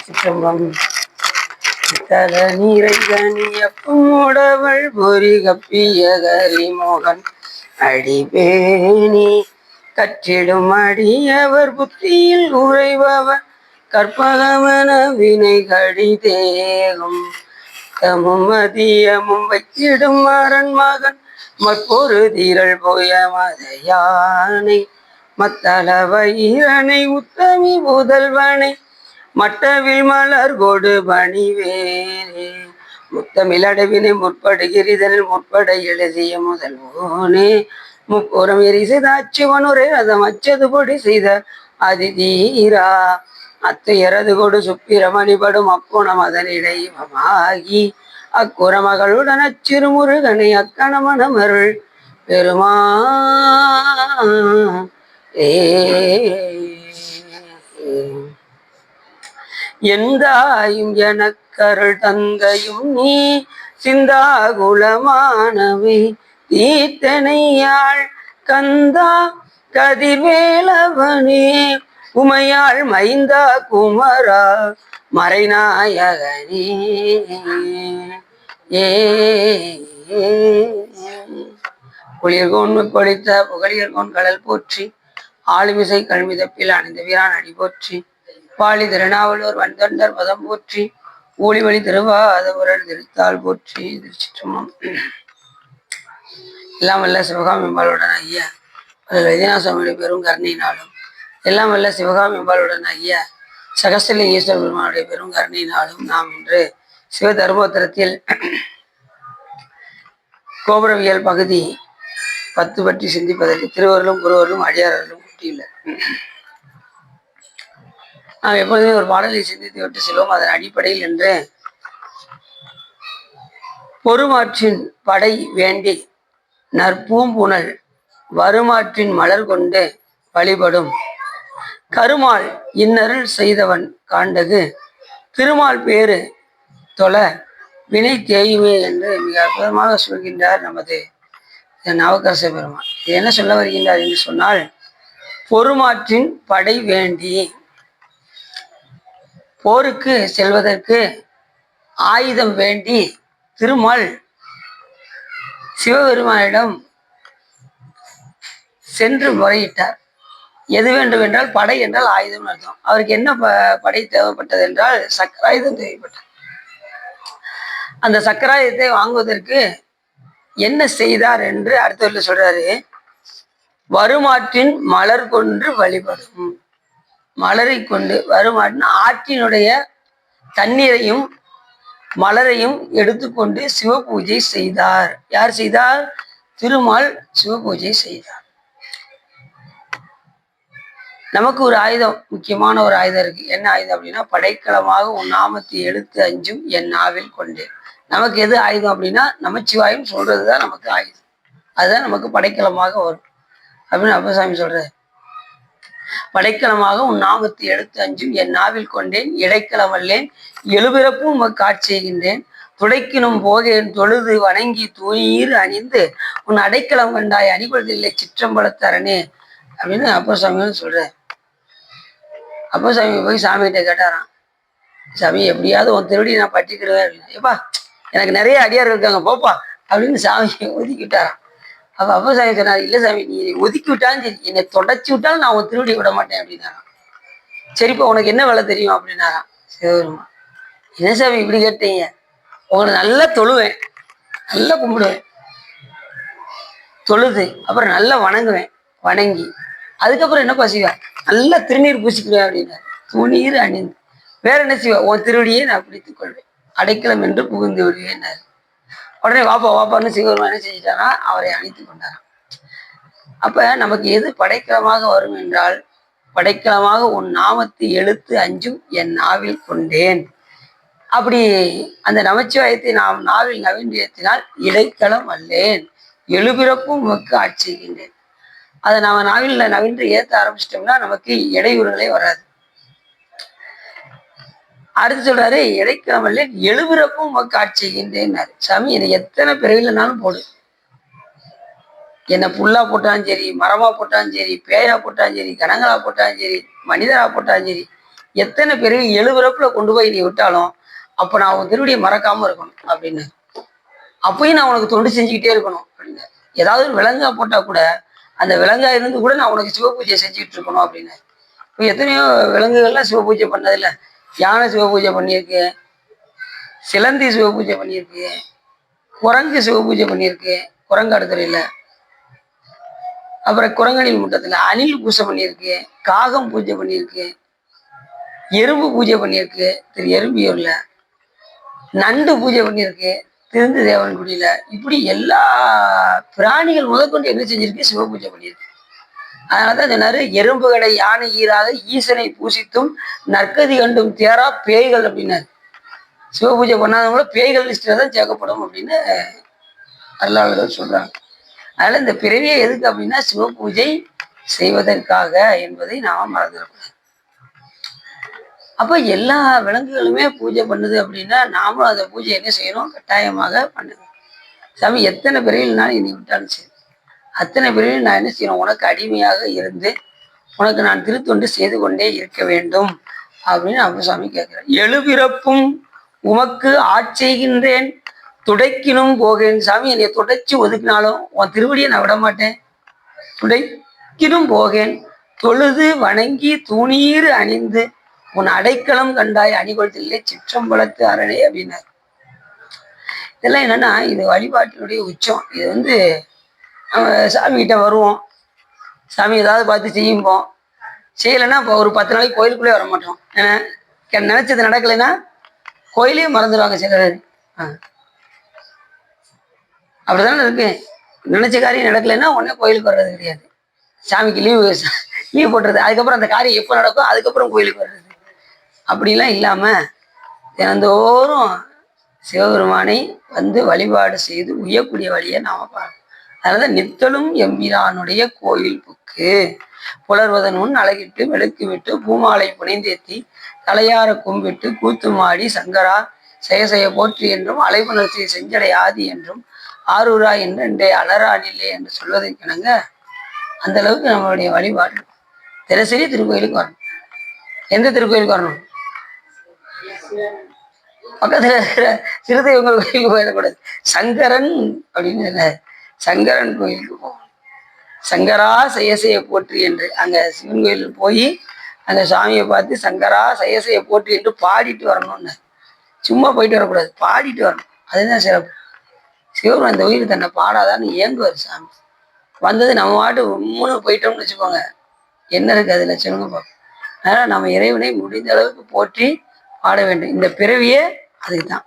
சிற்றம்பலம். தல நீரைதனியப்பும் உடவள் பொறி கப்பிய கரிமோகன் அடிபேணி கற்றிடும் அடியவர் புத்தியில் உறைபவர் கற்பகமன வினை கடிதேகும் தமும் மதியமும் வைத்திடும் அரண் மகன் மற்பொரு தீரள் போய மதையானை மத்தள வயிறனை உத்தமி புதல்வனை மட்டவில் மலர் கொடு பணிவேனே முத்தமிழ் அடைவினை முற்படுகிறதனில் முற்பட எழுதிய முதல்வோனே முப்புறம் எரி செய்த அச்சுவனுரை ரதம் அச்சது பொடி செய்த அதிதீரா அத்தையரது கொடு சுப்பிரமணிபடும் அப்புணம் அதனிடைவமாகி அக்குற மகளுடன் அச்சிறு முருகனை அக்கணமணமருள் பெருமா எந்தாயும் எனக்கருள் தந்தையும் நீ சிந்தாகுலமானவை தீத்தனையாள் கந்தா கதிர்வேலவனே உமையாள் மைந்தா குமரா மறைநாயகனே குளிர்கோன் கொளித்த புகழியர்கோன் கடல் போற்றி ஆளுமிசை கல்மிதப்பில் அணிந்த வீரான் அடி போற்றி பாலி திருநாவலூர் வன்தொண்டர் பதம் போற்றி ஊழிவழி திருவாதவரர் திருத்தாள் போற்றி. திருச்சிற்றம்பலம். எல்லாம் வல்ல சிவகாமி அம்பாளுடன் ஐயா வைத்தியநாசனுடைய பெரும் கருணையினாலும் எல்லாம் வல்ல சிவகாமி அம்பாளுடன் ஐயா சகஸ்திரலிங்க ஈஸ்வர பெருமானுடைய பெரும் கருணையினாலும் நாம் இன்று சிவ தர்மோத்தரத்தில் கோபுரவியல் பகுதி 10 பற்றி சிந்திப்பதற்கு திருவருளும் குருவர்களும் அடியாரர்களும் கூட்டியுள்ள நாம் எப்பொழுதுமே ஒரு பாடலை சிந்தித்து விட்டு செல்வோம். அதன் அடிப்படையில் என்று பொறுமாற்றின் படை வேண்டி நற்பூம்புணல் வருமாற்றின் மலர் கொண்டு வழிபடும் கருமாள் இன்னருள் செய்தவன் காண்டகு திருமால் பேரு தொழ வினை தேயுமே என்று மிக அற்புதமாக சொல்கின்றார் நமது நாவுக்கரச பெருமாள். இது என்ன சொல்ல வருகின்றார் என்று சொன்னால், பொறுமாற்றின் படை வேண்டி போருக்கு செல்வதற்கு ஆயுதம் வேண்டி திருமால் சிவபெருமானிடம் சென்று முறையிட்டார். எது வேண்டும் என்றால் படை என்றால் ஆயுதம் அர்த்தம். அவருக்கு என்ன படை தேவைப்பட்டது என்றால் சக்கராயுதம் தேவைப்பட்டது. அந்த சக்கராயுதத்தை வாங்குவதற்கு என்ன செய்தார் என்று அடுத்தவர்கள் சொல்றாரு. வருமாற்றின் மலர் கொன்று வழிபடும். மலரை கொண்டு வருமாற்றின் ஆற்றினுடைய தண்ணீரையும் மலரையும் எடுத்துக்கொண்டு சிவ பூஜை செய்தார். யார் செய்தார்? திருமால் சிவ பூஜை செய்தார். நமக்கு ஒரு ஆயுதம், முக்கியமான ஒரு ஆயுதம் இருக்கு. என்ன ஆயுதம் அப்படின்னா, படைக்கலமாக உன் நாமத்தை எழுத்து அஞ்சும் என் நாவில் கொண்டேன். நமக்கு எது ஆயுதம் அப்படின்னா, நமச்சிவாயம் சொல்றதுதான் நமக்கு ஆயுதம். அதுதான் நமக்கு படைக்கலமாக வரும் அப்படின்னு அப்பசாமி சொல்றாரு. படைக்கலமாக உன் நாமத்தை எழுத்து அஞ்சும் என் நாவில் கொண்டேன், இடைக்கலம் அல்லேன் எழுபிறப்பும் உமக்கு காட்சி செய்கின்றேன், துடைக்கினும் போகேன் தொழுது வணங்கி தூணீர் அணிந்து உன் அடைக்கலம் கண்டாய் அணிகொள்தில்லை சிற்றம்பலத்தரணே அப்படின்னு அப்பசாமின்னு சொல்றாரு. அப்பசாமி போய் சாமிகிட்ட கேட்டாராம், சாமி எப்படியாவது உன் திருவடி நான் பற்றிக்கிடுவேன் அப்படின்னா, ஏப்பா எனக்கு நிறைய அடியார் இருக்காங்க போப்பா அப்படின்னு சாமியை ஒதுக்கி விட்டாராம். அப்ப அப்பசாமி சொன்னார், இல்லை சாமி நீ ஒதுக்கி விட்டாலும் சரி, என்னை தொடச்சி விட்டாலும் நான் உன் திருவடி விட மாட்டேன் அப்படின்னாராம். சரிப்பா உனக்கு என்ன வேலை தெரியும் அப்படின்னாராம் சிவபெருமான். என்ன சாமி இப்படி கேட்டீங்க? உங்களை நல்லா தொழுவேன், நல்லா கும்பிடுவேன், தொழுது அப்புறம் நல்லா வணங்குவேன், வணங்கி அதுக்கப்புறம் என்ன செய்வேன், நல்லா திருநீர் பூசிக்குவேன் அப்படின்னாரு. துணீர் அணிந்து வேற என்ன செய்வேன், உன் திருவடியை நான் பிடித்துக் கொள்வேன், அடைக்கலம் என்று புகுந்து விடுவேன்னாரு. உடனே வாப்பா வாப்பான்னு சிவபெருமான் என்ன செஞ்சிட்டாரா, அவரை அணைத்து கொண்டாராம். அப்ப நமக்கு எது படைக்கலமாக வரும் என்றால், படைக்கலமாக உன் நாமத்தை எழுத்து அஞ்சும் என் நாவில் கொண்டேன். அப்படி அந்த நமச்சிவாயத்தை நாம் நாவில் நவீன்றியத்தினால் இடைக்கலம் அல்லேன் எழுபிறப்பும் உமக்கு ஆட்சி செய்கின்றேன். அதை நாம நாவில் நவீன்று ஏற்ற ஆரம்பிச்சிட்டோம்னா நமக்கு இடையூறுகளே வராது. அடுத்து சொல்றாரு, இடைக்கலம் அல்லேன் எழுபிறப்பும் உமக்கு ஆட்சி செய்கின்றேன்னாரு. சாமி என்னை எத்தனை பிறவிலனாலும் போடு, என்னை புல்லா போட்டாலும் சரி, மரமா போட்டாலும் சரி, பேயா போட்டாலும் சரி, கணங்களா போட்டாலும் சரி, மனிதரா போட்டாலும் சரி, எத்தனை பேரு 7 பிறப்புல கொண்டு போய் நீ விட்டாலும் அப்ப நான் உன் திருவடியை மறக்காம இருக்கணும் அப்படின்னு. அப்பயும் நான் உனக்கு தொண்டு செஞ்சுக்கிட்டே இருக்கணும் அப்படின்னு. ஏதாவது ஒரு விலங்கா போட்டா கூட அந்த விலங்கா இருந்து கூட நான் உனக்கு சிவபூஜை செஞ்சுட்டு இருக்கணும் அப்படின்னு. இப்போ எத்தனையோ விலங்குகள்லாம் சிவபூஜை பண்ணதில்ல. யானை சிவபூஜை பண்ணியிருக்கு, சிலந்தி சிவபூஜை பண்ணியிருக்கு, குரங்கு சிவபூஜை பண்ணியிருக்கு, குரங்காடுதுறையில. அப்புறம் குரங்கணில் முட்டத்துல அணில் பூஜை பண்ணியிருக்கு, காகம் பூஜை பண்ணியிருக்கு, எறும்பு பூஜை பண்ணியிருக்கு திரு எறும்பியூர்ல, நண்டு பூஜை பண்ணியிருக்கு திருந்து தேவன்குடியில. இப்படி எல்லா பிராணிகள் முதற்கொண்டு என்ன செஞ்சிருக்கு? சிவபூஜை பண்ணியிருக்கு. அதனாலதான் சொன்னாரு, எறும்பு கடை யானை ஈராக ஈசனை பூசித்தும் நற்கதி கண்டும் தேரா பேய்கள் அப்படின்னாரு. சிவபூஜை பண்ணாதவங்கள பேய்கள் லிஸ்ட்ல தான் சேர்க்கப்படும் அப்படின்னு அருளாளர்கள் சொல்றாங்க. அதனால இந்த பிறவியை எதுக்கு அப்படின்னா சிவபூஜை செய்வதற்காக என்பதை நாம மறந்துடக்கூடாது. அப்ப எல்லா விலங்குகளுமே பூஜை பண்ணுது அப்படின்னா நாமளும் அந்த பூஜை என்ன செய்யணும்? கட்டாயமாக பண்ணணும். சாமி எத்தனை பிறவினாலும் என்னை விட்டாலும் சரி, அத்தனை பிறவிலும் நான் என்ன செய்யணும்? உனக்கு அடிமையாக இருந்து உனக்கு நான் திருத்தொண்டு செய்து கொண்டே இருக்க வேண்டும் அப்படின்னு அப்ப சாமி கேட்கிறேன். 7 பிறப்பும் உமக்கு ஆட்செய்கின்றேன் துடைக்கினும் போகேன். சாமி என்னை துடைச்சு ஒதுக்கினாலும் உன் திருவடியை நான் விட மாட்டேன். துடைக்கினும் போகேன் தொழுது வணங்கி தூணீர் அணிந்து உன் அடைக்கலம் கண்டாய் அணிகொள்த்திலே சிற்றம்பலத்து அரணே அப்படின்னார். இதெல்லாம் என்னன்னா இது வழிபாட்டினுடைய உச்சம். இது நம்ம சாமி கிட்ட வருவோம், சாமி ஏதாவது பார்த்து செய்யும்போம், செய்யலைன்னா இப்போ ஒரு 10 நாளைக்கு கோயிலுக்குள்ளே வர மாட்டோம். ஏன்னா நினைச்சது நடக்கலைன்னா கோயிலையும் மறந்துடுவாங்க சிலர். அப்படிதானே இருக்கு. நினைச்ச காரியம் நடக்கலைன்னா உடனே கோயிலுக்கு வர்றது கிடையாது. சாமிக்கு லீவ் போட்டுறது. அதுக்கப்புறம் அந்த காரியம் எப்போ நடக்கும் அதுக்கப்புறம் கோயிலுக்கு வர்றது. அப்படிலாம் இல்லாம தினந்தோறும் சிவபெருமானை வழிபாடு செய்து உய்யக்கூடிய வழியை நாம பார்க்கணும். அதனாலதான் நித்தலும் எம்பிரானுடைய கோயில் புக்கு புலர்வதன் முன் அழகிட்டு வெளுக்கு விட்டு பூமாலை புனைந்தேத்தி தலையார கும்பிட்டு கூத்துமாடி சங்கரா செய்ய போற்றி என்றும் அலைபுணர்ச்சி செஞ்சடை ஆதி என்றும் ஆரூரா என்றே அலரானில்லை என்று சொல்வதற்கிணங்க அந்த அளவுக்கு நம்மளுடைய வழிபாடு. தினசரி திருக்கோயிலுக்கு வரணும். எந்த திருக்கோயிலுக்கு வரணும்? பக்கத்துல இருக்கிற சிறுதெய்வங்கள் கோயிலுக்கு போயிடக்கூடாது. சங்கரன் அப்படின்னு சங்கரன் கோயிலுக்கு போகணும். சங்கரா செய்ய போற்றி என்று அங்க சிவன் கோயிலுக்கு போய் அந்த சாமியை பார்த்து சங்கரா செய்ய போற்றி என்று பாடிட்டு வரணும்னு. சும்மா போயிட்டு வரக்கூடாது, பாடிட்டு வரணும். அதுதான் சிறப்பு. சிவபெருமான் அந்த உயிர் தன்னை பாடாதான்னு ஏங்குவார் சாமி. வந்தது நம்ம பாட்டு உம்முன்னு போயிட்டோம்னு வச்சுக்கோங்க, என்ன இருக்கு அதுல சொல்லுங்க பார்ப்போம். அதனால நம்ம இறைவனை முடிந்த அளவுக்கு போற்றி பாட வேண்டும். இந்த பிறவியே அதுக்கு தான்.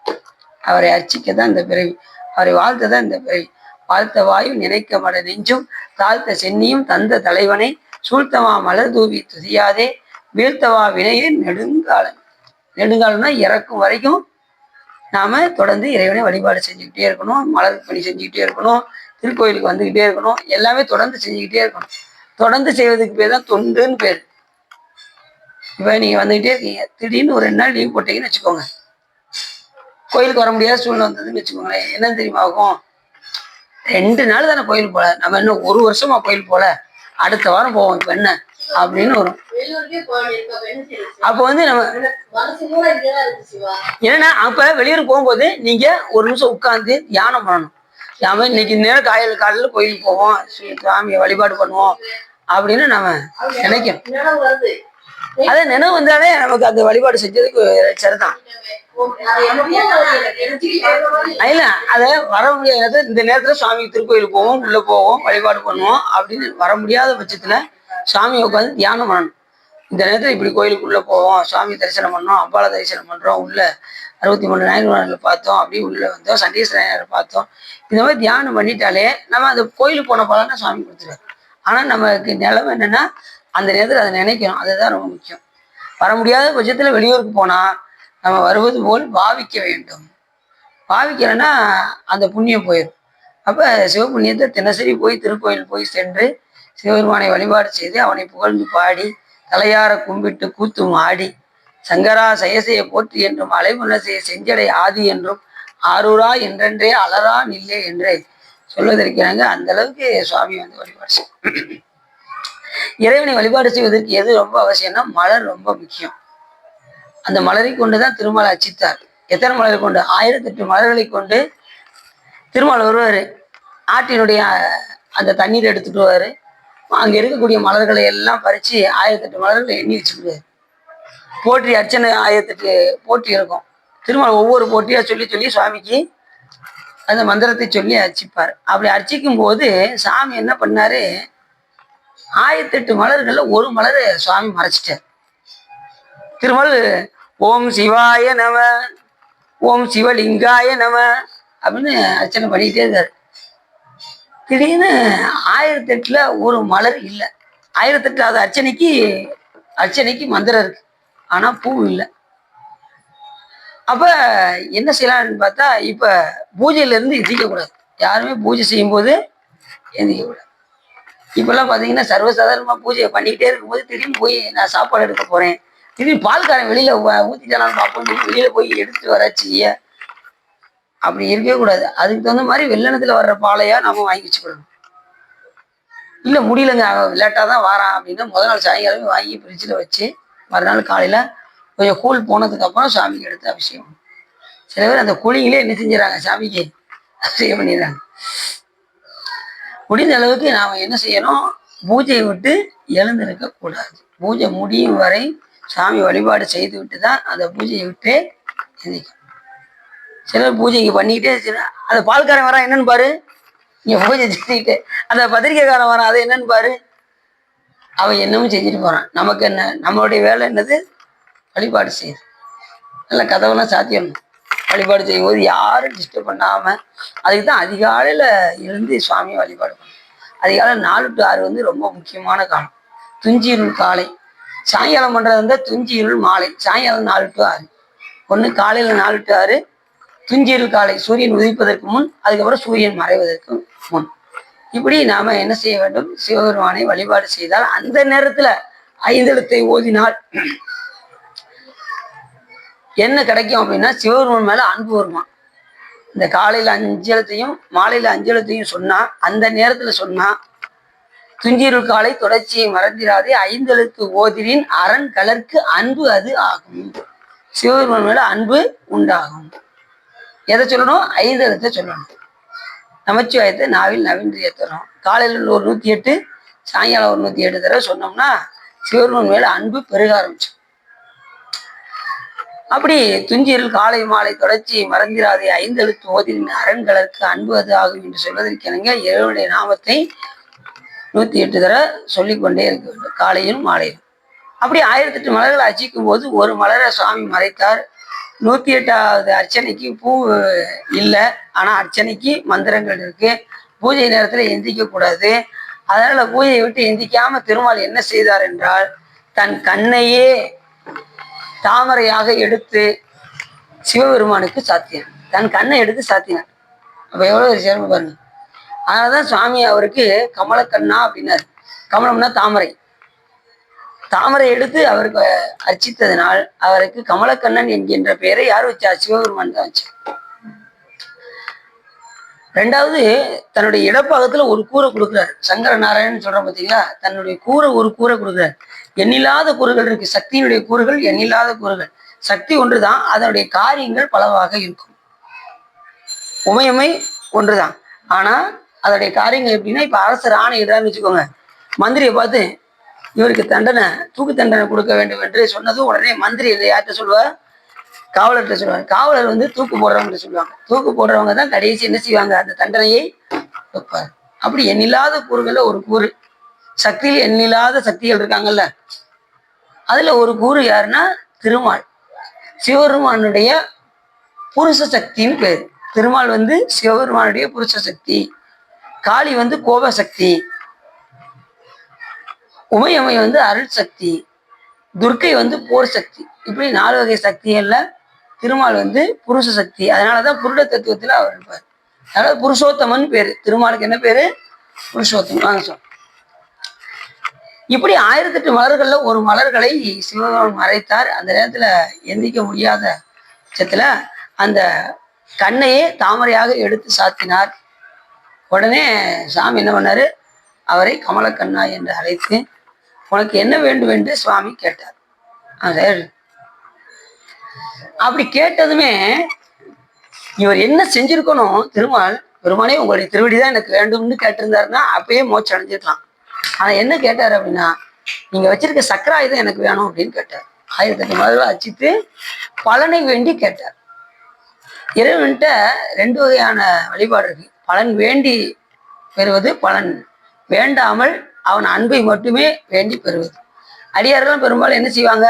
அவரை அர்ச்சிக்கத்தான் இந்த பிறவி, அவரை வாழ்த்ததான் இந்த பிறவி. வாழ்த்த வாயும் நினைக்க மட நெஞ்சும் தாழ்த்த சென்னியும் தந்த தலைவனை சூழ்த்தவா மலர் தூவி துதியாதே வீழ்த்தவா வினையே நெடுங்காலம். நெடுங்காலம்னா இறக்கும் வரைக்கும் நாம தொடர்ந்து இறைவனை வழிபாடு செஞ்சுக்கிட்டே இருக்கணும், மலர் பணி செஞ்சுக்கிட்டே இருக்கணும், திருக்கோயிலுக்கு வந்துக்கிட்டே இருக்கணும், எல்லாமே தொடர்ந்து செஞ்சுக்கிட்டே இருக்கணும். தொடர்ந்து செய்வதுக்கு பேர் தான் தொண்டுன்னு பேர். இப்ப நீங்க வந்துகிட்டே இருக்கீங்க, திடீர்னு ஒரு 2 நாள் லீவ் போட்டீங்கன்னு வச்சுக்கோங்க, கோயிலுக்கு வர முடியாத சூழ்நிலை வந்ததுன்னு வச்சுக்கோங்களேன், என்னன்னு தெரியுமா ஆகும்? 2 நாள் தானே கோயில் போல, நம்ம இன்னும் 1 வருஷமா கோயில் போல, அடுத்த வாரம் போவோம் இப்ப என்ன அப்படின்னு வரும். அப்ப நம்ம ஏன்னா அப்ப வெளியூர் போகும்போது நீங்க ஒரு நிமிஷம் உட்கார்ந்து தியானம் பண்ணணும். நாம இன்னைக்கு நேரம் காலையில கோயிலுக்கு போவோம், சாமியை வழிபாடு பண்ணுவோம் அப்படின்னு நம்ம நினைக்கணும். அத நினைவு வந்தாலே நமக்கு அந்த வழிபாடு செஞ்சதுக்கு சரிதான். இல்ல அத வர முடியாது. இந்த நேரத்துல சுவாமி திருக்கோயிலுக்கு போவோம், உள்ள போவோம், வழிபாடு பண்ணுவோம் அப்படின்னு வர முடியாத பட்சத்துல சுவாமியை உட்காந்து தியானம் பண்ணணும். இந்த நேரத்துல இப்படி கோயிலுக்குள்ள போவோம், சுவாமி தரிசனம் பண்ணோம், அம்பாளை தரிசனம் பண்றோம், உள்ள 63 நாயன்மார்களை பார்த்தோம், அப்படியே உள்ள வந்தோம், சண்டீஸ்வர நாயனரை பார்த்தோம். இந்த மாதிரி தியானம் பண்ணிட்டாலே நம்ம அந்த கோயிலுக்கு போன பலன்னா சுவாமி கொடுத்துருவாரு. ஆனா நமக்கு நிலைமை என்னன்னா அந்த நேரத்தில் அதை நினைக்கணும். அதுதான் ரொம்ப முக்கியம். வர முடியாத பட்சத்துல வெளியூருக்கு போனா நம்ம வருவது போல் பாவிக்க வேண்டும். பாவிக்கலைன்னா அந்த புண்ணியம் போயிடும். அப்ப சிவபுண்ணியத்தை தினசரி போய் திருக்கோயில் போய் சென்று சிவபெருமானை வழிபாடு செய்து அவனை புகழ்ந்து பாடி தலையார கும்பிட்டு கூத்தும் ஆடி சங்கரா செய்ய போற்றி என்றும் அலைமுன செஞ்சடை ஆதி என்றும் ஆரூரா என்றென்றே அலரா நில்லே என்றே சொல்வதற்கிறாங்க. அந்த அளவுக்கு சுவாமி வழிபாடு செய்யும். இறைவனை வழிபாடு செய்வதற்கு எது ரொம்ப அவசியம்னா மலர் ரொம்ப முக்கியம். அந்த மலரை கொண்டுதான் திருமால் அர்ச்சித்தார். எத்தனை மலரை கொண்டு? 1008 மலர்களை கொண்டு திருமால் வருவாரு. ஆற்றினுடைய அந்த தண்ணீரை எடுத்துட்டு வருவாரு. அங்க இருக்கக்கூடிய மலர்களை எல்லாம் பறிச்சு 1008 மலர்களை எண்ணி வச்சுக்கிடுவாரு. போற்றி அர்ச்சனை 1008 போற்றி இருக்கும். திருமால் ஒவ்வொரு போட்டியா சொல்லி சொல்லி சுவாமிக்கு அந்த மந்திரத்தை சொல்லி அர்ச்சிப்பார். அப்படி அர்ச்சிக்கும் போது சாமி என்ன பண்ணாரு, 1008 மலர்கள்ல ஒரு மலரை சுவாமி மறைச்சிட்டார். திருமால் ஓம் சிவாய நம, ஓம் சிவலிங்காய நம அப்படின்னு அர்ச்சனை பண்ணிக்கிட்டே இருக்காரு. திடீர்னு 1008ல ஒரு மலர் இல்லை. 1008 அது அர்ச்சனைக்கு மந்திரம் இருக்கு, ஆனா பூ இல்லை. அப்ப என்ன செய்யலாம்னு பார்த்தா, இப்ப பூஜையில இருந்து எந்திரிக்க கூடாது. யாருமே பூஜை செய்யும் போது எந்திரிக்க கூடாது. இப்பெல்லாம் பாத்தீங்கன்னா சர்வசாதாரணமா பூஜையை பண்ணிக்கிட்டே இருக்கும்போது திடீர்னு போய் நான் சாப்பாடு எடுக்க போறேன், திடீர்னு பால்காரன் வெளியில ஊத்திட்டாலும் பார்ப்போம், வெளியில போய் எடுத்து வராச்சு. அப்படி இருக்கவே கூடாது. அதுக்கு தகுந்த மாதிரி வெள்ளனத்துல வர்ற பாலையா நம்ம வாங்கி வச்சுக்கணும். இல்ல முடியலங்க, லேட்டா தான் வாரான் அப்படின்னா முதல் நாள் சாயங்காலமே வாங்கி ஃப்ரிட்ஜில் வச்சு மறுநாள் காலையில கொஞ்சம் கூழ் போனதுக்கு அப்புறம் சாமிக்கு எடுத்து அபிஷேகம். சில பேர் அந்த கூலிங்களே என்ன செஞ்சிடறாங்க, சாமிக்கு அபிஷேகம் பண்ணிடுறாங்க. முடிந்த அளவுக்கு நாம என்ன செய்யணும், பூஜையை விட்டு எழுந்திருக்க கூடாது. பூஜை முடியும் வரை சாமி வழிபாடு செய்து விட்டு தான் அந்த பூஜையை விட்டு எழுந்திரிக்கணும். சிலர் பூஜைக்கு பண்ணிக்கிட்டே அந்த பால்காரன் வரான் என்னன்னு பாரு, இங்க பூஜை செஞ்சுக்கிட்டு அந்த பத்திரிக்கைக்காரன் வரான் அது என்னன்னு பாரு, அவன் என்னமும் செஞ்சுட்டு போறான். நமக்கு என்ன, நம்மளுடைய வேலை என்னது, வழிபாடு செய்யுது. நல்ல கதவெல்லாம் சாத்தியணும். வழிபாடு செய்யும் போது யாரும் டிஸ்டர்ப் பண்ணாம, அதுக்கு தான் அதிகாலையில எழுந்து சுவாமியை வழிபாடு பண்ணணும். அதிகாலை 4 to 6 வந்து ரொம்ப முக்கியமான காலம். துஞ்சி இருள் காலை, சாயங்காலம் பண்றது வந்து துஞ்சி இருள் மாலை. சாயங்காலம் 4 to 6, ஒன்று காலையில 4 to 6, துஞ்சியல் காலை சூரியன் உதிப்பதற்கு முன், அதுக்கப்புறம் சூரியன் மறைவதற்கு முன். இப்படி நாம என்ன செய்ய வேண்டும், சிவபெருமானை வழிபாடு செய்தால் அந்த நேரத்துல 5 எழுத்தை ஓதினால் என்ன கிடைக்கும் அப்படின்னா, சிவபெருமான் மேல அன்பு வருமா. இந்த காலையில 5 எழுத்தையும் மாலையில 5 எழுத்தையும் சொன்னா, அந்த நேரத்துல சொன்னா, துஞ்சிருள் காலை தொடர்ச்சியை மறந்திராதே 5 எழுத்து ஓதிரின் அரண் கலர்க்கு அன்பு அது ஆகும். சிவபெருமான் மேல அன்பு உண்டாகும். எதை சொல்லணும், 5 எழுத்தை சொல்லணும். நமச்சிவாயத்தை நாவில் நவீன்று ஏற்றணும். காலையில் ஒரு 108, சாயங்காலம் ஒரு 108 தடவை சொன்னோம்னா சிவபெருமான் மேல அன்பு பெருக ஆரம்பிச்சு. அப்படி துஞ்சியல் காலை மாலை தொடர்ச்சி மறந்திராதே 5 எழுத்து ஓதிரின் அரண்களுக்கு அன்பு அது ஆகும் என்று சொல்வதற்கெனங்க இறைவனுடைய நாமத்தை 108 தடவை சொல்லிக்கொண்டே இருக்க வேண்டும், காலையும் மாலையும். அப்படி 1008 மலர்களை அர்ச்சிக்கும் போது ஒரு மலரை சுவாமி மறைத்தார். 108வது அர்ச்சனைக்கு பூ இல்லை, ஆனா அர்ச்சனைக்கு மந்திரங்கள் இருக்கு. பூஜை நேரத்துல எந்திரிக்க கூடாது. அதனால பூஜையை விட்டு எந்திரிக்காம திருமால் என்ன செய்தார் என்றால், தன் கண்ணையே தாமரையாக எடுத்து சிவபெருமானுக்கு சாத்தினார். தன் கண்ணை எடுத்து சாத்தினார். அப்ப எவ்வளவு சிறப்பு பாருங்க. அதனாலதான் சுவாமி அவருக்கு கமலக்கண்ணா அப்படின்னாரு. கமலம்னா தாமரை. தாமரை எடுத்து அவருக்கு அர்ச்சித்ததினால் அவருக்கு கமலக்கண்ணன் என்கின்ற பெயரை யார் வச்சா, சிவபெருமான் தான் வச்சார். 2வது, தன்னுடைய இடப்பாகத்துல ஒரு கூரை கொடுக்குறாரு. சங்கர நாராயணன் சொல்ற பார்த்தீங்களா, தன்னுடைய ஒரு கூரை கொடுக்குறாரு. எண்ணில்லாத கூறுகள் இருக்கு, சக்தியினுடைய கூறுகள் எண்ணில்லாத கூறுகள். சக்தி ஒன்றுதான், அதனுடைய காரியங்கள் பலவாக இருக்கும். உமையமை ஒன்றுதான், ஆனா அதனுடைய காரியங்கள் எப்படின்னா, இப்ப அரசர் ஆணை இடுறான்னு வச்சுக்கோங்க, மந்திரியை பார்த்து இவருக்கு தூக்கு தண்டனை கொடுக்க வேண்டும் என்று சொன்னதும் உடனே மந்திரி யார்கிட்ட சொல்லுவார், காவலர்கிட்ட சொல்லுவாங்க. காவலர் வந்து தூக்கு போடுறவங்க சொல்லுவாங்க. தூக்கு போடுறவங்க தான் கடைசி என்ன செய்வாங்க, அந்த தண்டனையை வைப்பார். அப்படி எண்ணில்லாத கூறுகள்ல ஒரு கூறு, சக்தியில் எண்ணில்லாத சக்திகள் இருக்காங்கல்ல, அதுல ஒரு கூறு யாருன்னா திருமால். சிவபெருமானுடைய புருஷ சக்தின்னு பேரு. திருமால் வந்து சிவபெருமானுடைய புருஷ சக்தி, காளி வந்து கோப சக்தி, உமையம்மை வந்து அருள் சக்தி, துர்க்கை வந்து போர் சக்தி. இப்படி 4 வகை சக்திகள்ல திருமால் வந்து புருஷ சக்தி. அதனாலதான் புருட தத்துவத்துல அவர் இருப்பார். அதனால புருஷோத்தமன் பேரு. திருமாலுக்கு என்ன பேரு, புருஷோத்தமன். வாங்க சொல்ல. இப்படி 1008 மலர்கள்ல ஒரு மலர்களை சிவபெருமான் மறைத்தார். அந்த நேரத்துல எந்திரிக்க முடியாத பட்சத்துல அந்த கண்ணையே தாமரையாக எடுத்து சாத்தினார். உடனே சாமி என்ன பண்ணாரு, அவரை கமலக்கண்ணா என்று அழைத்து, உனக்கு என்ன வேண்டும் என்று சுவாமி கேட்டார். அப்படி கேட்டதுமே இவர் என்ன செஞ்சிருக்கணும், திருமால் பெருமானே உங்களுடைய திருவடிதான் எனக்கு வேண்டும்னு கேட்டிருந்தாருன்னா அப்பயே மோட்சம் அடைஞ்சிருக்கலாம். ஆனா என்ன கேட்டாரு அப்படின்னா, நீங்க வச்சிருக்க சக்கராயுதம் எனக்கு வேணும் அப்படின்னு கேட்டார். 1008 மலர்களை அச்சித்து பலனை வேண்டி கேட்டார். இறைவன்கிட்ட 2 வகையான வழிபாடு இருக்கு. பலன் வேண்டி பெறுவது, பலன் வேண்டாமல் அவன் அன்பை மட்டுமே வேண்டி பெறுவது. அடியார்கள் பெரும்பாலும் என்ன செய்வாங்க,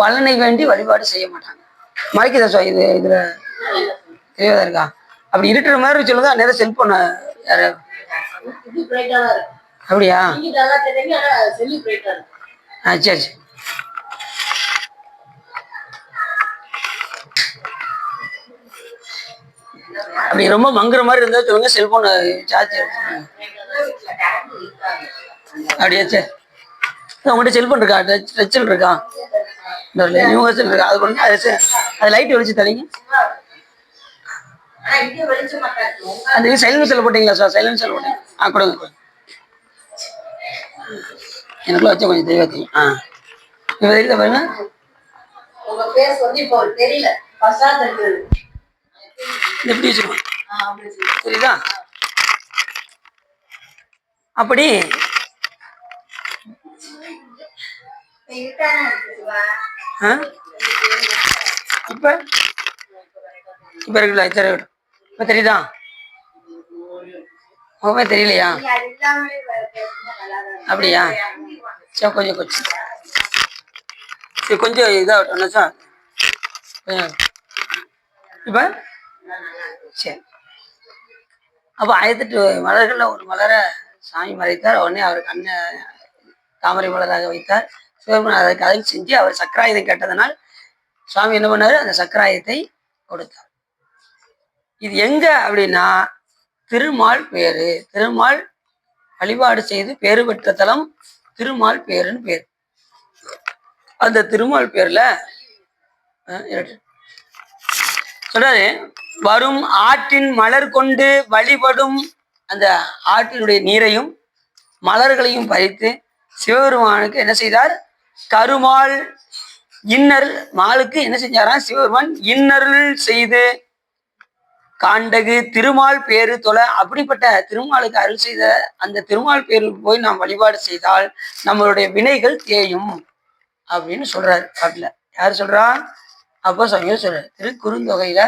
பலனை வேண்டி வழிபாடு செய்ய மாட்டாங்க. மறைக்குதா இது இதுல தெளிவதா இருக்கா? அப்படி இருக்கிற மாதிரி சொல்லுங்க. நேரம் செல்போன் யார அப்படியா? சரி சரி. அப்படி ரொம்ப மங்குற மாதிரி இருந்தா சொல்லுங்க, செல்போன் சார்ஜ். அப்படியா? சரி, உங்கள்கிட்ட செல்போன் இருக்கா? டச்சில் இருக்கா? யூனிவர்சல் இருக்கா? அது பண்ணி அது லைட் வெளிச்சு தரீங்க. அந்த சைலன்சர்ல போட்டீங்களா சார்? சைலன்சர்ல போட்டீங்க கொடுங்க. எனக்குள்ள வச்சா கொஞ்சம் தெளிவா தெரியும். இப்ப தெரியல பாருங்க. எப்படி வச்சுக்கணும் தெரியுதா? அப்படி இப்ப இப்ப இருக்குல்ல, சரி இப்ப தெரியுதா? முகமே தெரியலையா? அப்படியா? சரி, கொஞ்சம் கொஞ்சம் சரி, கொஞ்சம் இதாகட்டும் சார். இப்ப சரி. அப்ப 1008 மலர்கள்ல ஒரு மலரை சாமி மறைத்தார். உடனே அவர் கண்ணை தாமரை மலராக வைத்தார். சிவபெருமான் அதற்கு அதில் செஞ்சு அவர் சக்கராயுதம் கேட்டதனால் சுவாமி என்ன பண்ணாரு, அந்த சக்கராயுதத்தை கொடுத்தார். இது எங்க அப்படின்னா திருமால் பேரு. திருமால் வழிபாடு செய்து பேரு பெற்ற தலம் திருமால் பேருன்னு பேர். அந்த திருமால் பேர்ல சொல்றாரு, வரும் ஆற்றின் மலர் கொண்டு வழிபடும் அந்த ஆற்றினுடைய நீரையும் மலர்களையும் பறித்து சிவபெருமானுக்கு என்ன செய்தார், கருமால் இன்னர் மாலுக்கு என்ன செஞ்சாராம், சிவபெருமான் இன்னருள் செய்து காண்டகு திருமால் பேரு தொலை. அப்படிப்பட்ட திருமாலுக்கு அருள் செய்த அந்த திருமால் பேருக்கு போய் நாம் வழிபாடு செய்தால் நம்மளுடைய வினைகள் தேயும் அப்படின்னு சொல்றாரு பாட்டுல. யாரு சொல்றா? அப்போ சுவாமிகள் சொல்றாரு. திருக்குறுந்தொகையில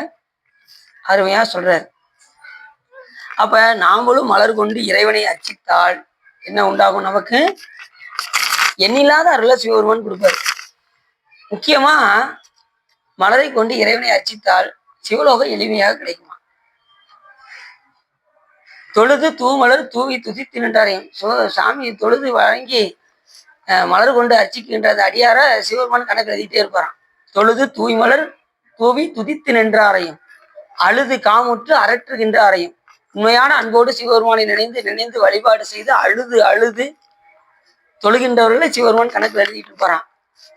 அருமையா சொல்றாரு. அப்ப நாமளும் மலர் கொண்டு இறைவனை அர்ச்சித்தால் என்ன உண்டாகும், நமக்கு எண்ணில்லாத அருளை சிவபெருமான் கொடுப்பாரு. முக்கியமா மலரை கொண்டு இறைவனை அர்ச்சித்தால் சிவலோகம் எளிமையாக கிடைக்குமா. தொழுது தூமலர் தூவி துதித்து நின்றாரையும் சாமியை தொழுது வழங்கி மலர் கொண்டு அர்ச்சிக்கின்ற அந்த அடியார சிவபெருமான் கணக்கு எழுதிட்டே இருப்பாராம். தொழுது தூய்மலர் தூவி துதித்து நின்றாரையும் அழுது காமுற்று அரற்றுகின்றாரையும் உண்மையான அன்போடு சிவபெருமானை நினைந்து நினைந்து வழிபாடு செய்து அழுது அழுது தொழுகின்றவர்களை சிவபெருமான் கணக்கு எழுதிட்டு இருப்பாராம்.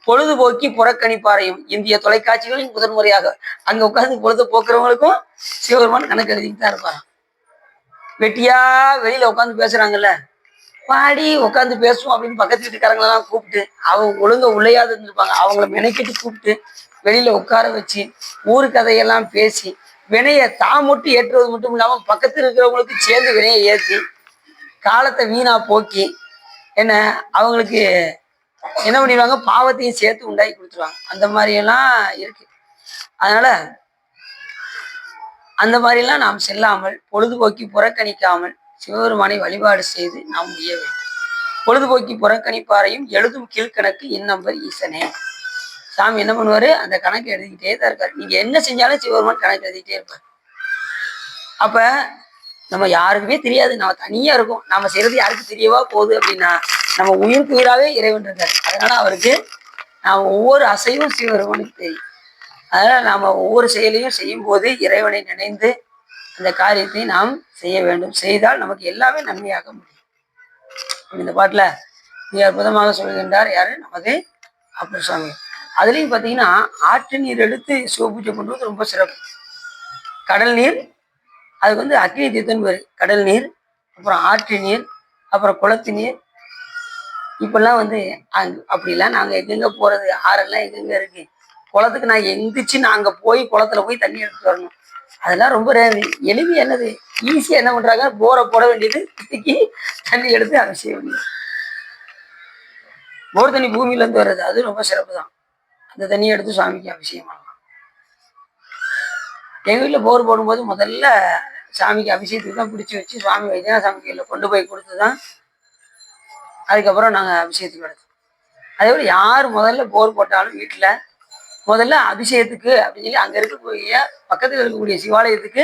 பொழுதுபோக்கி புறக்கணிப்பாரையும் இந்திய தொலைக்காட்சிகளின் முதன்முறையாக அங்க உட்கார்ந்து பொழுது போக்குறவங்களுக்கும் சிவபெருமான் கணக்கு எழுதிட்டு தான் இருப்பாராம். வெட்டியா வெளியில உட்காந்து பேசுறாங்கல்ல, பாடி உட்காந்து பேசுவோம் அப்படின்னு பக்கத்து வீட்டுக்காரங்களெல்லாம் கூப்பிட்டு அவங்க ஒழுங்க உள்ளையாவது இருந்திருப்பாங்க, அவங்கள மெனக்கிட்டு கூப்பிட்டு வெளியில உட்கார வச்சு ஊரு கதையெல்லாம் பேசி வினையை தான் மட்டும் ஏற்றுவது மட்டும் இல்லாம பக்கத்தில் இருக்கிறவங்களுக்கு சேர்ந்து வினையை ஏற்றி காலத்தை வீணா போக்கி என்ன அவங்களுக்கு என்ன பண்ணிடுவாங்க, பாவத்தையும் சேர்த்து உண்டாக்கி கொடுத்துருவாங்க. அந்த மாதிரி எல்லாம் இருக்கு. அதனால அந்த மாதிரிலாம் நாம் செல்லாமல் பொழுதுபோக்கி புறக்கணிக்காமல் சிவபெருமானை வழிபாடு செய்து நாம் முடிய வேண்டும். பொழுதுபோக்கி புறக்கணிப்பாரையும் எழுதும் கீழ்கணக்கு இன்னம்பர் ஈசனே. சாமி என்ன பண்ணுவாரு, அந்த கணக்கு எழுதிக்கிட்டே தான் இருக்காரு. நீங்க என்ன செஞ்சாலும் சிவபெருமான் கணக்கு எழுதிக்கிட்டே இருப்பார். அப்ப நம்ம யாருக்குமே தெரியாது, நம்ம தனியா இருக்கும், நம்ம செய்யறது யாருக்கு தெரியவா போகுது அப்படின்னா நம்ம உயிருக்கு உயிராகவே இறைவன் இருக்காரு. அதனால அவருக்கு நாம் ஒவ்வொரு அசைவும் சிவபெருமானுக்கு தெரியும். அதனால நாம ஒவ்வொரு செயலையும் செய்யும் போது இறைவனை நினைந்து அந்த காரியத்தை நாம் செய்ய வேண்டும். செய்தால் நமக்கு எல்லாமே நன்மையாக முடியும். இந்த பாட்டுல மிக அற்புதமாக சொல்கின்றார் யாரு, நமது அப்பர் சுவாமி. அதுலயும் பாத்தீங்கன்னா ஆற்று நீர் எடுத்து சிவபூஜை பண்றது ரொம்ப சிறப்பு. கடல் நீர், அதுக்கு வந்து அக்னி தீர்த்தம் பேரு. கடல் நீர், அப்புறம் ஆற்று நீர், அப்புறம் குளத்து நீர். இப்பெல்லாம் வந்து அப்படிலாம் நாங்க எங்கெங்க போறது, ஆறெல்லாம் எங்கெங்க இருக்கு, குளத்துக்கு நான் எந்திரிச்சு நான் அங்க போய் குளத்துல போய் தண்ணி எடுத்துட்டு வரணும். அதெல்லாம் ரொம்ப எளிமை. என்னது ஈஸியா என்ன பண்றாங்க, போரை போட வேண்டியது, தூக்கி தண்ணி எடுத்து அபிஷேகம் வேண்டியது. போர் தண்ணி பூமியில இருந்து வர்றது, அது ரொம்ப சிறப்பு தான். அந்த தண்ணியை எடுத்து சுவாமிக்கு அபிஷேகம் பண்ணலாம். எங்க வீட்டுல போர் போடும்போது முதல்ல சாமிக்கு அபிஷேகத்துக்கு தான் பிடிச்சி வச்சு சுவாமி வைத்தியநாத கையில கொண்டு போய் கொடுத்துதான் அதுக்கப்புறம் நாங்க அபிஷேகத்துக்கு எடுத்தோம். அதே போல யார் முதல்ல போர் போட்டாலும் வீட்டுல முதல்ல அபிஷேகத்துக்கு அப்படின்னு சொல்லி அங்க இருக்கக்கூடிய பக்கத்துல இருக்கக்கூடிய சிவாலயத்துக்கு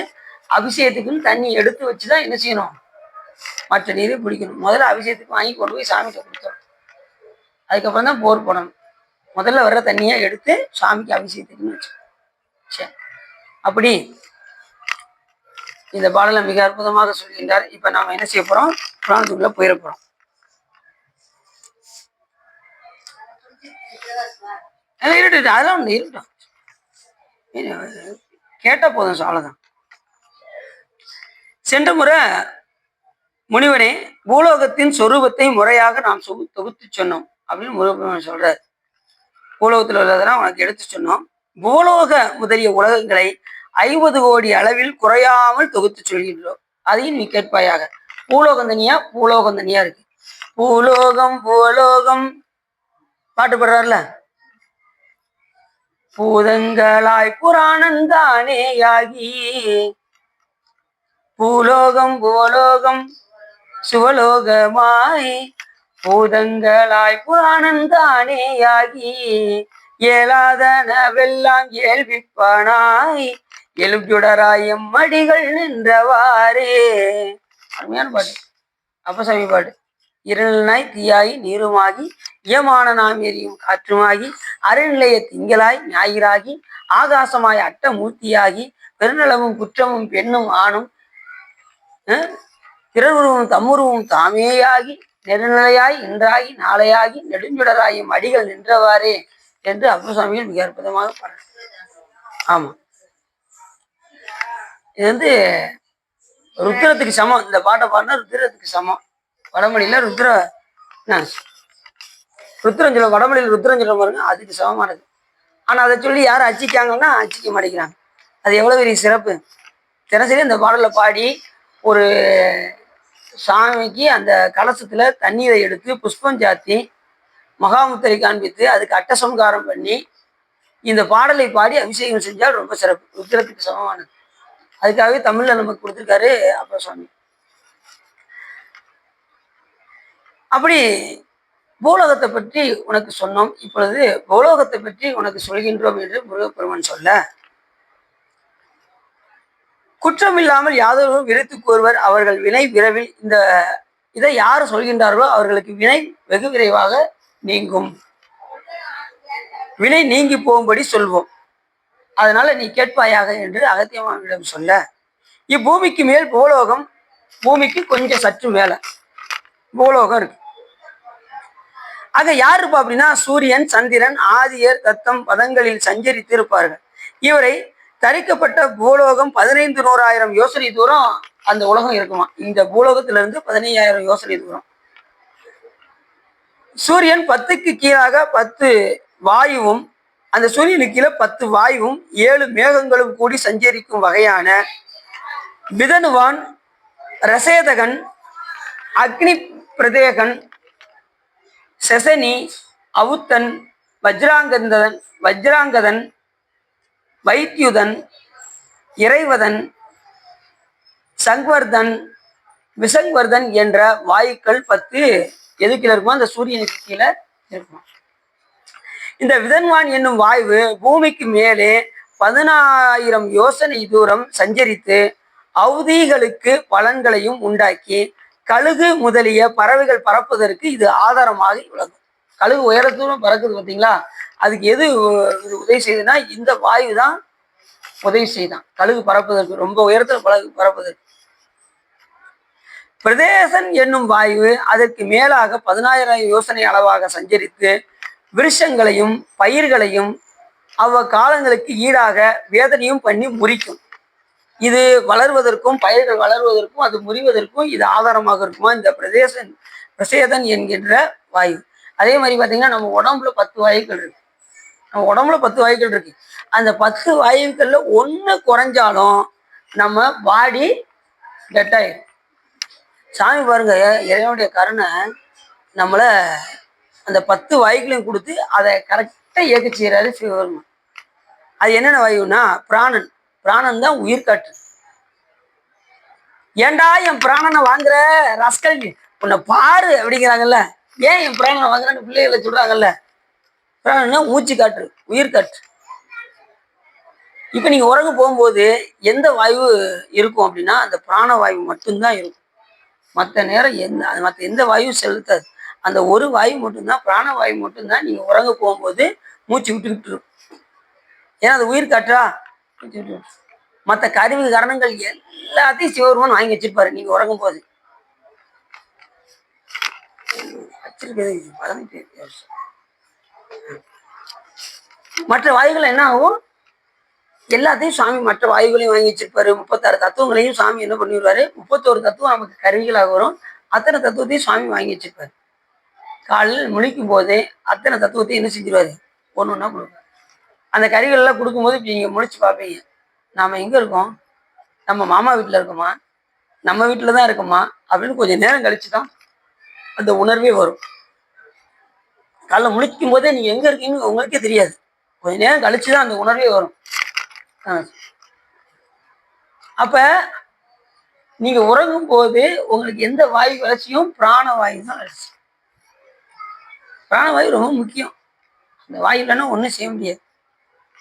அபிஷேகத்துக்குன்னு தண்ணி எடுத்து வச்சுதான் என்ன செய்யணும், மற்ற நீரை பிடிக்கணும். முதல்ல அபிஷேகத்துக்கு வாங்கி கொண்டு போய் சாமிகிட்ட கொடுத்தோம். அதுக்கப்புறம் தான் போர் போடணும். முதல்ல வர்ற தண்ணியை எடுத்து சாமிக்கு அபிஷேகத்துக்குன்னு வச்சு. சரி, அப்படி இந்த பாடலை மிக அற்புதமாக சொல்கின்றார். இப்ப நாம என்ன செய்ய போறோம், புராணத்துக்குள்ள போயிட போறோம். அதெல்லாம் ஒண்ணு இருக்கட்டும், கேட்டா போதும். அவ்வளவுதான். சென்ற முறை முனிவரே, பூலோகத்தின் சொரூபத்தை முறையாக நாம் தொகுத்து சொன்னோம் அப்படின்னு முருகன் சொல்றாரு. பூலோகத்தில் உள்ளதெல்லாம் உனக்கு எடுத்து சொன்னோம். பூலோக முதலிய உலகங்களை 50 கோடி அளவில் குறையாமல் தொகுத்து சொல்கின்றோம். அதையும் நீ கேட்பாயாக. பூலோகம் தனியா பூலோகம் தனியா இருக்கு. பூலோகம் பூலோகம் பாட்டு பாடுறாருல, பூதங்களாய் புராணந்தானேயாகி பூலோகம் பூலோகம் சுவலோகமாய் பூதங்களாய் புராணந்தானேயாகி ஏலாதனவெல்லாம் ஏழ்விப்பானாய் எழுப்புடராய் எம்மடிகள் நின்றவாறே. அருமையான பாட்டு, அப்பசாமி பாட்டு. இருநாய் தீயாகி நீருமாகி இயமான நாம் எரியும் காற்றுமாகி அருநிலைய திங்களாய் ஞாயிறாகி ஆகாசமாய் அட்ட மூர்த்தியாகி பெருநலமும் குற்றமும் பெண்ணும் ஆணும் பிறருருவும் தம்முருவும் தாமேயாகி நெருநிலையாய் இன்றாகி நாளையாகி நெடுஞ்சுடராயும் அடிகள் நின்றவாறே என்று அப்பசாமிகள் மிக அற்புதமாக பாடுறார். ஆமா, இது ருத்ரத்துக்கு சமம். இந்த பாட்டை பாடினா ருத்ரத்துக்கு சமம். வடமொழியில ருத்ரம் சொல்ல, வடமொழியில் ருத்ரம் சொல்ல பாருங்க, அதுக்கு சமமானது. ஆனா அதை சொல்லி யாரும் அச்சிக்காங்கன்னா அச்சிக்க மாட்டேங்கிறாங்க. அது எவ்வளவு பெரிய சிறப்பு. தினசரி இந்த பாடலை பாடி ஒரு சாமிக்கு அந்த கலசத்துல தண்ணீரை எடுத்து புஷ்பம் சாத்தி மகாமுத்திரை காண்பித்து அதுக்கு அட்டசம்காரம் பண்ணி இந்த பாடலை பாடி அபிஷேகம் செஞ்சால் ரொம்ப சிறப்பு, ருத்ரத்துக்கு சமமானது. அதுக்காகவே தமிழ்ல நமக்கு கொடுத்துருக்காரு அப்ப சுவாமி. அப்படி பூலோகத்தை பற்றி உனக்கு சொன்னோம். இப்பொழுது பூலோகத்தை பற்றி உனக்கு சொல்கின்றோம் என்று முருகப்பெருமான் சொல்ல, குற்றமில்லாமல் யாதொரு விரித்து கூறுவர் அவர்கள் வினை விரைவில். இதை யார் சொல்கின்றார்களோ அவர்களுக்கு வினை வெகு விரைவாக நீங்கும். வினை நீங்கி போகும்படி சொல்வோம். அதனால நீ கேட்பாயாக என்று அகத்தியமானிடம் சொல்ல, இப்பூமிக்கு மேல் பூலோகம், பூமிக்கு கொஞ்சம் சற்று மேல பூலோகம் இருக்கு. ஆக யார் இருப்பா அப்படின்னா சூரியன், சந்திரன், ஆதியர், தத்தம் பதங்களில் சஞ்சரித்து இருப்பார்கள். இவரை தரிக்கப்பட்ட பூலோகம் 15,100,000 யோசனை தூரம் அந்த உலகம் இருக்குமா. இந்த பூலோகத்திலிருந்து 15,000 யோசனை தூரம். சூரியன் 10க்கு கீழாக 10 வாயுவும், அந்த சூரியனுக்கு கீழே 10 வாயுவும் 7 மேகங்களும் கூடி சஞ்சரிக்கும் வகையான விதனுவான், ரசேதகன், அக்னி பிரதேகன், செசனி, அவுத்தன், வஜ்ராங்கதன், வைத்யுதன், இறைவதன், சங்வர்தன், விசங்வர்தன் என்ற வாயுக்கள் 10 எது கீழே இருக்குமோ அந்த சூரியனுக்கு கீழே இருக்குமா. இந்த விதன்வான் என்னும் வாயு பூமிக்கு மேலே 10,000 யோசனை தூரம் சஞ்சரித்து அவுதிகளுக்கு பலன்களையும் உண்டாக்கி கழுகு முதலிய பறவைகள் பறப்பதற்கு இது ஆதாரமாக விளங்கும். கழுகு உயரத்தூரம் பறக்குது பார்த்தீங்களா, அதுக்கு எது உதவி செய்யுதுன்னா இந்த வாயு தான் உதவி செய்தான் கழுகு பறப்பதற்கு, ரொம்ப உயரத்துல பறப்பதற்கு. பிரதேசன் என்னும் வாயு அதற்கு மேலாக 10,000 யோசனை அளவாக சஞ்சரித்து விருஷங்களையும் பயிர்களையும் காலங்களுக்கு ஈடாக வேதனையும் பண்ணி முறிக்கும். இது வளர்வதற்கும் பயிர்கள் வளர்வதற்கும் அது முறிவதற்கும் இது ஆதாரமாக இருக்குமா இந்த பிரசேதன் என்கின்ற வாயு. அதே மாதிரி பார்த்தீங்கன்னா நம்ம உடம்புல 10 வாயுக்கள் இருக்கு. நம்ம உடம்புல 10 வாயுக்கள் இருக்கு. அந்த 10 வாயுக்கள்ல ஒண்ணு குறைஞ்சாலும் நம்ம பாடி டெட் ஆயிடும். சாமி பாருங்க, இறைவனுடைய கருணை நம்மள அந்த 10 வாயுக்களையும் கொடுத்து அதை கரெக்டா இயக்க செய்யறாரு சிவபெருமான். அது என்னென்ன வாயுன்னா பிராணன். பிராணன் தான் உயிர் காற்று. ஏன்டா என் பிராணனை வாங்குற ரஸ்கல், உன்னை பாரு அப்படிங்கிறாங்கல்ல. ஏன் என் பிராணனை வாங்குறன்னு பிள்ளைகளை சொல்றாங்கல்ல. பிராணன்னா மூச்சு காற்று, உயிர் காற்று. இப்ப நீங்க உறங்க போகும்போது எந்த வாயு இருக்கும் அப்படின்னா அந்த பிராண வாயு மட்டும்தான் இருக்கும். மற்ற நேரம் மற்ற எந்த வாயுவும் செலுத்தாது. அந்த ஒரு வாயு மட்டும்தான், பிராண வாயு மட்டும்தான் நீங்க உறங்க போகும்போது மூச்சு விட்டுக்கிட்டு இருக்கும். ஏன்னா அது உயிர் காற்றா. மற்ற கருவி கரணங்கள் எல்லாத்தையும் சிவபெருமான் வாங்கி வச்சிருப்பாரு நீங்க உறங்கும் போது. மற்ற வாயுகள் என்ன ஆகும், எல்லாத்தையும் சாமி மற்ற வாயுகளையும் வாங்கி வச்சிருப்பாரு. 36 தத்துவங்களையும் சாமி என்ன பண்ணிடுவாரு, 31 தத்துவம் நமக்கு கருவிகளாக வரும். அத்தனை தத்துவத்தையும் சாமி வாங்கி வச்சிருப்பாரு. காலையில் முழிக்கும் போதே அத்தனை தத்துவத்தையும் என்ன செஞ்சிருவாரு, ஒன்று ஒன்றா கொடுப்பாரு. அந்த கருவிகள் எல்லாம் கொடுக்கும்போது இப்படி நீங்க முழிச்சு பார்ப்பீங்க, நாம எங்க இருக்கோம், நம்ம மாமா வீட்டுல இருக்கோமா, நம்ம வீட்டுலதான் இருக்கோமா அப்படின்னு கொஞ்சம் நேரம் கழிச்சுதான் அந்த உணர்வே வரும். காலைல முழிக்கும் போதே நீங்க எங்க இருக்கீங்கன்னு உங்களுக்கே தெரியாது. கொஞ்ச நேரம் கழிச்சுதான் அந்த உணர்வே வரும். அப்ப நீங்க உறங்கும் போது உங்களுக்கு எந்த வாயு வளர்ச்சியும் பிராணவாயு தான் வளர்ச்சி. பிராணவாயு ரொம்ப முக்கியம். அந்த வாயு இல்லைன்னா ஒன்றும் செய்ய முடியாது.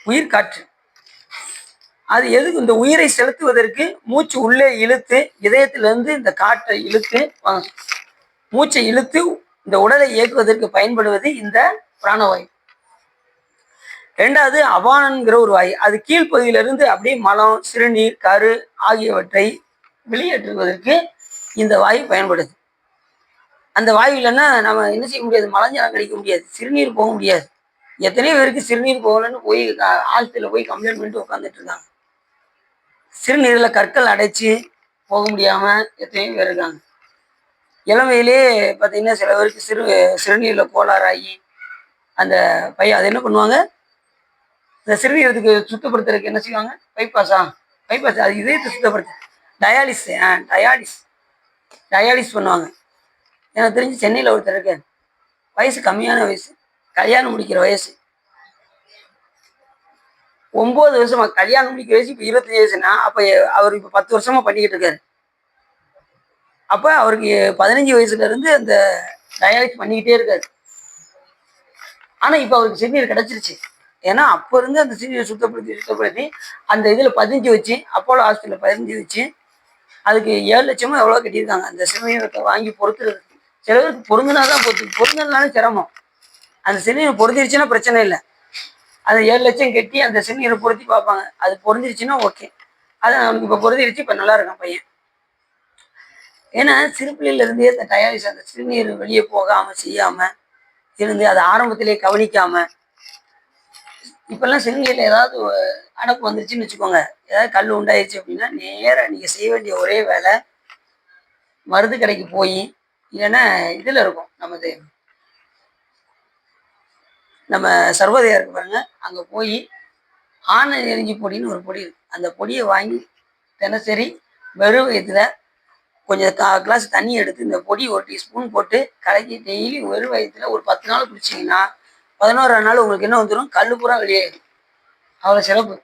உயிர் காற்று. அது எதுக்கு, இந்த உயிரை செலுத்துவதற்கு மூச்சு உள்ளே இழுத்து இதயத்திலிருந்து இந்த காற்றை இழுத்து மூச்சை இழுத்து இந்த உடலை இயக்குவதற்கு பயன்படுவது இந்த பிராணவாயு. ரெண்டாவது அபானன்கிற ஒரு வாயு. அது கீழ்ப்பகுதியிலிருந்து அப்படியே மலம், சிறுநீர், கரு ஆகியவற்றை வெளியேற்றுவதற்கு இந்த வாயு பயன்படுது. அந்த வாயு இல்லைன்னா நம்ம என்ன செய்ய முடியாது, மலஞ்சாலம் கழிக்க முடியாது, சிறுநீர் போக முடியாது. எத்தனையோ பேருக்கு சிறுநீர் போகலன்னு போய் ஆஸ்பத்திரியில் போய் கம்ப்ளைண்ட் பண்ணிட்டு உட்காந்துட்டு இருக்காங்க. சிறுநீரில் கற்கள் அடைச்சி போக முடியாம எத்தனையோ பேர் இருக்காங்க. இளமையிலே பார்த்தீங்கன்னா சில பேருக்கு சிறுநீரில் கோளாறாகி அந்த பையன் அதை என்ன பண்ணுவாங்க, இந்த சிறுநீரத்துக்கு சுத்தப்படுத்துறதுக்கு என்ன செய்வாங்க, பைபாஸ் அது இதயத்தை சுத்தப்படுத்த டயாலிஸ் பண்ணுவாங்க. எனக்கு தெரிஞ்சு சென்னையில் ஒருத்தர் இருக்காரு, வயசு கம்மியான வயசு, கல்யாணம் முடிக்கிற வயசு, 9 வருஷமா கல்யாணம் முடிக்கிற வயசு. இப்போ 25 வயசுனா அப்போ அவர் இப்போ 10 வருஷமா பண்ணிக்கிட்டு இருக்காரு. அப்போ அவருக்கு 15 வயசுல இருந்து அந்த டயாலிஸ் பண்ணிக்கிட்டே இருக்காரு. ஆனால் இப்போ அவருக்கு சிறுநீர் கிடைச்சிருச்சு. ஏன்னா அப்போ இருந்து அந்த சிறுநீரை சுத்தப்படுத்தி அந்த இதில் பதிஞ்சு வச்சு, அப்போலோ ஹாஸ்பிட்டலில் பதிஞ்சு வச்சு அதுக்கு 7 லட்சமா எவ்வளோ கட்டியிருக்காங்க அந்த சிறுநீரத்தை வாங்கி பொறுத்துறதுக்கு. சில பேருக்கு பொருந்தினாதான் பொருந்தனாலும் சிரமம். அந்த சிறுநீர் பொருந்திருச்சுன்னா பிரச்சனை இல்லை. அதை 7 லட்சம் கட்டி அந்த சிறுநீரை பொருத்தி பார்ப்பாங்க, அது பொருந்திருச்சுன்னா ஓகே, அது அவனுக்கு இப்போ பொருந்திருச்சு, இப்போ நல்லா இருக்கான் பையன். ஏன்னா சிறு பிள்ளையில இருந்தே அந்த டயாலிஸ், அந்த சிறுநீர் வெளியே போகாம செய்யாம இருந்து அதை ஆரம்பத்திலே கவனிக்காம, இப்பெல்லாம் சிறுநீர்ல ஏதாவது அடப்பு வந்துருச்சுன்னு வச்சுக்கோங்க, ஏதாவது கல் உண்டாயிருச்சு அப்படின்னா நேராக நீங்க செய்ய வேண்டிய ஒரே வேலை மருந்து கடைக்கு போய், இல்லைன்னா இதுல இருக்கும் நம்ம சர்வோதயா இருக்கு பாருங்க, அங்க போய் ஆன எரிஞ்சி பொடின்னு ஒரு பொடி இருக்கு, அந்த பொடியை வாங்கி தினசரி வெறும் வயிற்றுல கொஞ்சம் கிளாஸ் தண்ணி எடுத்து இந்த பொடி 1 டீஸ்பூன் போட்டு கலக்கி டெய்லி வெறும் வயிற்றுல ஒரு 10 நாள் குடிச்சிங்கன்னா 11ஆம் நாள் உங்களுக்கு என்ன வந்துடும், கல் பூரா வெளியாயிடும். அவ்வளோ சிறப்பு.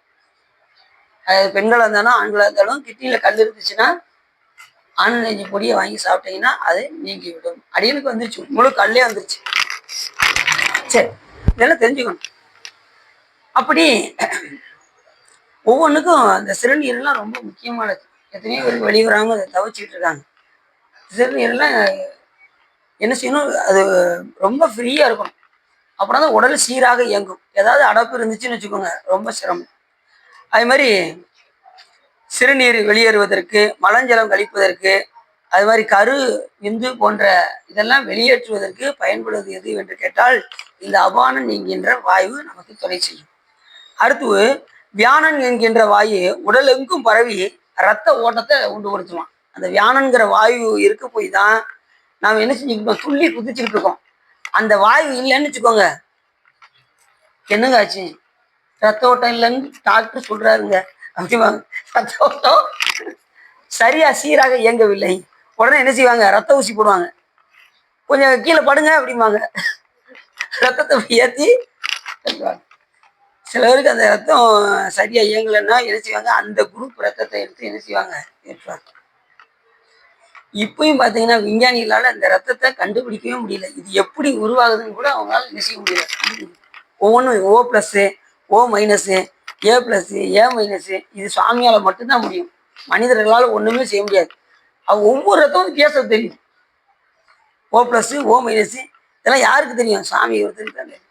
அது பெண்களாக இருந்தாலும் ஆண்களாக இருந்தாலும் கிட்னியில் கல் இருந்துச்சுன்னா ஆனநெஞ்சி பொடியை வாங்கி சாப்பிட்டீங்கன்னா அது நீங்கி விடும். அடியனுக்கு வந்துருச்சு, முழு கல்லே வந்துருச்சு. சரி, இதெல்லாம் தெரிஞ்சுக்கணும். அப்படி ஒவ்வொன்றுக்கும் அந்த சிறுநீர்லாம் ரொம்ப முக்கியமானது. எத்தனையோ பேருக்கு வெளிவராமல் அதை தவிச்சிட்டு இருக்காங்க. சிறுநீர்லாம் என்ன செய்யணும், அது ரொம்ப ஃப்ரீயாக இருக்கணும். அப்படின்னா தான் உடல் சீராக இயங்கும். ஏதாவது அடப்பு இருந்துச்சுன்னு வச்சுக்கோங்க, ரொம்ப சிரமம். அது மாதிரி சிறுநீர் வெளியேறுவதற்கு, மலஞ்சலம் கழிப்பதற்கு, அது மாதிரி கரு விந்து போன்ற இதெல்லாம் வெளியேற்றுவதற்கு பயன்படுவது எது என்று கேட்டால் இந்த அபானன் என்கின்ற வாயு நமக்கு துணை செய்யும். அடுத்து வியானன் என்கின்ற வாயு உடலெங்கும் பரவி ரத்த ஓட்டத்தை உண்டுபடுத்துவான். அந்த வியானன்கிற வாயு இருக்க போய் தான் நாம் என்ன செஞ்சுக்கிட்டோம், துள்ளி குதிச்சுக்கிட்டு இருக்கோம். அந்த வாயு இல்லைன்னு வச்சுக்கோங்க, என்னங்க ஆச்சு? ரத்த ஓட்டம் இல்லைன்னு டாக்டர் சொல்றாருங்க அப்படிவாங்க. ரத்த ஓட்டம் சரியா சீராக இயங்கவில்லை. உடனே என்ன செய்வாங்க? ரத்த ஊசி போடுவாங்க. கொஞ்சம் கீழே படுங்க அப்படிம்பாங்க. ரத்தத்தை ஏற்றி சில பேருக்கு அந்த ரத்தம் சரியா இயங்கலைன்னா என்ன செய்வாங்க? அந்த குரூப் ரத்தத்தை எடுத்து என்ன செய்வாங்க? ஏற்றுவாங்க. இப்பயும் பார்த்தீங்கன்னா விஞ்ஞானிகளால் அந்த ரத்தத்தை கண்டுபிடிக்கவே முடியல. இது எப்படி உருவாகுதுன்னு கூட அவங்களால என்ன செய்ய முடியல. ஒவ்வொன்றும் ஓ ப்ளஸ்ஸு, ஓ மைனஸு, ஏ ப்ளஸ்ஸு, ஏ மைனஸு, இது சுவாமியால் மட்டும்தான் முடியும். மனிதர்களால் ஒன்றுமே செய்ய முடியாது. அவங்க ஒவ்வொரு ரத்தமும் வித்தியாசம் தெரியும். ஓ ப்ளஸ்ஸு, ஓ மைனஸு, இதெல்லாம் யாருக்கு தெரியும்? சாமி ஒருத்தருக்கு தான் தெரியும்.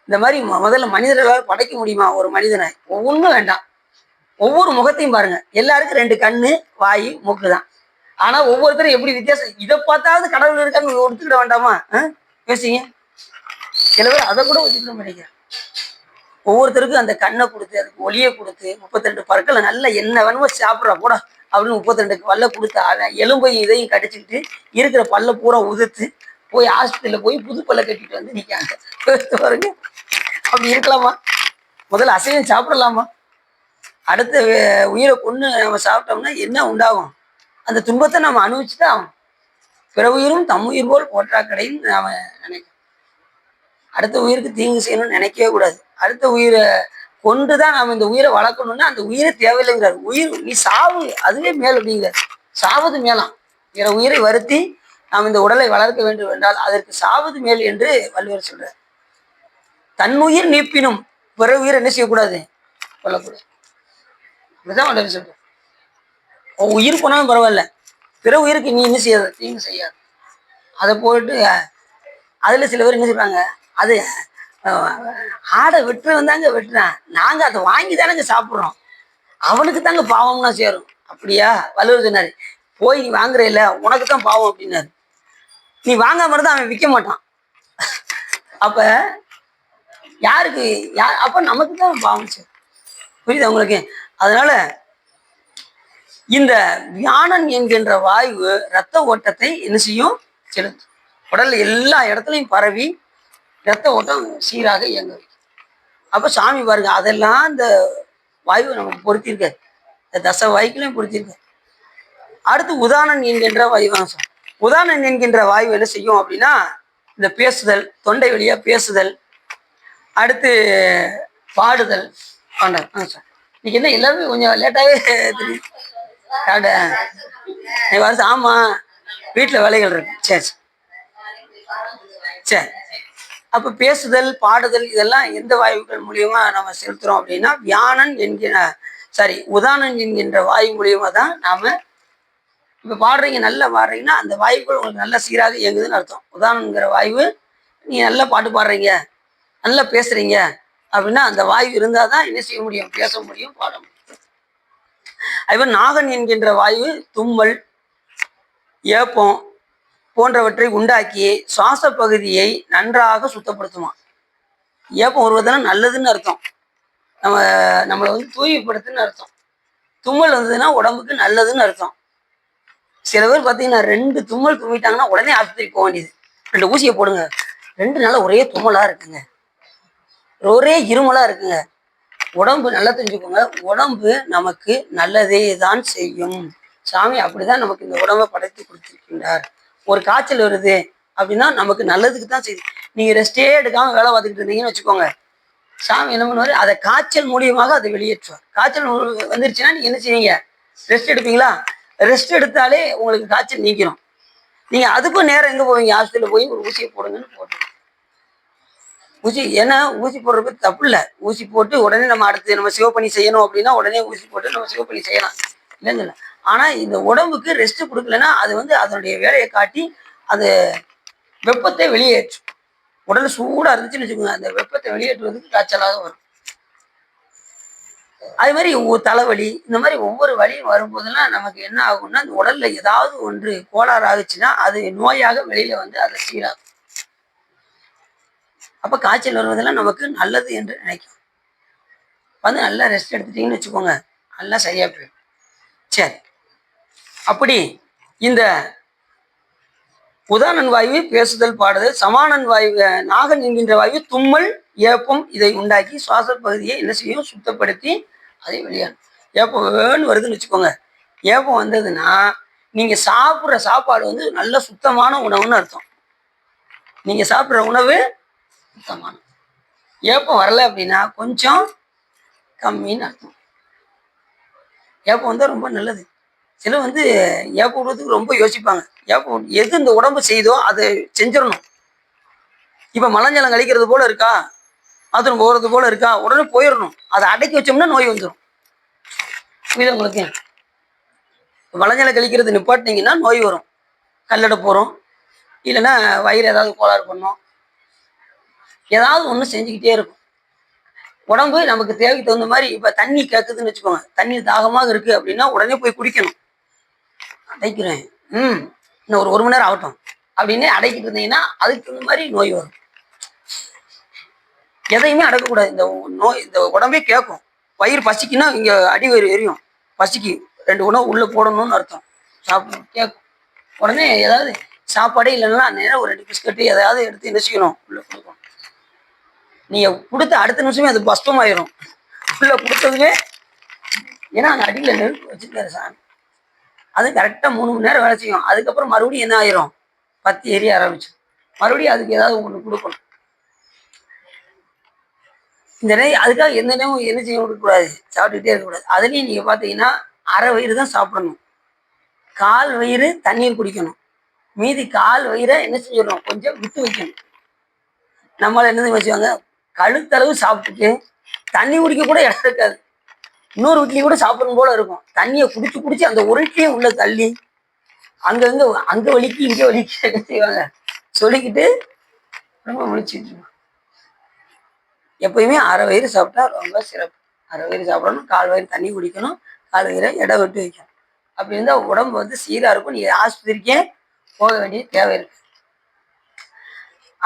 இந்த மாதிரி முதல்ல மனிதர்களால் படைக்க முடியுமா ஒரு மனிதனை? ஒவ்வொன்றும் வேண்டாம். ஒவ்வொரு முகத்தையும் பாருங்க. எல்லாருக்கும் 2 கண்ணு, வாய், மூக்கு தான். ஆனா ஒவ்வொருத்தரும் எப்படி வித்தியாசம். இதை பார்த்தாவது கடவுள் இருக்கான்னு ஒத்துக்கிட வேண்டாமா? யோசிங்க. சில பேர் அதை கூட ஒத்துக்கிட மாட்டேங்கிறாங்க. ஒவ்வொருத்தருக்கும் அந்த கண்ணை கொடுத்து அதுக்கு ஒளியை கொடுத்து 32 பற்களை நல்ல என்ன வேணுமோ சாப்பிட்றா போடா அப்படின்னு 32 பல்ல கொடுத்து அவன் எலும்பையும் இதையும் கடிச்சிக்கிட்டு இருக்கிற பல்ல பூரா உதுத்து போய் ஹாஸ்பிட்டலில் போய் புது பல்ல கட்டிட்டு வந்து நிற்காங்க. பாருங்க, அப்படி இருக்கலாமா? முதல்ல அசைவம் சாப்பிடலாமா? அடுத்த உயிரை கொண்டு நம்ம சாப்பிட்டோம்னா என்ன உண்டாகும்? அந்த துன்பத்தை நம்ம அனுபவிச்சுதான் ஆகும். பிற உயிரும் தம் உயிர் போல் போற்றாக்கடைன்னு நாம நினைக்கிறோம். அடுத்த உயிருக்கு தீங்கு செய்யணும்னு நினைக்கவே கூடாது. அடுத்த உயிரை கொண்டுதான் நாம இந்த உயிரை வளர்க்கணும்னா அந்த உயிரை தேவையில்லைங்கிறார். உயிர் நீ சாவு, அதுவே மேல் அப்படிங்கிறார். சாவது மேலாம். பிற உயிரை வருத்தி நாம் இந்த உடலை வளர்க்க வேண்டும் என்றால் அதற்கு சாவது மேல் என்று வள்ளுவர் சொல்றார். தன்னுயிர் நீப்பினும் பிற உயிரை என்ன செய்யக்கூடாது? கொல்லக்கூடாது. அப்படிதான் வள்ளுவர் சொல்றார். உயிர் போனாலும் பரவாயில்ல, பிற உயிருக்கு நீ என்ன செய்யாது? தீங்கு செய்யாது. அதை போயிட்டு அதுல சில பேர் என்ன சொல்றாங்க? அது ஆடை வெட்டுற வந்தாங்க வெட்டுறான், நாங்க அதை வாங்கி தானங்க சாப்பிட்றோம், அவனுக்கு தாங்க பாவம்னா சேரும். அப்படியா? வள்ளுவர் சொன்னாரு, போய் நீ வாங்குற இல்ல உனக்கு தான் பாவம் அப்படின்னாரு. நீ வாங்காம இருந்தா அவன் விற்க மாட்டான். அப்ப யாருக்கு அப்ப நமக்கு தான் பாவம் சேரும். புரியுது உங்களுக்கு? அதனால இந்த வியானன் என்கின்ற வாயு ரத்த ஓட்டத்தை என்ன செய்யும்? செலுத்தும். உடல்ல எல்லா இடத்துலையும் பரவி ரத்த ஓட்டம் சீராக இயங்க வைக்கும். அப்ப சாமி பாருங்க, அதெல்லாம் இந்த வாயுவை நமக்கு பொருத்திருக்க, இந்த தச வாயுக்களையும் பொருத்திருக்க. அடுத்து உதானன் என்கின்ற வாயுவாசம். உதானன் என்கின்ற வாயு என்ன செய்யும் அப்படின்னா, இந்த பேசுதல், தொண்டை வழியா பேசுதல், அடுத்து பாடுதல். சார் இன்னைக்கு என்ன எல்லாமே கொஞ்சம் லேட்டாவே தெரியும். ஆமா, வீட்டுல வேலைகள் இருக்கு. சரி சரி. அப்ப பேசுதல், பாடுதல், இதெல்லாம் எந்த வாயுக்கள் மூலியமா நம்ம செலுத்துறோம் அப்படின்னா வியானன் என்கிற உதானன் என்கின்ற வாயு மூலியமா தான் நாம இப்ப பாடுறீங்க, நல்லா பாடுறீங்கன்னா அந்த வாயுக்கள் உங்களுக்கு நல்லா சீராக இயங்குதுன்னு அர்த்தம். உதானங்கிற வாயு, நீ நல்லா பாட்டு பாடுறீங்க, நல்லா பேசுறீங்க அப்படின்னா அந்த வாயு இருந்தாதான் என்ன செய்ய முடியும்? பேச முடியும், பாட முடியும். அதுமாதிரி நாகன் என்கின்ற வாயு தும்மல், ஏப்பம் போன்றவற்றை உண்டாக்கி சுவாச பகுதியை நன்றாக சுத்தப்படுத்துமா. ஏப்பம் வருவதெல்லாம் நல்லதுன்னு அர்த்தம். நம்மளை வந்து தூய்மைப்படுத்துன்னு அர்த்தம். தும்மல் வந்ததுன்னா உடம்புக்கு நல்லதுன்னு அர்த்தம். சில பேர் பார்த்தீங்கன்னா 2 தும்மல் தும்மிட்டாங்கன்னா உடனே ஆஸ்பத்திரிக்கு போக வேண்டியது. 2 ஊசியை போடுங்க, 2 நாளா ஒரே தும்மலா இருக்குங்க, ஒரே இருமலா இருக்குங்க. உடம்பு நல்லா தெரிஞ்சுக்கோங்க, உடம்பு நமக்கு நல்லதே தான் செய்யும். சாமி அப்படிதான் நமக்கு இந்த உடம்பை படைத்து கொடுத்திருக்கின்றார். ஒரு காய்ச்சல் வருது அப்படின்னா நமக்கு நல்லதுக்கு தான் செய்யுது. நீங்க ரெஸ்டே எடுக்காம வேலை பார்த்துக்கிட்டு இருந்தீங்கன்னு வச்சுக்கோங்க, சாமி என்ன பண்ணுவாரு? அதை காய்ச்சல் மூலியமாக அதை வெளியேற்றுவார். காய்ச்சல் வந்துருச்சுன்னா நீங்க என்ன செய்வீங்க? ரெஸ்ட் எடுப்பீங்களா? ரெஸ்ட் எடுத்தாலே உங்களுக்கு காய்ச்சல் நீக்கணும். நீங்க அதுக்கும் நேரம் எங்க போவீங்க? ஹாஸ்பிட்டலில் போய் ஒரு ஊசியை போடுங்கன்னு போட்டு ஊசி. ஏன்னா ஊசி போடுறது தப்பு இல்லை. ஊசி போட்டு உடனே நம்ம அடுத்து நம்ம சிவப்பணி செய்யணும் அப்படின்னா உடனே ஊசி போட்டு நம்ம சிவப்பணி செய்யலாம், இல்லைன்னு இல்லை. ஆனா இந்த உடம்புக்கு ரெஸ்ட் கொடுக்கலன்னா அது வந்து அதனுடைய வேலையை காட்டி அது வெப்பத்தை வெளியேற்றும். உடல் சூடா இருந்துச்சுன்னு வச்சுக்கோங்க, அந்த வெப்பத்தை வெளியேற்றுவதற்கு காய்ச்சலாக வரும். அது மாதிரி தலைவலி, இந்த மாதிரி ஒவ்வொரு வலியும் வரும்போதெல்லாம் நமக்கு என்ன ஆகும்னா, அந்த உடல்ல ஏதாவது ஒன்று கோளாறு ஆகுச்சுன்னா அது நோயாக வெளியில வந்து அதை சீராகும். அப்ப காய்ச்சல் வருவதெல்லாம் நமக்கு நல்லது என்று நினைக்கும். வந்து நல்லா ரெஸ்ட் எடுத்துட்டீங்கன்னு வச்சுக்கோங்க, நல்லா சரியா போயிடும். சரி, அப்படி இந்த உதானன் வாயு பேசுதல் பாடுதல், சமானன் வாயு நாகன் என்கின்ற வாயு தும்மல் ஏப்பம் இதை உண்டாக்கி சுவாச பகுதியை என்ன செய்யும், சுத்தப்படுத்தி அதை வெளியாடும். ஏப்பம் வேணும்னு வருதுன்னு வச்சுக்கோங்க. ஏப்பம் வந்ததுன்னா நீங்க சாப்பிட்ற சாப்பாடு வந்து நல்ல சுத்தமான உணவுன்னு அர்த்தம். நீங்க சாப்பிட்ற உணவு சுத்தமான. ஏப்பம் வரல அப்படின்னா கொஞ்சம் கம்மின்னு அர்த்தம். ஏப்பம் வந்தால் ரொம்ப நல்லது. சிலர் வந்து ஏப்பம் விடுறதுக்கு ரொம்ப யோசிப்பாங்க. ஏப்பம் எது இந்த உடம்பு செய்தோ அதை செஞ்சிடணும். இப்போ மலஞ்சலம் கழிக்கிறது போல இருக்கா, பாத்ரூம் போகிறது போல இருக்கா, உடனே போயிடணும். அதை அடக்கி வச்சோம்னா நோய் வந்துடும். புரியுது உங்களுக்கு? மலஞ்சலம் கழிக்கிறது நிப்பாட்டினீங்கன்னா நோய் வரும். கல்லடை போகிறோம், இல்லைன்னா வயிறு ஏதாவது கோளாறு பண்ணும், ஏதாவது ஒன்று செஞ்சுக்கிட்டே இருக்கும். உடம்பு நமக்கு தேவைக்கு தகுந்த மாதிரி. இப்போ தண்ணி கேட்குதுன்னு வச்சுக்கோங்க, தண்ணி தாகமாக இருக்குது அப்படின்னா உடனே போய் குடிக்கணும். அடைக்கிறேன், இன்னும் ஒரு மணி நேரம் ஆகட்டும் அப்படின்னு அடைக்கிட்டு இருந்தீங்கன்னா அதுக்கு தகுந்த மாதிரி நோய் வரும். எதையுமே அடக்கக்கூடாது. இந்த நோய் இந்த உடம்பே கேட்கும். வயிறு பசிக்குன்னா இங்கே அடி வயிறு எரியும், பசிக்கு 2 உணவு உள்ளே போடணும்னு அர்த்தம். சாப்பிடணும் கேட்கும். உடனே ஏதாவது சாப்பாடே இல்லைன்னா நேரம் ஒரு 2 பிஸ்கட்டு எதாவது எடுத்து என்ன செய்யணும், உள்ளே கொடுக்கணும். நீங்கள் கொடுத்த அடுத்த நிமிஷமே அது பஸ்பமாயிரும். உள்ளே கொடுத்ததுமே, ஏன்னா அந்த அடியில் நெருப்பு வச்சுருக்காரு சாமி. அது கரெக்டாக 3 மணி நேரம் வேலை செய்யும். அதுக்கப்புறம் மறுபடியும் என்ன ஆயிரும், பத்தி எரிய ஆரம்பிச்சு. மறுபடியும் அதுக்கு ஏதாவது ஒன்று கொடுக்கணும். இந்த அதுக்காக எந்த நேரமும் என்ன செய்ய கொடுக்கக்கூடாது, சாப்பிட்டுக்கிட்டே இருக்கக்கூடாது. அதுலேயும் நீங்கள் பார்த்தீங்கன்னா அரை வயிறு தான் சாப்பிடணும், 1/4 வயிறு தண்ணீர் குடிக்கணும், மீதி 1/4 வயிறை என்ன செஞ்சிடணும், கொஞ்சம் விட்டு வைக்கணும். நம்மளால் என்னது வச்சுவாங்க, கழுத்தளவு சாப்பிட்டுட்டு தண்ணி குடிக்க கூட இடம் இருக்காது. இன்னொரு வீட்லேயும் கூட சாப்பிடணும் போல இருக்கும். தண்ணியை குடிச்சு அந்த உருட்டையும் உள்ள தள்ளி அங்கே வலிக்கு இங்கே வலிக்கு என்ன செய்வாங்க சொல்லிக்கிட்டு ரொம்ப முழிச்சுட்டு. எப்பயுமே அரை வயிறு சாப்பிட்டா ரொம்ப சிறப்பு. அரை வயிறு சாப்பிடணும், 1/4 வயிறு தண்ணி குடிக்கணும், 1/4 வயிறை எடை விட்டு வைக்கணும். அப்படி இருந்தால் உடம்பு வந்து சீராக இருக்கும். நீங்கள் ஆஸ்பத்திரிக்கே போக வேண்டிய தேவை இருக்கு.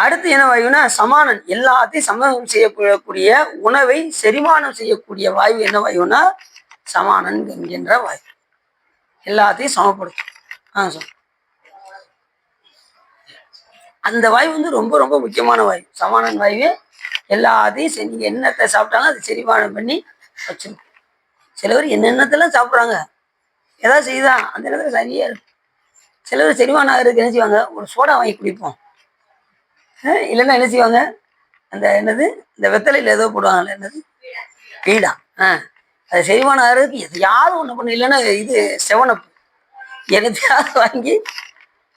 அடுத்து என்ன வாயுனா சமானன். எல்லாத்தையும் சமம் செய்யக்கூடிய உணவை செரிமானம் செய்யக்கூடிய வாயு என்ன வாயுனா சமானன் என்கின்ற வாயு. எல்லாத்தையும் சமப்படுத்தும். சொல். அந்த வாயு வந்து ரொம்ப ரொம்ப முக்கியமான வாயு. சமானன் வாயு எல்லாத்தையும் நீங்க என்னத்தை சாப்பிட்டாலும் அது செரிமானம் பண்ணி வச்சிருக்கும். சில பேர் என்னென்னத்தெல்லாம் சாப்பிட்றாங்க, ஏதாவது செய்யுதா அந்த இடத்துல சரியா இருக்கு. சில பேர் செரிமானம் ஆகிறதுக்கு என்ன செய்வாங்க, ஒரு சோடா வாங்கி குடிப்போம், இல்லைன்னா என்ன செய்வாங்க, அந்த என்னது இந்த வெத்தலையில் ஏதோ போடுவாங்கல்ல, என்னது பீடா, அது செரிமானம் ஆகிறதுக்கு எதையாவது ஒன்று பண்ணு, இல்லைன்னா இது செவனப்பு எதையாவது வாங்கி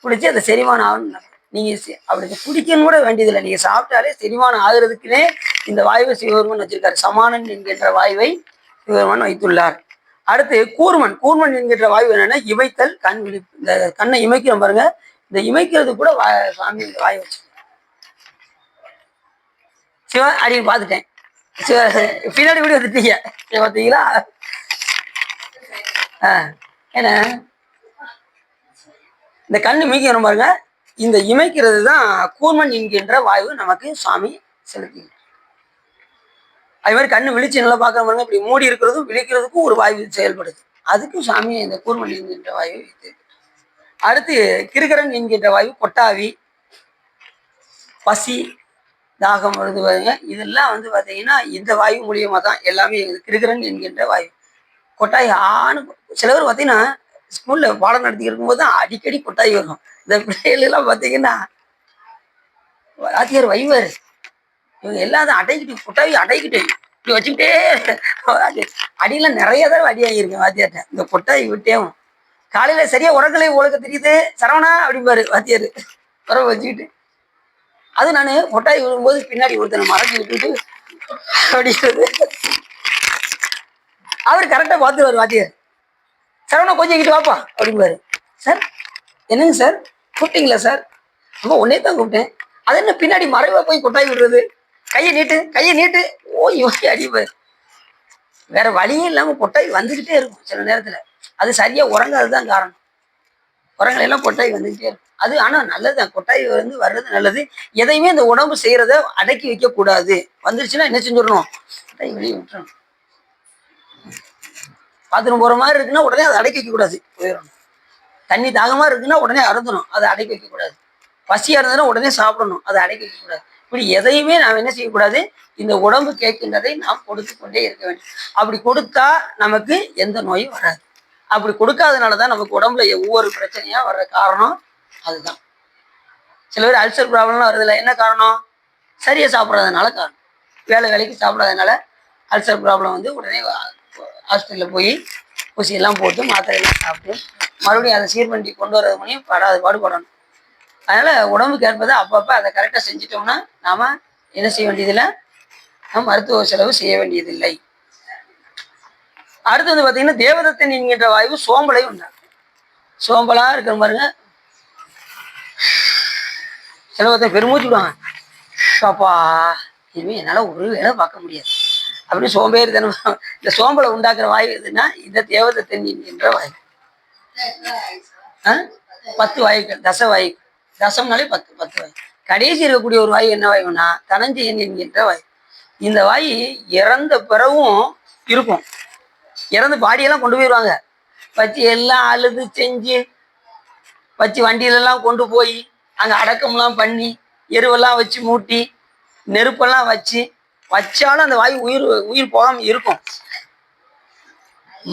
குடிச்சு அதை செரிமானம் ஆகணும். நீங்கள் அப்படி குடிக்கணும் கூட வேண்டியதில்லை, நீங்கள் சாப்பிட்டாலே செரிமானம் ஆகிறதுக்குன்னே இந்த வாயுவை சிவபெருமன் வச்சிருக்காரு. சமானன் என்கின்ற வாயுவை சிவபெருமன் வைத்துள்ளார். அடுத்து கூர்மன். கூர்மன் என்கின்ற வாயு என்னன்னா இமைத்தல், கண் விழிப்பு. இந்த கண்ணை இமைக்கிறோம் பாருங்க, இந்த இமைக்கிறது கூட சாமி இந்த வாயு வச்சு. சிவா அப்படின்னு பார்த்துட்டேன், பின்னாடி கூட வந்துட்டீங்க பார்த்தீங்களா? ஏன்னா இந்த கண்ணு இமைக்கிறோம் பாருங்க, இந்த இமைக்கிறது தான் கூர்மன் என்கின்ற வாயு நமக்கு சாமி செலுத்தி. அது மாதிரி கண்ணு விழிச்சு நல்லா பார்க்குற பாருங்க, இப்படி மூடி இருக்கிறதும் விழிக்கிறதுக்கும் ஒரு வாயு செயல்படுது. அதுக்கும் சாமி இந்த கூர்மன் என்கின்ற வாயு வைத்து. அடுத்து கிருகரன் என்கின்ற வாயு கொட்டாவி, பசி, தாகம் வருது பாருங்க, இதெல்லாம் வந்து பார்த்தீங்கன்னா இந்த வாயு மூலியமாக தான் எல்லாமே. கிருகரன் என்கின்ற வாயு கொட்டாய் ஆணு. சில பேர் பார்த்தீங்கன்னா ஸ்கூலில் பாடம் நடத்தி இருக்கும்போது தான் அடிக்கடி கொட்டாய் வரும். இந்த பிள்ளைகளெல்லாம் பார்த்தீங்கன்னா ஆசிரியர் வைவர் இவங்க எல்லாத்தையும் அடைக்கிட்டு கொட்டாவி அடைக்கிட்டு இப்படி வச்சுக்கிட்டே அடியெல்லாம் நிறைய தடவை அடி வாங்கியிருக்கேன் வாத்தியார்ட்ட. இந்த கொட்டாய் விட்டேவும் காலையில் சரியாக உறக்கலை உலக தெரியுது சரவணா அப்படிம்பாரு வாத்தியார் உறவை வச்சுக்கிட்டு. அது நான் கொட்டாய் விடும்போது பின்னாடி ஒருத்தனை மறைச்சி விட்டுட்டு அப்படிங்கிறது அவர் கரெக்டாக பார்த்துருவார் வாத்தியார். சரவணா கொஞ்சம் கிட்ட வாப்பா அப்படிம்பாரு. சார் என்னங்க சார் கூப்பிட்டீங்களா சார்? ரொம்ப ஒன்னே தான் கூப்பிட்டேன். அது என்ன பின்னாடி மறைவா போய் கொட்டாய் விடுறது, கையை நீட்டு ஓய் அடிப்பார். வேற வழியே இல்லாமல் கொட்டாய் வந்துக்கிட்டே இருக்கும் சில நேரத்தில். அது சரியா உறங்காது தான் காரணம். உரங்களெல்லாம் கொட்டாய் வந்துக்கிட்டே இருக்கும். அது ஆனால் நல்லதுதான், கொட்டாய் வந்து வர்றது நல்லது. எதையுமே இந்த உடம்பு செய்கிறத அடக்கி வைக்கக்கூடாது. வந்துருச்சுன்னா என்ன செஞ்சிடணும், கொட்டாய் வெளியே விட்டுறணும். பாத்ரூம் போகிற மாதிரி இருக்குன்னா உடனே அதை அடக்கி வைக்கக்கூடாது, போயிடணும். தண்ணி தாகமாக இருக்குன்னா உடனே அருந்தணும், அதை அடக்கி வைக்கக்கூடாது. பசியா இருந்ததுன்னா உடனே சாப்பிடணும், அதை அடைக்க கூடாது. இப்படி எதையுமே நாம் என்ன செய்யக்கூடாது, இந்த உடம்பு கேட்கின்றதை நாம் கொடுத்து கொண்டே இருக்க வேண்டும். அப்படி கொடுத்தா நமக்கு எந்த நோயும் வராது. அப்படி கொடுக்காதனாலதான் நமக்கு உடம்புல ஒவ்வொரு பிரச்சனையா வர்ற காரணம் அதுதான். சில பேர் அல்சர் ப்ராப்ளம்லாம் வருது இல்லை, என்ன காரணம்? சரியா சாப்பிட்றதுனால காரணம். வேலைக்கு சாப்பிடாதனால அல்சர் ப்ராப்ளம் வந்து உடனே ஹாஸ்பிட்டலில் போய் ஊசியெல்லாம் போட்டு மாத்திரையெல்லாம் சாப்பிட்டு மறுபடியும் அதை சீர் பண்ணி கொண்டு வர்றது முடியும் பாடுபடணும். அதனால் உடம்புக்கு ஏற்பதை அப்பப்போ அதை கரெக்டாக செஞ்சிட்டோம்னா நாம் என்ன செய்ய வேண்டியதில்லை, நம்ம மருத்துவ செலவு செய்ய வேண்டியதில்லை. அடுத்து வந்து பார்த்தீங்கன்னா தேவதத்தன் என்கின்ற வாயு சோம்பலை உண்டாகும். சோம்பலாக இருக்கிற பாருங்க, சில ஒருத்தர் பெருமூச்சு விடுவாங்க, அப்பா இனிமேல் என்னால் ஒரு வேலை பார்க்க முடியாது அப்படின்னு சோம்பேறித்தனம். இந்த சோம்பலை உண்டாக்குற வாயு எதுன்னா இந்த தேவதத்தன் என்கின்ற வாயு. 10 வாயுக்கள், தச வாயு. தசம்னாலே 10 வாயு. கடைசி இருக்கக்கூடிய ஒரு வாயு என்ன வாயுன்னா தனஞ்சயன் என்கின்ற வாயு. இந்த வாயு இறந்த பிறகும் இருக்கும். இறந்து பாடியெல்லாம் கொண்டு போயிடுவாங்க, வச்சு எல்லாம் அழுது செஞ்சு வச்சு வண்டியிலெல்லாம் கொண்டு போய் அங்கே அடக்கம்லாம் பண்ணி எருவெல்லாம் வச்சு மூட்டி நெருப்பெல்லாம் வச்சாலும் அந்த வாயு உயிர் போகாம இருக்கும்.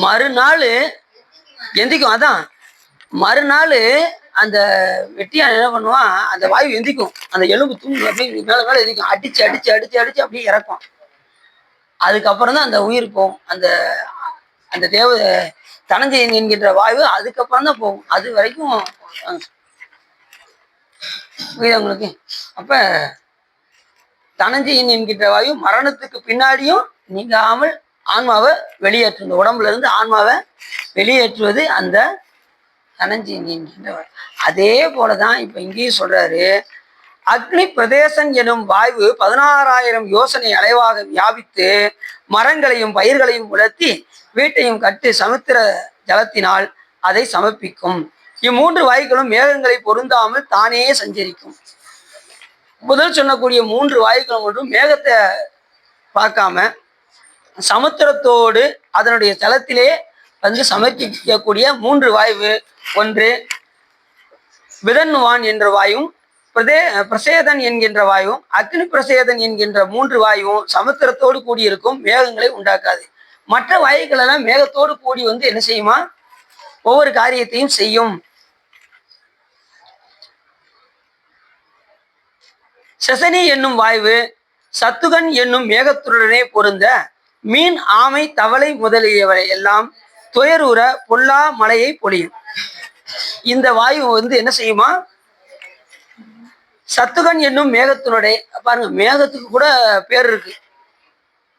மறுநாள் எந்திக்கும். அதான் மறுநாள் அந்த வெட்டியான் என்ன பண்ணுவான், அந்த வாயு எந்திக்கும், அந்த எலும்பு தூங்கி அப்படியே மேலே எந்திக்கும், அடிச்சு அடிச்சு அடிச்சு அடிச்சு அப்படியே இறக்கும். அதுக்கப்புறம் தான் அந்த உயிர் போகும். அந்த அந்த தனஞ்சயன் என்கின்ற வாயு அதுக்கப்புறம் தான் போகும். அது வரைக்கும் உங்களுக்கு. அப்ப தனஞ்சயன் என்கின்ற வாயு மரணத்துக்கு பின்னாடியும் நீங்காமல் ஆன்மாவை வெளியேற்றும். இந்த உடம்புல இருந்து ஆன்மாவை வெளியேற்றுவது அந்த தனஞ்சயன் என்கின்ற வாயு. அதே போலதான் இப்ப இங்கேயும் சொல்றாரு, அக்னி பிரதேசன் எனும் வாயு 16,000 யோசனை அளவாக வியாபித்து மரங்களையும் பயிர்களையும் உலர்த்தி வீட்டையும் கட்டி சமுத்திர ஜலத்தினால் அதை சமர்ப்பிக்கும். இம்மூன்று வாயுக்களும் மேகங்களை பொருந்தாமல் தானே சஞ்சரிக்கும். முதல் சொன்னக்கூடிய 3 வாயுக்களும் ஒன்றும் மேகத்தை பார்க்காம சமுத்திரத்தோடு அதனுடைய ஜலத்திலே வந்து சமர்ப்பிக்கக்கூடிய 3 வாயு. ஒன்று விதன்வான் என்ற வாயும், பிரசேதன் என்கின்ற வாயும், அக்னி பிரசேதன் என்கின்ற 3 வாயுவும் சமுத்திரத்தோடு கூடியிருக்கும், மேகங்களை உண்டாக்காது. மற்ற வாயுக்கள் எல்லாம் மேகத்தோடு கூடி வந்து என்ன செய்யுமா, ஒவ்வொரு காரியத்தையும் செய்யும். செசனி என்னும் வாயு சத்துகன் என்னும் மேகத்துடனே பொருந்த மீன், ஆமை, தவளை முதலியவை எல்லாம் துயருற பொல்லா மழையை பொழியும். இந்த வாயு வந்து என்ன செய்யுமா, சத்துகன் என்னும் மேகத்தினுடைய, பாருங்க மேகத்துக்கு கூட பேர் இருக்கு,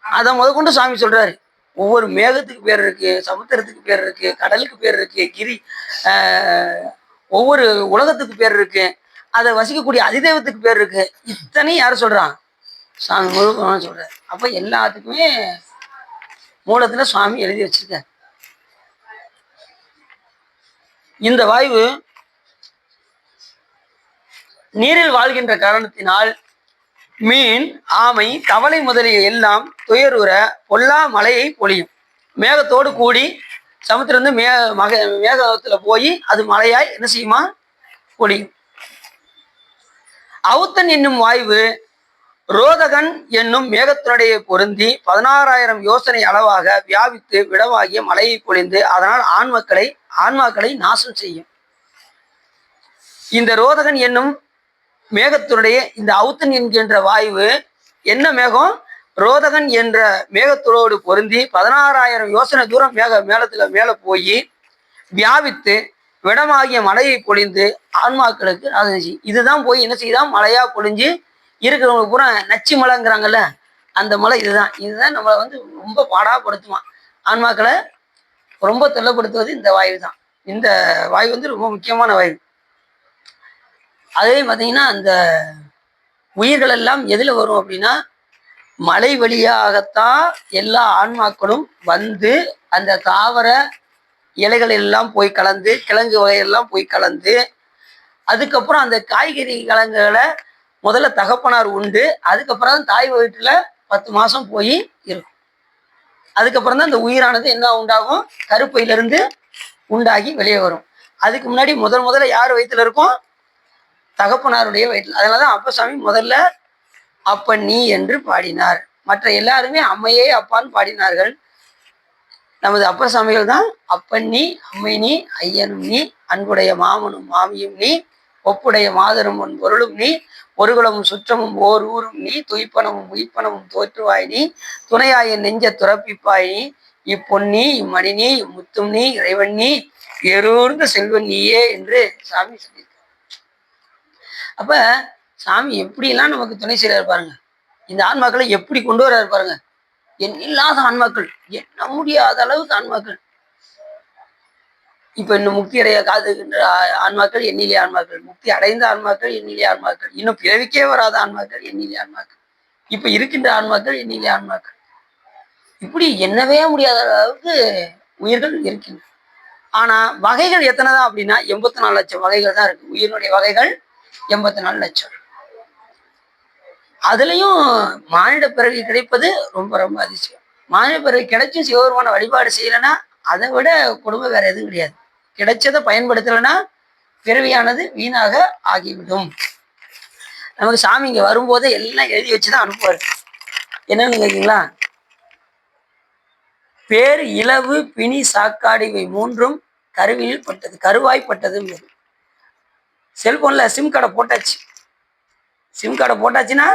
அதை முதற்கொண்டு சாமி சொல்றாரு. ஒவ்வொரு மேகத்துக்கு பேர் இருக்கு, சமுத்திரத்துக்கு பேர் இருக்கு, கடலுக்கு பேர் இருக்கு, ஒவ்வொரு உலகத்துக்கு பேர் இருக்கு, அதை வசிக்கக்கூடிய அதிதெய்வத்துக்கு பேர் இருக்கு. இத்தனையும் யாரு சொல்றான், சாமி முழுக்க சொல்றாரு. அப்ப எல்லாத்துக்குமே மூலத்துல சுவாமி எழுதி வச்சிருக்க. இந்த வாயு நீரில் வாழ்கின்ற காரணத்தினால் மீன், ஆமை, தவளை முதலிய எல்லாம் துயருற பொல்லா மழையை பொழியும். மேகத்தோடு கூடி சமுத்திரம் வந்து மேகத்துல போய் அது மழையாய் என்ன செய்யுமா, பொழியும். அவுத்தன் என்னும் வாயு ரோதகன் என்னும் மேகத்தினுடைய பொருந்தி 16,000 யோசனை அளவாக வியாபித்து விடவாகிய மழையை பொழிந்து அதனால் ஆன்மாக்களை நாசம் செய்யும். இந்த ரோதகன் என்னும் மேகத்தினுடைய இந்த அவுத்தன் என்கின்ற வாயு என்ன மேகம், ரோதகன் என்ற மேகத்தோடு பொருந்தி 16,000 யோசனை தூரம் மேல போய் வியாபித்து விடமாகிய மழையை பொழிந்து ஆன்மாக்களுக்கு நாசம் செய்யும். இதுதான் போய் என்ன செய்யுதான், மழையா பொழிஞ்சு இருக்கிறவங்களுக்கு பூரா நச்சு மலைங்கிறாங்கல்ல, அந்த மலை இதுதான் நம்மளை வந்து ரொம்ப பாடாப்படுத்துமா, ஆன்மாக்களை ரொம்ப தொல்லப்படுத்துவது இந்த வாயு தான். இந்த வாயு வந்து ரொம்ப முக்கியமான வாயு. அதே பார்த்தீங்கன்னா அந்த உயிர்கள் எல்லாம் எதுல வரும் அப்படின்னா, மலை வழியாகத்தான் எல்லா ஆன்மாக்களும் வந்து அந்த தாவர இலைகள் எல்லாம் போய் கலந்து, கிழங்கு வகையெல்லாம் போய் கலந்து, அதுக்கப்புறம் அந்த காய்கறி கிழங்குகளை முதல்ல தகப்பனார் உண்டு, அதுக்கப்புறம் தான் தாய் வயிற்றுல 10 மாசம் போய் இருக்கும். அதுக்கப்புறம் தான் இந்த உயிரானது என்ன உண்டாகும், கருப்பையிலிருந்து உண்டாகி வெளியே வரும். அதுக்கு முன்னாடி முதல்ல யார் வயிற்றுல இருக்கும், தகப்பனாருடைய வயிற்றில். அதனாலதான் அப்பசாமி முதல்ல அப்பன் நீ என்று பாடினார். மற்ற எல்லாருமே அம்மையே அப்பான்னு பாடினார்கள். நமது அப்பசாமிகள் தான் அப்பன் நீ, அம்மை நீ, ஐயனும் நீ, அன்புடைய மாமனும் மாமியும் நீ, ஒப்புடைய மாதரும் உன் பொருளும் நீ, ஒருகுலமும் சுற்றமும் ஓர் ஊரும் நீ, துய்ப்பனமும் உயிப்பனமும் தோற்றுவாய் நீ, துணையாய நெஞ்ச துறப்பிப்பாய் நீ, இப்பொன்னி இம்மணி நீ, இம்முத்தும் நீ, இறைவன் நீ, ஏறூர்ந்த செல்வன் நீயே என்று சாமி சொல்லியிருக்காரு. அப்ப சாமி எப்படியெல்லாம் நமக்கு துணை செய்யறாரு பாருங்க. இந்த ஆன்மாக்களை எப்படி கொண்டு வர்றாரு பாருங்க. இல்லாத ஆன்மாக்கள், எண்ண முடியாத அளவுக்கு ஆன்மாக்கள். இப்ப இன்னும் முக்தி அடைய காதுகின்ற ஆன்மாக்கள் எண்ணிலே ஆன்மாக்கள், முக்தி அடைந்த ஆன்மாக்கள் எண்ணிலே ஆன்மாக்கள், இன்னும் பிறவிக்கே வராத ஆன்மாக்கள் எண்ணிலே ஆன்மாக்கள், இப்ப இருக்கின்ற ஆன்மாக்கள் எண்ணிலே ஆன்மாக்கள். இப்படி எண்ணவே முடியாத அளவுக்கு உயிர்கள் இருக்கின்றன. ஆனா வகைகள் எத்தனைதான் அப்படின்னா 84 லட்சம் வகைகள் தான் இருக்கு. உயிரினுடைய வகைகள் 84 லட்சம். அதுலயும் மானிட பிறவி கிடைப்பது ரொம்ப ரொம்ப அதிசயம். மானிட பிறவி கிடைச்சும் சிவபெருமான வழிபாடு செய்யலைன்னா அதை விட கொடுமை வேற எதுவும் கிடையாது. கிடைச்சதை பயன்படுத்தலைன்னா பிறவியானது வீணாக ஆகிவிடும். நமக்கு சாமி இங்க வரும்போதே எல்லாம் எழுதி வச்சுதான் அனுப்புவாரு. என்னன்னு கேட்கீங்களா? பேர் இலவு பிணி சாக்காடு இவை மூன்றும் கருவியில் பட்டது, கருவாய்ப்பட்டது. செல்போன்ல சிம் கார்டை போட்டாச்சு. சிம் கார்டை போட்டாச்சுன்னா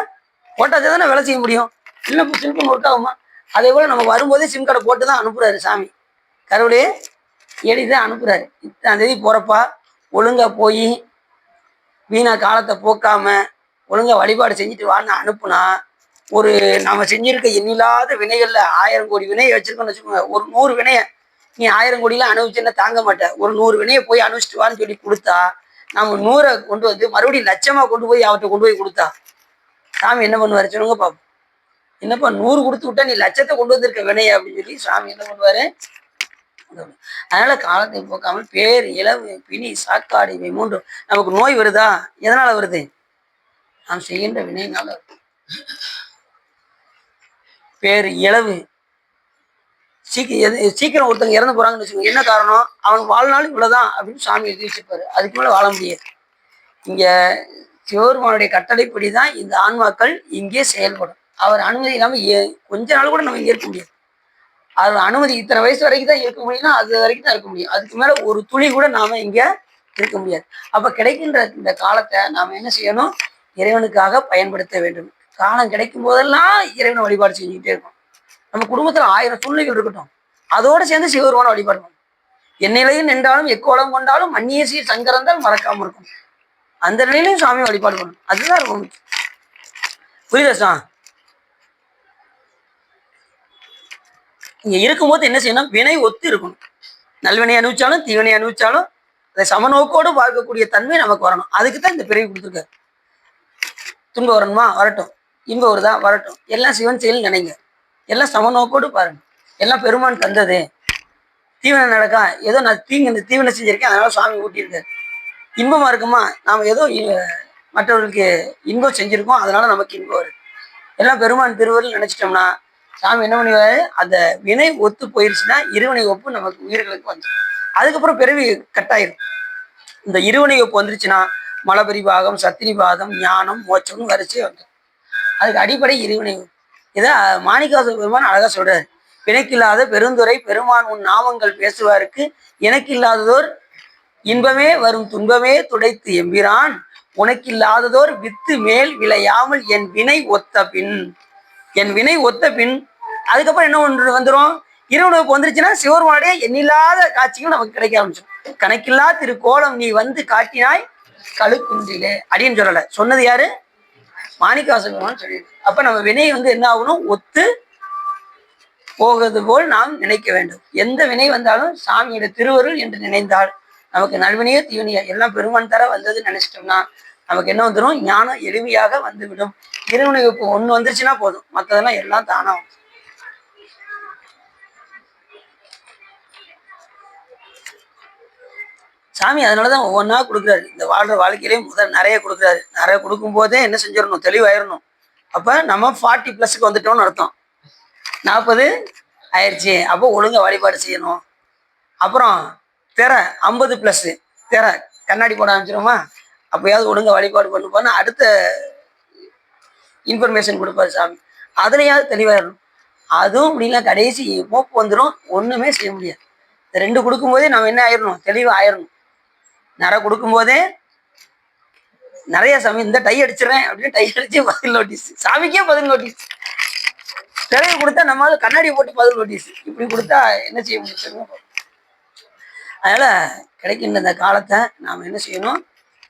தானே வேலை செய்ய முடியும். இல்லை செல்போன் ஒர்க் ஆகுமா? அதே போல நமக்கு வரும்போதே சிம் கார்டை போட்டு தான் அனுப்புறாரு சாமி. கடவுளே எழுதிதான் அனுப்புறாரு. இத்தனை தேதி போறப்பா, ஒழுங்கா போய் வீணா காலத்தை போக்காம ஒழுங்கா வழிபாடு செஞ்சுட்டு வான்னு அனுப்புனா, ஒரு நம்ம செஞ்சிருக்க எண்ணில்லாத வினைகள்ல 1000 கோடி வினையை வச்சிருக்கோம்னு வச்சுக்கோங்க. ஒரு 100 வினையை நீ 1000 கோடிலாம் அனுபவிச்சுன்னா தாங்க மாட்டேன். ஒரு 100 வினையை போய் அனுபவிச்சுட்டு வான்னு சொல்லி கொடுத்தா, நம்ம 100 கொண்டு வந்து மறுபடியும் லட்சமா கொண்டு போய் அவர்கிட்ட கொண்டு போய் கொடுத்தா சாமி என்ன பண்ணுவாரு சொல்லுங்க பாப்போம். என்னப்பா 100 கொடுத்து விட்டா நீ லட்சத்தை கொண்டு வந்திருக்க வினைய அப்படின்னு சொல்லி சாமி என்ன பண்ணுவாரு. அதனால காலத்தை போக்காமல் பேர் இலவு பிணி சாக்காடு இவை மூன்றும். நமக்கு நோய் வருதா? எதனால வருது? நாம் செய்கின்ற வினையினால. பேர் இலவு, சீக்கிரம் ஒருத்தங்க இறந்து போறாங்கன்னு வச்சுக்கோங்க. என்ன காரணம்? அவன் வாழ்நாள் இவ்வளவுதான் அப்படின்னு சாமி எழுதி வச்சிருப்பாரு. அதுக்கு மேல வாழ முடியாது. இங்க சிவபெருமானுடைய கட்டளைப்படிதான் இந்த ஆன்மாக்கள் இங்கே செயல்படும். அவர் அனுமதி இல்லாம கொஞ்ச நாள் கூட நம்ம இங்க இருக்க முடியாது. அவர் அனுமதி இத்தனை வயசு வரைக்கும் தான் இருக்க முடியும்னா அது வரைக்கும் தான் இருக்க முடியும். அதுக்கு மேல ஒரு துளி கூட நாம இங்க இருக்க முடியாது. அப்ப கிடைக்கின்ற இந்த காலத்தை நாம என்ன செய்யணும்? இறைவனுக்காக பயன்படுத்த வேண்டும். காலம் கிடைக்கும் போதெல்லாம் இறைவனை வழிபாடு செஞ்சுக்கிட்டே இருக்கும். நம்ம குடும்பத்துல 1000 சூழ்நிலைகள் இருக்கட்டும், அதோட சேர்ந்து சிவபெருமான வழிபாடு பண்ணும். என்னையிலையும் நின்றாலும் எக்கோலம் கொண்டாலும் மன்னிய சீர் சங்கரந்தால் மறக்காம இருக்கும். அந்த நிலையிலையும் சாமி வழிபாடு பண்ணணும். அதுதான் இருக்கும். புரியுதா? இங்க இருக்கும்போது என்ன செய்யணும்? வினை ஒத்து இருக்கணும். நல்வினை அனுபவிச்சாலும் தீவினை அனுபவிச்சாலும் அதை சமநோக்கோடு பார்க்கக்கூடிய தன்மை நமக்கு வரணும். அதுக்குதான் இந்த பிறவி கொடுத்துருக்காரு. துன்பம் வரணுமா? வரட்டும். இன்பம் வருதா? வரட்டும். எல்லாம் சிவன் செயல் நினைங்க. எல்லாம் சமநோக்கோடு பாருங்க. எல்லாம் பெருமான் தந்தது. தீவினை நடக்கா, ஏதோ நான் தீவினை செஞ்சிருக்கேன், அதனால சுவாமி ஊட்டியிருக்காரு. இன்பமா இருக்குமா? நாம ஏதோ மற்றவர்களுக்கு இன்பம் செஞ்சிருக்கோம், அதனால நமக்கு இன்பம் வருது. எல்லாம் பெருமான் திருவருள் நினைச்சிட்டோம்னா சாமி என்ன பண்ணுவாரு? அந்த வினை ஒத்து போயிருச்சுன்னா இருவினை ஒப்பு நமக்கு உயிர்களுக்கு வந்துடும். அதுக்கப்புறம் பிறவி கட்டாயிரும். இந்த இருவினை ஒப்பு வந்துருச்சுன்னா மலபரிபாகம், சத்திரிபாதம், ஞானம், மோட்சம்னு வரிசையே வந்துடும். அதுக்கு அடிப்படை இருவினை ஒப்பு. இதை மாணிக்கவாச பெருமான் அழகா சொல்றாரு. பிணைக்கில்லாத பெருந்துரை பெருமான் உன் நாமங்கள் பேசுவாருக்கு எனக்கில்லாததோர் இன்பமே வரும் துன்பமே துடைத்து எம்பிரான் உனக்கில்லாததோர் வித்து மேல் விளையாமல் என் வினை ஒத்த பின். என் வினை ஒத்த பின் அதுக்கப்புறம் என்ன ஒன்று வந்துடும்? இரவு வந்துருச்சுன்னா சிவருமானுடைய எண்ணில்லாத காட்சிகள் நமக்கு கிடைக்க ஆரம்பிச்சிடும். கணக்கில்லா திருக்கோலம் நீ வந்து காட்டினாய் கழுக்குன்றிலே அப்படின்னு சொல்லலை. சொன்னது யாரு? மாணிக்கவாச பெருமான் சொல்லியிருக்கு. அப்ப நம்ம வினை என்ன ஆகணும்? ஒத்து போகிறது போல் நாம் நினைக்க வேண்டும். எந்த வினை வந்தாலும் சாமியோட திருவருள் என்று நினைந்தால் நமக்கு நல்வினையோ தீவினையோ எல்லாம் பெருமான் தர வந்ததுன்னு நினைச்சிட்டோம்னா நமக்கு என்ன வந்துடும்? ஞானம் எளிமையாக வந்துவிடும். இருவினை ஒப்பு ஒண்ணு வந்துருச்சுன்னா போதும், மற்றதெல்லாம் எல்லாம் தானா. சாமி அதனாலதான் ஒவ்வொன்றா கொடுக்குறாரு. இந்த வாழ்ற வாழ்க்கையிலே முதல் நிறைய கொடுக்குறாரு. நிறைய கொடுக்கும் போதே என்ன செஞ்சிடணும்? தெளிவாயிரணும். அப்ப நம்ம 40+ வந்துட்டோம்னு அர்த்தம். 40 ஆயிடுச்சு. அப்போ ஒழுங்கா வழிபாடு செய்யணும். அப்புறம் 50+ கண்ணாடி போட ஆரம்பிச்சிருமா? அப்பயாவது ஒழுங்கா வழிபாடு பண்ணுப்பான்னு அடுத்த இன்ஃபர்மேஷன் கொடுப்பாரு சாமி. அதுலயாவது தெளிவாயிடணும். அதுவும் அப்படின்னா கடைசி போக்கு வந்துடும், ஒண்ணுமே செய்ய முடியாது. இந்த 2 கொடுக்கும்போதே நம்ம என்ன ஆயிடணும், தெளிவா ஆயிடணும். நிறை கொடுக்கும்போதே நிறைய சாமி இந்த டை அடிச்சிடறேன் அப்படின்னு டை அடிச்சு பதில் நோட்டீஸ், சாமிக்கே பதில் நோட்டீஸ். திரையை கொடுத்தா நம்மளால கண்ணாடி போட்டு பதில் நோட்டீஸ். இப்படி கொடுத்தா என்ன செய்ய முடியும்? அதனால கிடைக்கின்ற இந்த காலத்தை நாம் என்ன செய்யணும்,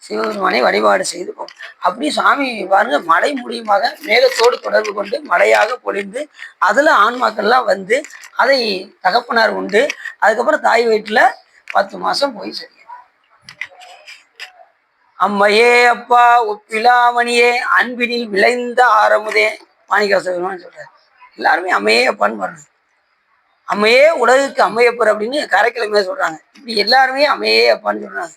சிவபெருமானை வழிபாடு செய்து போகும். அப்படி சாமி பாருங்க, மழை மூலியமாக மேகத்தோடு தொடர்பு கொண்டு மழையாக பொழிந்து அதுல ஆன்மாக்கள்லாம் வந்து அதை தகப்பனார் உண்டு. அதுக்கப்புறம் தாய் வயிற்றுல 10 மாசம் போய் சரி. அம்மையே அப்பா ஒப்பிலாமணியே அன்பினில் விளைந்த ஆரமுதே மாணிக்கவாச பெருமான் சொல்றாரு. எல்லாருமே அம்மையே அப்பான்னு பாருங்க. அம்மையே உலகுக்கு அம்மையப்பர் அப்படின்னு காரைக்கிழமையா சொல்றாங்க. இப்படி எல்லாருமே அம்மையே அப்பான்னு சொல்றாங்க.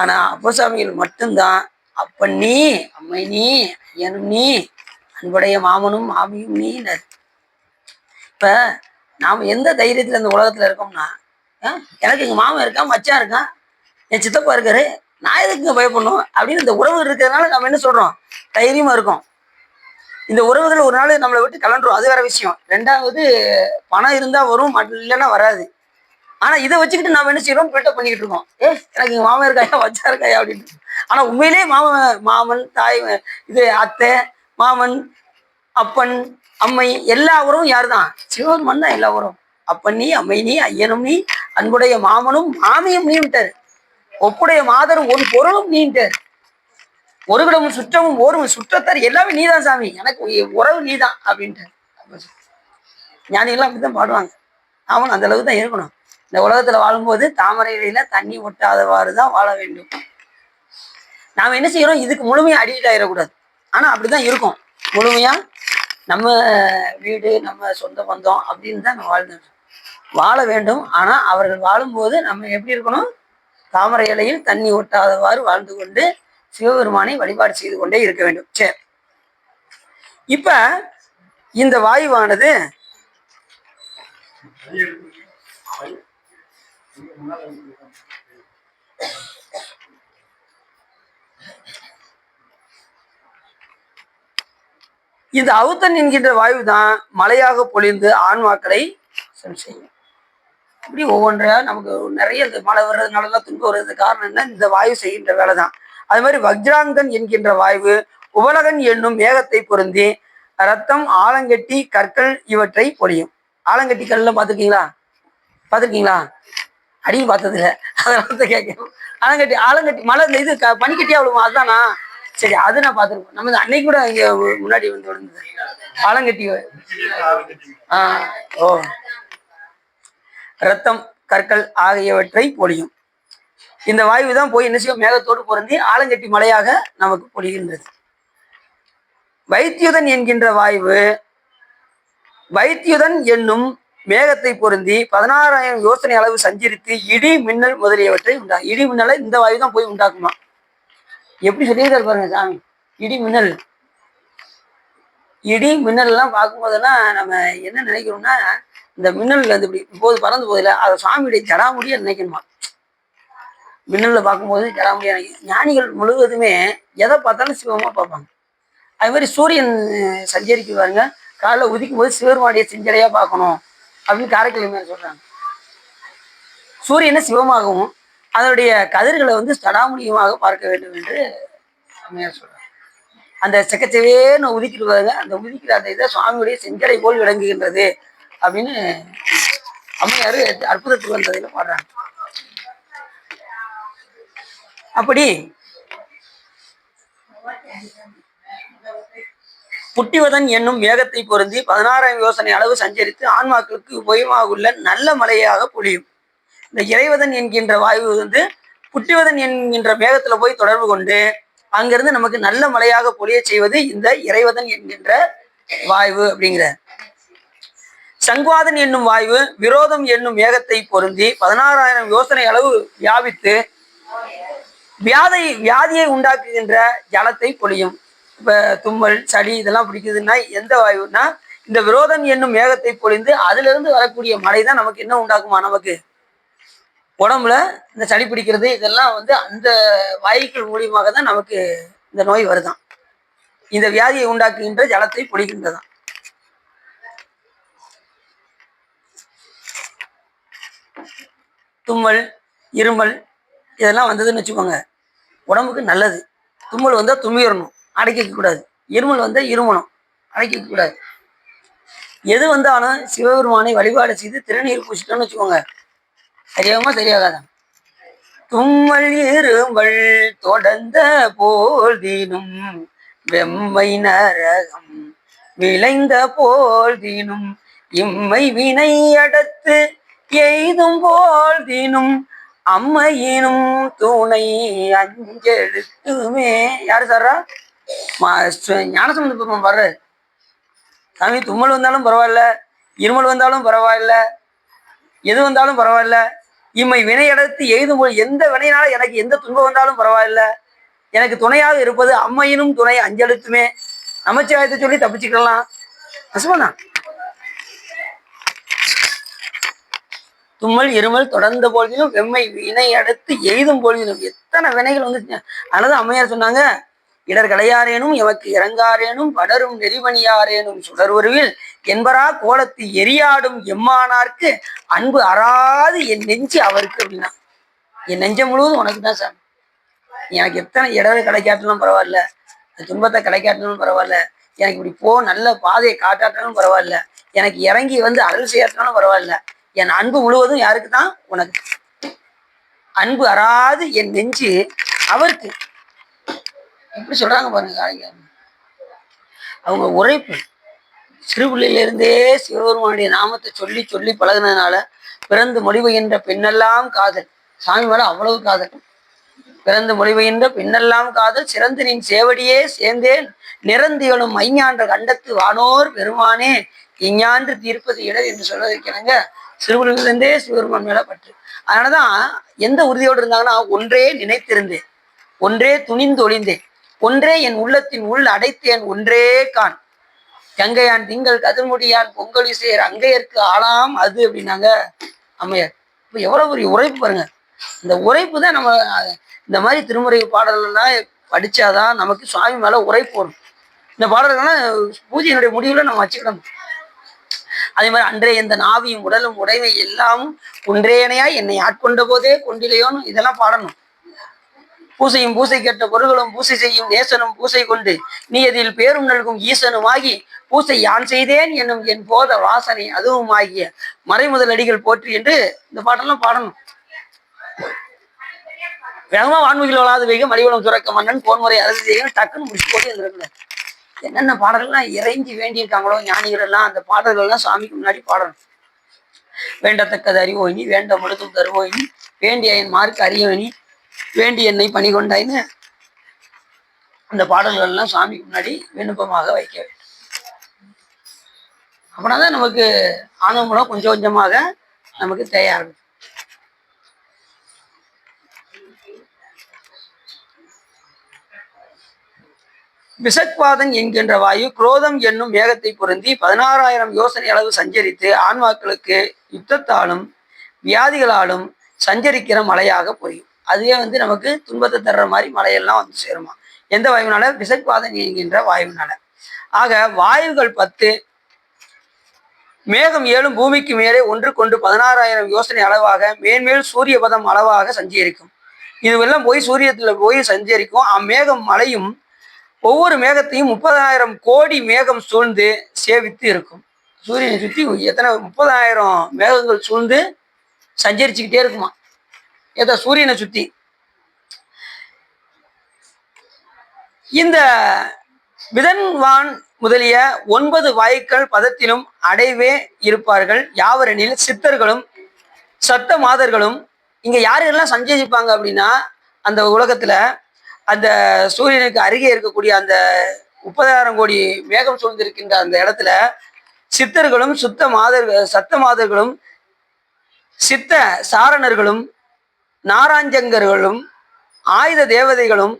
ஆனா அப்பசாமிகள் மட்டும்தான் அப்பன் நீ, அம்மை நீ, ஐயனும் நீ, அன்புடைய மாமனும் மாமியும் நீனர். இப்ப நாம எந்த தைரியத்துல இந்த உலகத்துல இருக்கோம்னா, எனக்கு எங்க மாமன் இருக்கான், மச்சான் இருக்கான், என் சித்தப்பா இருக்காரு, நான் எதுக்கு பயப்படணும் அப்படின்னு இந்த உறவு இருக்கிறதுனால நம்ம என்ன சொல்றோம், தைரியமா இருக்கோம். இந்த உறவுகள் ஒரு நாள் நம்மளை விட்டு கலண்டுரும், அது வேற விஷயம். 2வது பணம் இருந்தா வரும், இல்லைன்னா வராது. ஆனா இதை வச்சுக்கிட்டு நாம என்ன செய்யறோம், பில்டப் பண்ணிக்கிட்டு இருக்கோம். எனக்கு எங்க மாமன் இருக்காயா, மச்சா இருக்காயா அப்படின்னு. ஆனா உண்மையிலேயே மாமன் தாய், இது அத்தை, மாமன், அப்பன், அம்மை எல்லா உறவும் யாருதான், சிவபெருமான் தான் எல்லா உறவும். அப்பன் நீ, அம்மை நீ, ஐயனும் நீ, அன்புடைய மாமனும் மாமியும் நீட்டாரு, ஒப்புடைய மாதரும் ஒரு பொருளும் நீட்டாரு, ஒரு கிடமும் சுற்றமும் ஒரு சுற்றத்தார் எல்லாமே நீதான் சாமி, எனக்கு உறவு நீதான் அப்படின்ட்டு. ஞானிகள்லாம் அப்படித்தான் பாடுவாங்க. அவனும் அந்த அளவுக்கு தான் இருக்கணும். இந்த உலகத்துல வாழும்போது தாமரை இலையில தண்ணி ஒட்டாதவாறு தான் வாழ வேண்டும். நாம என்ன செய்யறோம், இதுக்கு முழுமையா அடிக்ட் ஆயிடக்கூடாது. ஆனா அப்படிதான் இருக்கும். முழுமையா நம்ம வீடு, நம்ம சொந்த பந்தம் அப்படின்னு தான் நம்ம வாழ வேண்டும். ஆனா அவர்கள் வாழும்போது நம்ம எப்படி இருக்கணும், தாமரை இலையில் தண்ணி ஒட்டாதவாறு வாழ்ந்து கொண்டு சிவபெருமானை வழிபாடு செய்து கொண்டே இருக்க வேண்டும். சரி, இப்ப இந்த வாயுவானது இந்த அவுத்தன் என்கின்ற வாயு தான் மழையாக பொழிந்து ஆன்மாக்களை செய்யும். இப்படி ஒவ்வொன்றா நமக்கு நிறைய இந்த மழை வர்றதுனாலதான் துன்பம் வர்றது காரணம் என்ன, இந்த வாயு செய்கின்ற வேலை தான். அது மாதிரி வஜ்ராங்கன் என்கின்ற வாயு உபலகன் என்னும் மேகத்தை பொருந்தி ரத்தம், ஆலங்கட்டி, கற்கள் இவற்றை பொழியும். ஆலங்கட்டி கல்லாம் பார்த்துருக்கீங்களா? அடியும் பார்த்தது இல்லை, அதனால கேட்கணும். ஆலங்கட்டி மழை இந்த இது பனிக்கட்டியா விழுவோம், அதுதானா? சரி, அது நான் பார்த்துருக்கோம். நம்ம அன்னைக்கு கூட இங்க முன்னாடி வந்து விழுந்தது ஆலங்கட்டி. ஓ, ரத்தம், கற்கள் ஆகியவற்றை பொழியும். இந்த வாயு தான் போய் என்ன செய்யும், மேகத்தோடு பொருந்தி ஆலங்கட்டி மழையாக நமக்கு பொழிகின்றது. வைத்தியுதன் என்கின்ற வாயு வைத்தியுதன் என்னும் மேகத்தை பொருந்தி 16,000 யோசனை அளவு சஞ்சரித்து இடி, மின்னல் முதலியவற்றை இடி மின்னலை இந்த வாயு தான் போய் உண்டாக்குமா. எப்படி சொல்லியிருக்காரு பாருங்க சாமி. இடி மின்னல் எல்லாம் பார்க்கும்போதெல்லாம் நம்ம என்ன நினைக்கிறோம்னா, இந்த மின்னல் வந்து இப்படி இப்போது பறந்து போதில்லை, அதை சாமியுடைய ஜடாமுடிய நினைக்கணுமா. மின்னல்ல பார்க்கும்போது ஜடாமுடியா ஞானிகள் முழுவதுமே எதை பார்த்தாலும் சிவமா பார்ப்பாங்க. அது மாதிரி சூரியன் சஞ்சரிக்கு பாருங்க, காலைல உதிக்கும் போது சிவருமாடைய செஞ்சடையா பார்க்கணும் அப்படின்னு காரைக்கிழமையார் சொல்றாங்க. சூரியனை சிவமாகவும் அதனுடைய கதிர்களை வந்து சடாமுடியமாக பார்க்க வேண்டும் என்று அம்மையார் சொல்றாங்க. அந்த செக்கச்சவேன்னு உதிக்கிட்டு பாருங்க, அந்த உதிக்கிற அந்த இதை சுவாமியுடைய செஞ்சடை போல் விளங்குகின்றது அப்படின்னு அம்மையார் அற்புதத்துக்கு வந்ததில பாடுறாங்க. அப்படி புட்டிவதன் என்னும் மேகத்தை பொருந்தி 16,000 யோசனை அளவு சஞ்சரித்து ஆன்மாக்களுக்கு உபயோகமாக உள்ள நல்ல மலையாக பொழியும். இந்த இறைவதன் என்கின்ற வாயு வந்து புட்டிவதன் என்கின்ற மேகத்துல போய் தொடர்பு கொண்டு அங்கிருந்து நமக்கு நல்ல மலையாக பொழிய செய்வது இந்த இறைவதன் என்கின்ற வாயு அப்படிங்கிற. சங்குவாதன் என்னும் வாயு விரோதம் என்னும் மேகத்தை பொருந்தி 16,000 யோசனை அளவு வியாபித்து வியாதியை உண்டாக்குகின்ற ஜலத்தை பொழியும். இப்ப தும்மல், சளி இதெல்லாம் பிடிக்குதுன்னா எந்த வாயுன்னா இந்த விரோதம் என்னும் மேகத்தை பொழிந்து அதுல இருந்து வரக்கூடிய மழை தான் நமக்கு என்ன உண்டாக்குமா, நமக்கு உடம்புல இந்த சளி பிடிக்கிறது இதெல்லாம் வந்து அந்த வாயுக்கள் மூலியமாக தான் நமக்கு இந்த நோய் வருதான். இந்த வியாதியை உண்டாக்குகின்ற ஜலத்தை பொழிகின்றதான். தும்மல், இருமல் இதெல்லாம் வந்ததுன்னு வச்சுக்கோங்க, உடம்புக்கு நல்லது. தும்மல் வந்தால் தும்மிடணும், அடைக்க கூடாது. இருமல் வந்தால் இருமணும், அடைக்க கூடாது. எது வந்தாலும் சிவபெருமானை வழிபாடு செய்து திருநீர் பூசிட்டோம்னு வச்சுக்கோங்க, சரியாகுமா சரியாகாதான். தும்மல் இருமல் தொடர்ந்த போதினும் வெம்மை நரகம் விளைந்த போதினும் இம்மை வினை அடத்து எய்தும் போதினும் அம்மையினும் துணை அஞ்செழுத்துமே. யாரு சாரா? ஞானசம்பந்த பெருமான் வர்ற சாமி. தும்மல் வந்தாலும் பரவாயில்ல, இருமல் வந்தாலும் பரவாயில்ல, எது வந்தாலும் பரவாயில்ல, இம்மை வினையடத்து எய்தும் போது எந்த வினையினால எனக்கு எந்த துன்பம் வந்தாலும் பரவாயில்ல, எனக்கு துணையாக இருப்பது அம்மையினும் துணை அஞ்செழுத்துமே. நமச்சிவாயத்தை சொல்லி தப்பிச்சுக்கலாம். தும்மல் இருமல் தொடர்ந்த பொழுதிலும் வெம்மை வினை அடுத்து எய்தும் பொழுதிலும் எத்தனை வினைகள் வந்து. அதனால அம்மையார் சொன்னாங்க, இடர் களையாரேனும் எமக்கு இறங்காரேனும் படரும் நெறிமணியாரேனும் சுடர்வருவில் என்பரா கோலத்து எரியாடும் எம்மானார்க்கு அன்பு அறாது என் நெஞ்சு அவருக்கு அப்படின்னா. என் நெஞ்சம் முழுவதும் உனக்கு தான் சார். எனக்கு எத்தனை இடரை கிடைக்காட்டாலும் பரவாயில்ல, துன்பத்தை கிடைக்காட்டாலும் பரவாயில்ல, எனக்கு இப்படி போ நல்ல பாதையை காட்டாட்டாலும் பரவாயில்ல, எனக்கு இறங்கி வந்து அருள் செய்யாட்டாலும் பரவாயில்ல, என் அன்பு முழுவதும் யாருக்கு தான்? உனக்கு. அன்பு அறாது என் நெஞ்சு அவருக்கு. எப்படி சொல்றாங்க பாருங்க. அவங்க உரைப்பு சிறு பிள்ளையிலிருந்தே சிவபெருமானுடைய நாமத்தை சொல்லி சொல்லி பழகினதுனால பிறந்து மொழிபெயர்ந்த பெண்ணெல்லாம் காதல். சாமி மேல அவ்வளவு காதல். பிறந்து மொழிபெயர்ந்த பெண்ணெல்லாம் காதல் சிறந்து நின் சேவடியே சேர்ந்தேன் நிறந்தியலும் மைஞான்ற கண்டத்து வானோர் பெருமானே இஞ்ஞான்று தீர்ப்பது இடர் என்று சொல்வதற்கிணங்க சிறுபிள்ளையிலிருந்தே சிவபெருமான் மேல பற்று. அதனாலதான் எந்த உறுதியோடு இருந்தாங்கன்னா, ஒன்றே நினைத்திருந்தேன், ஒன்றே துணிந்து ஒளிந்தேன், ஒன்றே என் உள்ளத்தின் உள் அடைத்தேன், ஒன்றே கான் கங்கையான் திங்கள் கதிர்முடியான் பொங்கலி சேர் அங்கையற்கு ஆளாம் அது அப்படின்னாங்க அம்மையார். இப்ப எவ்வளவு பெரிய உரைப்பு பாருங்க. இந்த உரைப்பு தான் நம்ம இந்த மாதிரி திருமுறை பாடல்கள்லாம் படிச்சாதான் நமக்கு சுவாமி மேல உரைப்பு வரும். இந்த பாடல்கள்லாம் பூஜையினுடைய முடிவுல நம்ம வச்சுக்கிடணும். அதே மாதிரி அன்றே எந்த நாவியும் உடலும் உடைமை எல்லாமும் ஒன்றேனையா என்னை ஆட்கொண்ட போதே கொண்டிலையோன்னு இதெல்லாம் பாடணும். பூசையும் பூசை கேட்ட பொருள்களும் பூசை செய்யும் நேசனும் பூசை கொண்டு நீ அதில் பேரும் நல்கும் ஈசனுமாகி பூசை யான் செய்தேன் என்னும் என் போத வாசனை அதுவும் ஆகிய மறைமுதல் அடிகள் போற்றி என்று இந்த பாட்டெல்லாம் பாடணும். வேகமா வான்முகில் வளாது வைக மலிவளம் சுரக்க மன்னன் போன்முறை அரசு செய்ய டக்குன்னு முடிச்சு போட்டு இருந்திருக்கல. என்னென்ன பாடல்கள்லாம் இறைஞ்சி வேண்டியிருக்காங்களோ ஞானிகள் எல்லாம் அந்த பாடல்கள்லாம் சாமிக்கு முன்னாடி பாடணும். வேண்டத்தக்கது அறிவோயினி வேண்ட முழுதும் தருவோயினி வேண்டிய என் மார்க்கு அறியோயினி வேண்டி என்னை பணி கொண்டாயின்னு அந்த பாடல்கள்லாம் சாமிக்கு முன்னாடி விண்ணப்பமாக வைக்க வேண்டும். அப்படின்னாதான் நமக்கு ஆனந்தம் கொஞ்சம் கொஞ்சமாக நமக்கு தேவையாகும். விசக்வாதன் என்கின்ற வாயு குரோதம் என்னும் மேகத்தை பொருந்தி 16,000 யோசனை அளவு சஞ்சரித்து ஆன்மாக்களுக்கு யுத்தத்தாலும் வியாதிகளாலும் சஞ்சரிக்கிற மலையாக புரியும். அதுவே வந்து நமக்கு துன்பத்தை தர்ற மாதிரி மலையெல்லாம் வந்து சேருமா. எந்த வாயுனால? விசக்வாதன் என்கின்ற வாயுனால. ஆக வாயுகள் 10, மேகம் 7 பூமிக்கு மேலே ஒன்றுக்கொண்டு 16,000 யோசனை அளவாக மேன்மேல் சூரிய பதம் அளவாக சஞ்சரிக்கும். இதுவெல்லாம் போய் சூரியத்துல போய் சஞ்சரிக்கும். அம்மேகம் மலையும் ஒவ்வொரு மேகத்தையும் 30,000 கோடி மேகம் சூழ்ந்து சேவித்து இருக்கும். சூரியனை சுற்றி எத்தனை 30,000 மேகங்கள் சூழ்ந்து சஞ்சரிச்சுக்கிட்டே இருக்குமா சூரியனை சுற்றி. இந்த விதன்வான் முதலிய 9 வாயுக்கள் பதத்திலும் அடைவே இருப்பார்கள். யாவரெனில் சித்தர்களும் சத்த மாதர்களும். இங்க யாரெல்லாம் சஞ்சரிப்பாங்க அப்படின்னா, அந்த உலகத்துல அந்த சூரியனுக்கு அருகே இருக்கக்கூடிய அந்த 30,000 கோடி மேகம் சூழ்ந்திருக்கின்ற அந்த இடத்துல சித்தர்களும் சத்த மாதர்களும் சித்த சாரணர்களும் நாராஞ்சங்கர்களும் ஆயுத தேவதைகளும்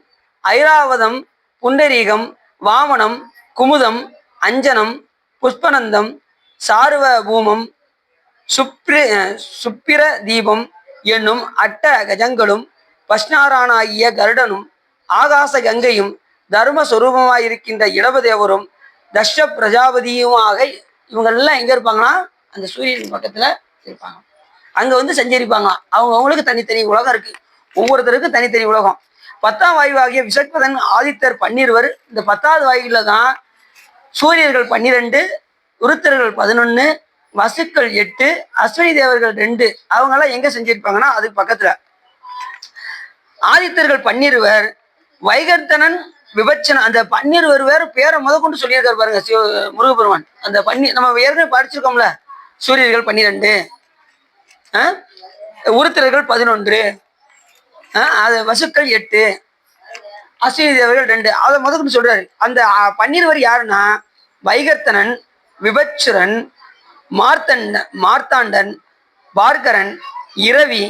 ஐராவதம் புண்டரீகம் வாமனம் குமுதம் அஞ்சனம் புஷ்பநந்தம் சார்வ பூமம் சுப்பிர தீபம் என்னும் அட்ட கஜங்களும் பஷ்ணாரானாகிய கருடனும் ஆகாச கங்கையும் தர்மஸ்வரூபமாயிருக்கின்ற இடபதேவரும் தஷ பிரஜாபதியுமாக இவங்கெல்லாம் எங்க இருப்பாங்கன்னா அந்த சூரியன் பக்கத்துல இருப்பாங்க. அங்க வந்து சஞ்சரிப்பாங்க. அவங்களுக்கு தனித்தனி உலகம் இருக்கு. ஒவ்வொருத்தருக்கும் தனித்தனி உலகம். 10ஆம் வாயுவாகிய விசக்பதன் ஆதித்தர் 12. இந்த 10வது வாயுல தான் சூரியர்கள் 12, உருத்தர்கள் 11, வசுக்கள் 8, அஸ்வினி தேவர்கள் 2. அவங்க எல்லாம் எங்க செஞ்சிருப்பாங்கன்னா அதுக்கு பக்கத்துல. ஆதித்தர்கள் 12, வைகர்த்தனன் விபச்சனன். அந்த 12 பேரை கொண்டு சொல்லியிருக்காரு பாருங்க முருகப்பெருமான். அந்த நம்ம ஏற்கனவே படிச்சிருக்கோம்ல. சூரியர்கள் 12, உருத்திரர்கள் 11, அது வசுக்கள் 8, அஸ்வினி தேவர்கள் 2. அதை கொண்டு சொல்றாரு. அந்த 12 யாருன்னா வைகர்த்தனன், விபச்சுரன், மார்த்தாண்டன், பார்கரன், இரவி,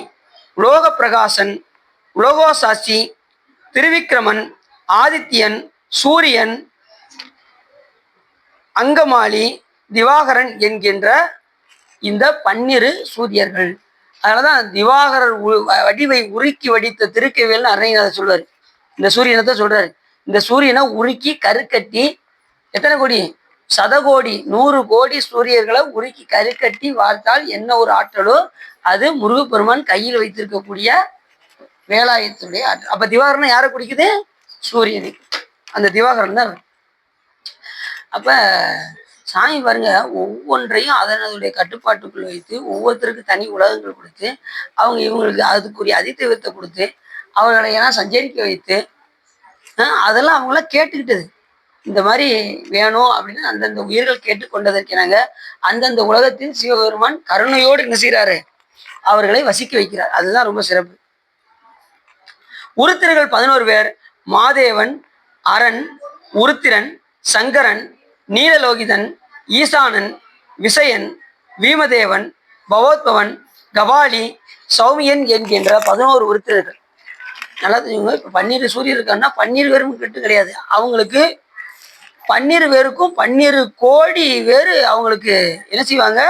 உலோக பிரகாசன், உலோகோசாசி, திருவிக்கிரமன், ஆதித்யன், சூரியன், அங்கமாலி, திவாகரன் என்கின்ற இந்த 12 சூரியர்கள். அதனாலதான் திவாகரர் வடிவை உருக்கி வடித்த திருக்கைவேல்னு அருணகிரிநாதர் சொல்றாரு. இந்த சூரியனை சொல்றாரு. இந்த சூரியனை உருக்கி கருக்கட்டி எத்தனை கோடி? 100 கோடி 100 கோடி சூரியர்களை உருக்கி கருக்கட்டி வார்த்தால் என்ன ஒரு ஆற்றலோ அது முருகப்பெருமான் கையில் வைத்திருக்கக்கூடிய வேலாயத்துடைய ஆற்றல். அப்ப திவாகரன் யாரை குடிக்குது? சூரியனை. அந்த திவாகரன் தான். அப்ப சாமி பாருங்க, ஒவ்வொன்றையும் அதனுடைய கட்டுப்பாட்டுக்குள் வைத்து ஒவ்வொருத்தருக்கு தனி உலகங்கள் கொடுத்து இவங்களுக்கு அதுக்குரிய அதிதெய்வத்தை கொடுத்து அவர்களை எல்லாம் சஞ்சரிக்க வைத்து அதெல்லாம் அவங்களாம் கேட்டுக்கிட்டது. இந்த மாதிரி வேணும் அப்படின்னு அந்தந்த உயிர்கள் கேட்டுக்கொண்டதற்கினாங்க அந்தந்த உலகத்தில் சிவபெருமான் கருணையோடு என்ன செய்யறாரு? அவர்களை வசிக்க வைக்கிறார். அதுதான் ரொம்ப சிறப்பு. உருத்திரர்கள் 11 பேர். மாதேவன், அரண், உருத்திரன், சங்கரன், நீலலோகிதன், ஈசானன், விசயன், வீமதேவன், பவோத்பவன், கபாலி, சௌமியன் என்கின்ற 11 உருத்திரர்கள். நல்லா தெரியுங்க. இப்ப 12 சூரியன் இருக்காங்கன்னா 12 பேரும் கிட்ட கிடையாது. அவங்களுக்கு 12 பேருக்கும் 12 கோடி பேர் அவங்களுக்கு என்ன செய்வாங்க?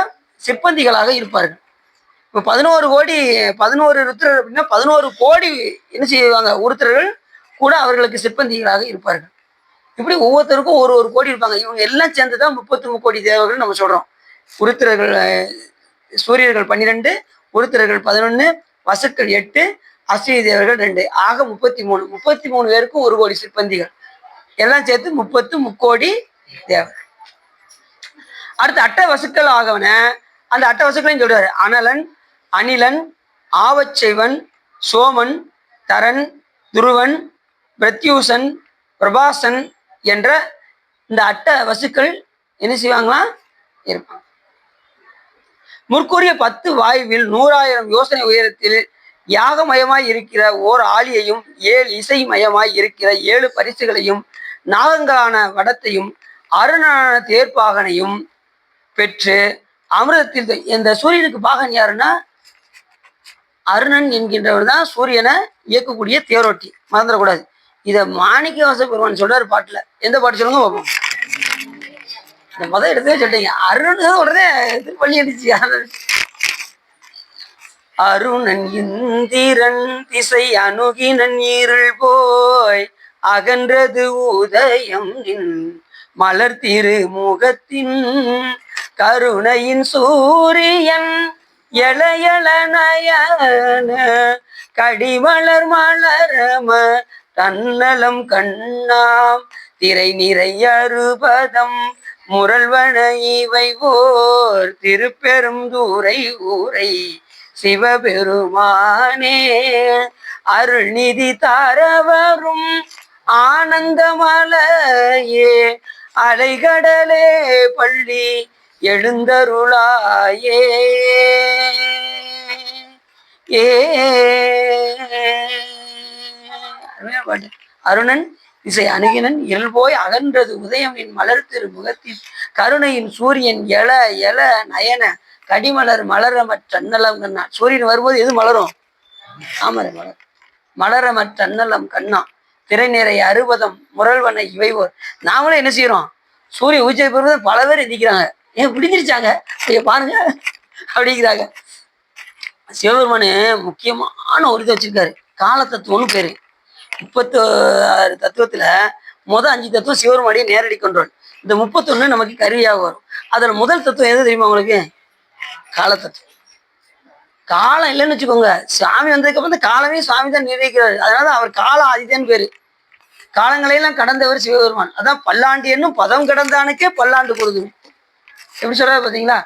சிப்பந்திகளாக இருப்பார்கள். இப்போ 11 கோடி 11 உருத்திரர் அப்படின்னா 11 கோடி என்ன செய்வாங்க? உருத்திரர்கள் கூட அவர்களுக்கு சிப்பந்திகளாக இருப்பார்கள். இப்படி ஒவ்வொருத்தருக்கும் ஒரு ஒரு கோடி இருப்பாங்க. இவங்க எல்லாம் சேர்ந்துதான் 33 கோடி தேவர்கள் நம்ம சொல்றோம். உருத்திரர்கள் சூரியர்கள் 12, உருத்திரர்கள் 11, வசுக்கள் 8, அஸ்வினி தேவர்கள் 2, ஆக 33. 33 பேருக்கும் 1 கோடி சிற்பந்திகள் எல்லாம் சேர்த்து 30 முக்கோடி தேவர்கள். அடுத்து அட்ட வசுக்கள் ஆகவன. அந்த அட்ட வசுக்களையும் சொல்றாரு. அனலன், அனிலன், ஆவச்சைவன், சோமன், தரன், துருவன், பிரத்யூசன், பிரபாசன் என்ற இந்த அட்ட வசுக்கள் என்ன செய்வாங்களா? இருப்பாங்க. முற்கூறிய 10 வாயுவில் 100,000 யோசனை உயரத்தில் யாகமயமாய் இருக்கிற ஓர் ஆலியையும் 7 இசைமயமாய் இருக்கிற 7 பரிசுகளையும் நாகங்களான வடத்தையும் அருணான தேர்ப்பாகனையும் பெற்று அமிர்தத்தில். இந்த சூரியனுக்கு பாகன் யாருன்னா அருணன் என்கின்றவர் தான் சூரியனை இயக்கக்கூடிய தேரோட்டி. மறந்துடக்கூடாது. இத மாணிக்கவாச பெருமான் சொல்றாரு பாட்டுல. எந்த பாட்டு சொல்லுங்க பார்ப்போம். இந்த முதல் எடுத்தே சொல்லிட்டீங்க. அருணன் உடனே பள்ளி அடிச்சு. அருணன் இந்திரன் திசை அணுகினன் இருள் போய் அகன்றது உதயம் மலர் திருமுகத்தின் கருணையின் சூரியன் எளையள நயன கடிமலர் மலரம தன்னலம் கண்ணாம் திரை நிறைய அறுபதம் முரல்வன இவை ஓர் திருப்பெரும் தூரை ஊரை சிவபெருமானே அருள்நிதி தாரவரும் ஆனந்தமலையே அலைகடலே பள்ளி எழுந்தருளாயே. பாட்டு. அருணன் இசை அணுகினன் இருள் போய் அகன்றது உதயம் என் மலர் திரு முகத்தில் கருணையின் சூரியன் எல எல நயன கடிமலர் மலரமற்றன்னலம் கண்ணா. சூரியன் வரும்போது எது மலரும்? தாமரை மலர். மலரமற்றன்னலம் கண்ணா திரை நிறை அறுபதம் முரல்வன இவைவோர். நாமளும் என்ன செய்யறோம்? சூரிய உச்சை பெறுவது பல பேர் எந்திக்கிறாங்க. ஏன் விடிஞ்சிருச்சாங்க பாருங்க அப்படிங்கிறாங்க. சிவபெருமானு முக்கியமான ஒரு இதை வச்சிருக்காரு, கால தத்துவம்னு பேரு. 36 தத்துவத்துல 5 தத்துவம் சிவபெருமானுடைய நேரடி கண்ட்ரோல். இந்த 31 நமக்கு கருவியாக வரும். அதுல முதல் தத்துவம் எது தெரியுமா உங்களுக்கு? கால தத்துவம். காலம் இல்லைன்னு வச்சுக்கோங்க, சாமி வந்ததுக்கு அப்புறம் இந்த காலமே சாமி தான் நிர்ணயிக்கிறாரு. அதனால அவர் கால ஆதிதன் பேரு. காலங்களையெல்லாம் கடந்தவர் சிவபெருமான். அதான் பல்லாண்டு என்னும் பதம் கடந்தானுக்கே பல்லாண்டு கொடுக்குது. எப்படி சொல்றாரு பாத்தீங்களா?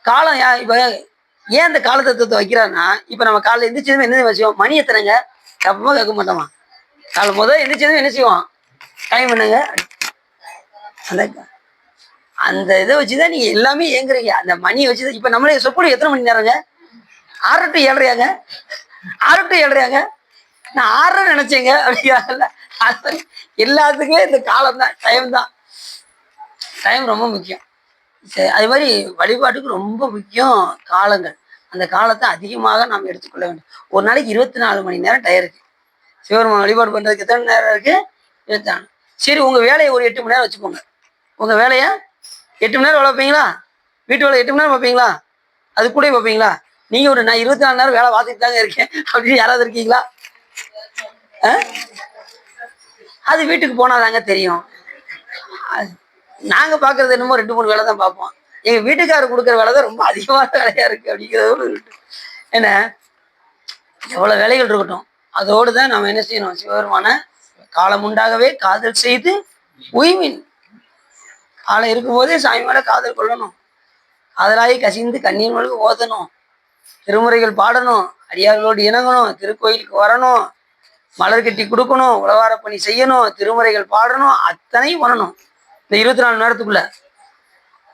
காலம் இப்ப ஏன் இந்த கால தத்துவத்தை வைக்கிறாருன்னா, இப்ப நம்ம காலைல எந்திரிச்சதுமே என்ன விஷயம், மணி எத்தனைங்க தப்பமா கேட்க மாட்டோமா? காலை எந்திரிச்சதுமே என்ன செய்வோம், டைம் என்னங்க, அந்த அந்த இதை வச்சுதான் நீங்க எல்லாமே இயங்குறீங்க. அந்த மணியை வச்சுதான் இப்ப நம்மளே சொப்படி எத்தனை மணி நேரங்க? 6 to 7:30 6 to 7:30 நான் 6 நினைச்சேங்க அப்படிங்கிறாங்கல்ல. எல்லாத்துக்குமே இந்த காலம் தான், டைம் தான். டைம் ரொம்ப முக்கியம். சரி, அது மாதிரி வழிபாட்டுக்கு ரொம்ப முக்கியம் காலங்கள். அந்த காலத்தை அதிகமாக நாம் எடுத்துக்கொள்ள வேண்டும். ஒரு நாளைக்கு 24 மணி நேரம் டயம் இருக்கு. சிவபெருமான் வழிபாடு பண்றதுக்கு எத்தனை நேரம் இருக்கு? 24. சரி, உங்க வேலையை ஒரு 8 மணி நேரம் வச்சுக்கோங்க. உங்க வேலையை 8 மணி நேரம் வேலை வைப்பீங்களா? வீட்டு வேலை 8 மணி நேரம் வைப்பீங்களா? அது கூட வைப்பீங்களா? நீங்க ஒரு நான் 24 நேரம் வேலை பார்த்துட்டு தாங்க இருக்கேன் அப்படின்னு யாராவது இருக்கீங்களா? அது வீட்டுக்கு போனாதாங்க தெரியும். நாங்க பாக்குறது என்னமோ 2-3 வேலை தான் பார்ப்போம். எங்க வீட்டுக்காரர் கொடுக்குற வேலை தான் ரொம்ப அதிகமான வேலையா இருக்கு அப்படிங்கிறது. என்ன எவ்வளவு வேலைகள் இருக்கட்டும், அதோடு தான் நம்ம என்ன செய்யணும், சிவபெருமான காலம் உண்டாகவே காதல் செய்து உய்மின். காலம் இருக்கும்போதே சாமி மேல காதல் கொள்ளணும். காதலாகி கசிந்து கண்ணீர் மொழி ஓதணும், திருமுறைகள் பாடணும், அடியார்களோடு இணங்கணும், திருக்கோயிலுக்கு வரணும், மலர் கட்டி கொடுக்கணும், உழவார பணி செய்யணும், திருமுறைகள் பாடணும், அத்தனையும் வரணும். இந்த 24 மணி நேரத்துக்குள்ள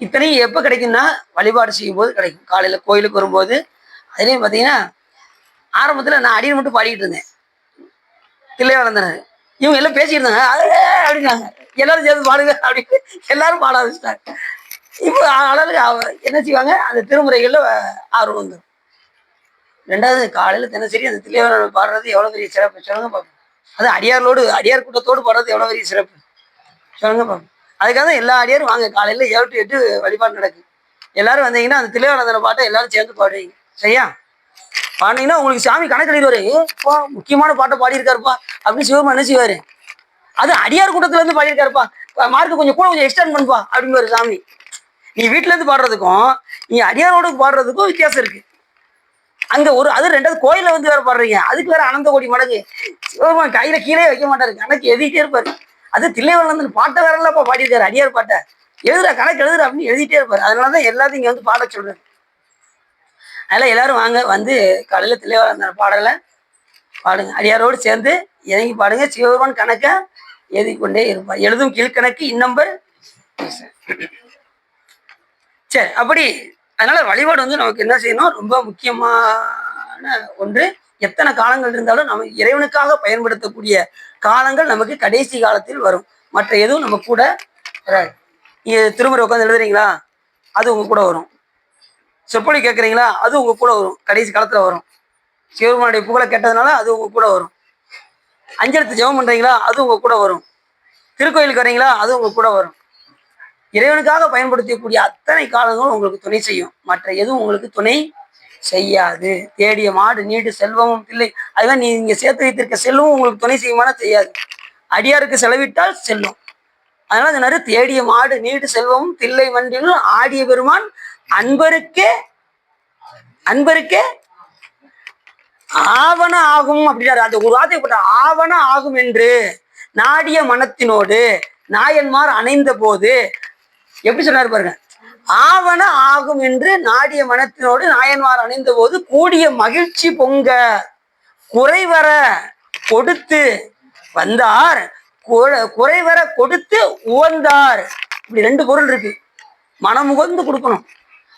இத்தனையும் எப்போ கிடைக்கும்னா வழிபாடு செய்யும் போது கிடைக்கும். காலையில கோயிலுக்கு வரும்போது. அதுலேயும் பார்த்தீங்கன்னா ஆரம்பத்தில் நான் அடியில் மட்டும் பாடிக்கிட்டு இருந்தேன், தில்லை வளர்ந்தனர். இவங்க எல்லாம் பேசிட்டு இருந்தாங்க, அப்படின்னாங்க எல்லாரும் சேர்ந்து பாடுங்க அப்படின்னு எல்லாரும் பாட ஆரம்பிச்சிட்டாங்க. இப்போ அளவுக்கு என்ன செய்வாங்க, அந்த திருமுறைகளில் ஆர்வம் வந்துடும். ரெண்டாவது, காலையில் தினசரி அந்த தில்லைவன பாடுறது எவ்வளோ பெரிய சிறப்பு சொல்லுங்க பார்ப்போம். அது அடியார் கூட்டத்தோடு பாடுறது எவ்வளோ பெரிய சிறப்பு சொல்லுங்க பார்ப்போம். அதுக்காக தான் எல்லா அடியாரும் வாங்க, காலையில் 7 to 8 வழிபாடு நடக்கு. எல்லாரும் வந்தீங்கன்னா அந்த தில்லைவனந்தன பாட்டை எல்லாரும் சேர்ந்து பாடுவீங்க. சரியா? பாடினீங்கன்னா உங்களுக்கு சாமி கணக்கு எழுதிடுவாரு, முக்கியமான பாட்டை பாடியிருக்காருப்பா அப்படின்னு சிவபெருமான் என்ன செய்வாரு, அது அடியார் கூட்டத்துல இருந்து பாடியிருக்காருப்பா, மார்க்கு கொஞ்சம் கூட கொஞ்சம் எக்ஸ்டெண்ட் பண்ணுப்பா அப்படிங்குவாரு சாமி. நீ வீட்டுல இருந்து பாடுறதுக்கும் நீ அடியாரோடு பாடுறதுக்கும் வித்தியாசம் இருக்கு. அங்க அது ரெண்டாவது கோயில வந்து வேற பாடுறீங்க, அதுக்கு வேற அனந்த கோடி மடங்கு. சிவபெருமான் கையில கீழே வைக்க மாட்டாரு, கணக்கு எழுதிட்டே இருப்பாரு. அது தில்லைவனந்தன் பாட்டை வேற இல்லப்பா பாடியிருக்காரு, அடியார் பாட்டை எழுதுற கணக்கு எழுதுற அப்படின்னு எழுதிட்டே இருப்பாரு. அதனாலதான் எல்லாத்தையும் இங்க வந்து பாட சொல்றாரு. அதெல்லாம் எல்லாரும் வாங்க, வந்து காலையில தில்லைவனந்தன் பாடல பாடுங்க, அடியாரோடு சேர்ந்து இறங்கி பாடுங்க. சிவபெருமான் கணக்க எழுதி கொண்டே இருப்பார். எழுதும் கீழ்கணக்கு இன்னம்பர். சரி, அப்படி அதனால வழிபாடு வந்து நமக்கு என்ன செய்யணும், ரொம்ப முக்கியமான ஒன்று. எத்தனை காலங்கள் இருந்தாலும் நம்ம இறைவனுக்காக பயன்படுத்தக்கூடிய காலங்கள் நமக்கு கடைசி காலத்தில் வரும். மற்ற எதுவும் நம்ம கூட வராது. நீங்க திருமுறை உட்காந்து எழுதுறீங்களா, அது உங்க கூட வரும். சொற்பொழி கேட்குறீங்களா, அது உங்க கூட வரும், கடைசி காலத்துல வரும். சிவபெருமானுடைய புகழை கேட்டதுனால அது உங்க கூட வரும். அஞ்செழுத்து ஜெபம் பண்றீங்களா, அது உங்க கூட வரும். திருக்கோயிலுக்கு வரீங்களா, அது உங்க கூட வரும். இறைவனுக்காக பயன்படுத்தக்கூடிய அத்தனை காலங்களும் உங்களுக்கு துணை செய்யும், மற்ற எதுவும் உங்களுக்கு துணை செய்யாது. தேடிய மாடு நீடு செல்வமும் இல்லை, அதுதான் நீங்க சேர்த்து வைத்திருக்க செல்வமும் உங்களுக்கு துணை செய்யுமானா செய்யாது. அடியாருக்கு செலவிட்டால் செல்லும். அதனால சொன்னாரு, தேடிய மாடு நீடு செல்வமும் தில்லை மன்றிலும் ஆடிய பெருமான் அன்பருக்கே ஆவண ஆகும் அப்படின்னாரு. அந்த ஒரு வார்த்தை போட்ட ஆவண ஆகும் என்று நாடிய மனத்தினோடு நாயன்மார் அணைந்த போது எப்படி சொன்னாரு பாருங்க. ஆவண ஆகும் என்று நாடிய மனத்தினோடு நாயன்மார் அணைந்த போது கூடிய மகிழ்ச்சி பொங்க குறைவர கொடுத்து வந்தார், குறைவர கொடுத்து உவந்தார். இப்படி 2 பொருள் இருக்கு. மனம் உகந்து கொடுக்கணும்,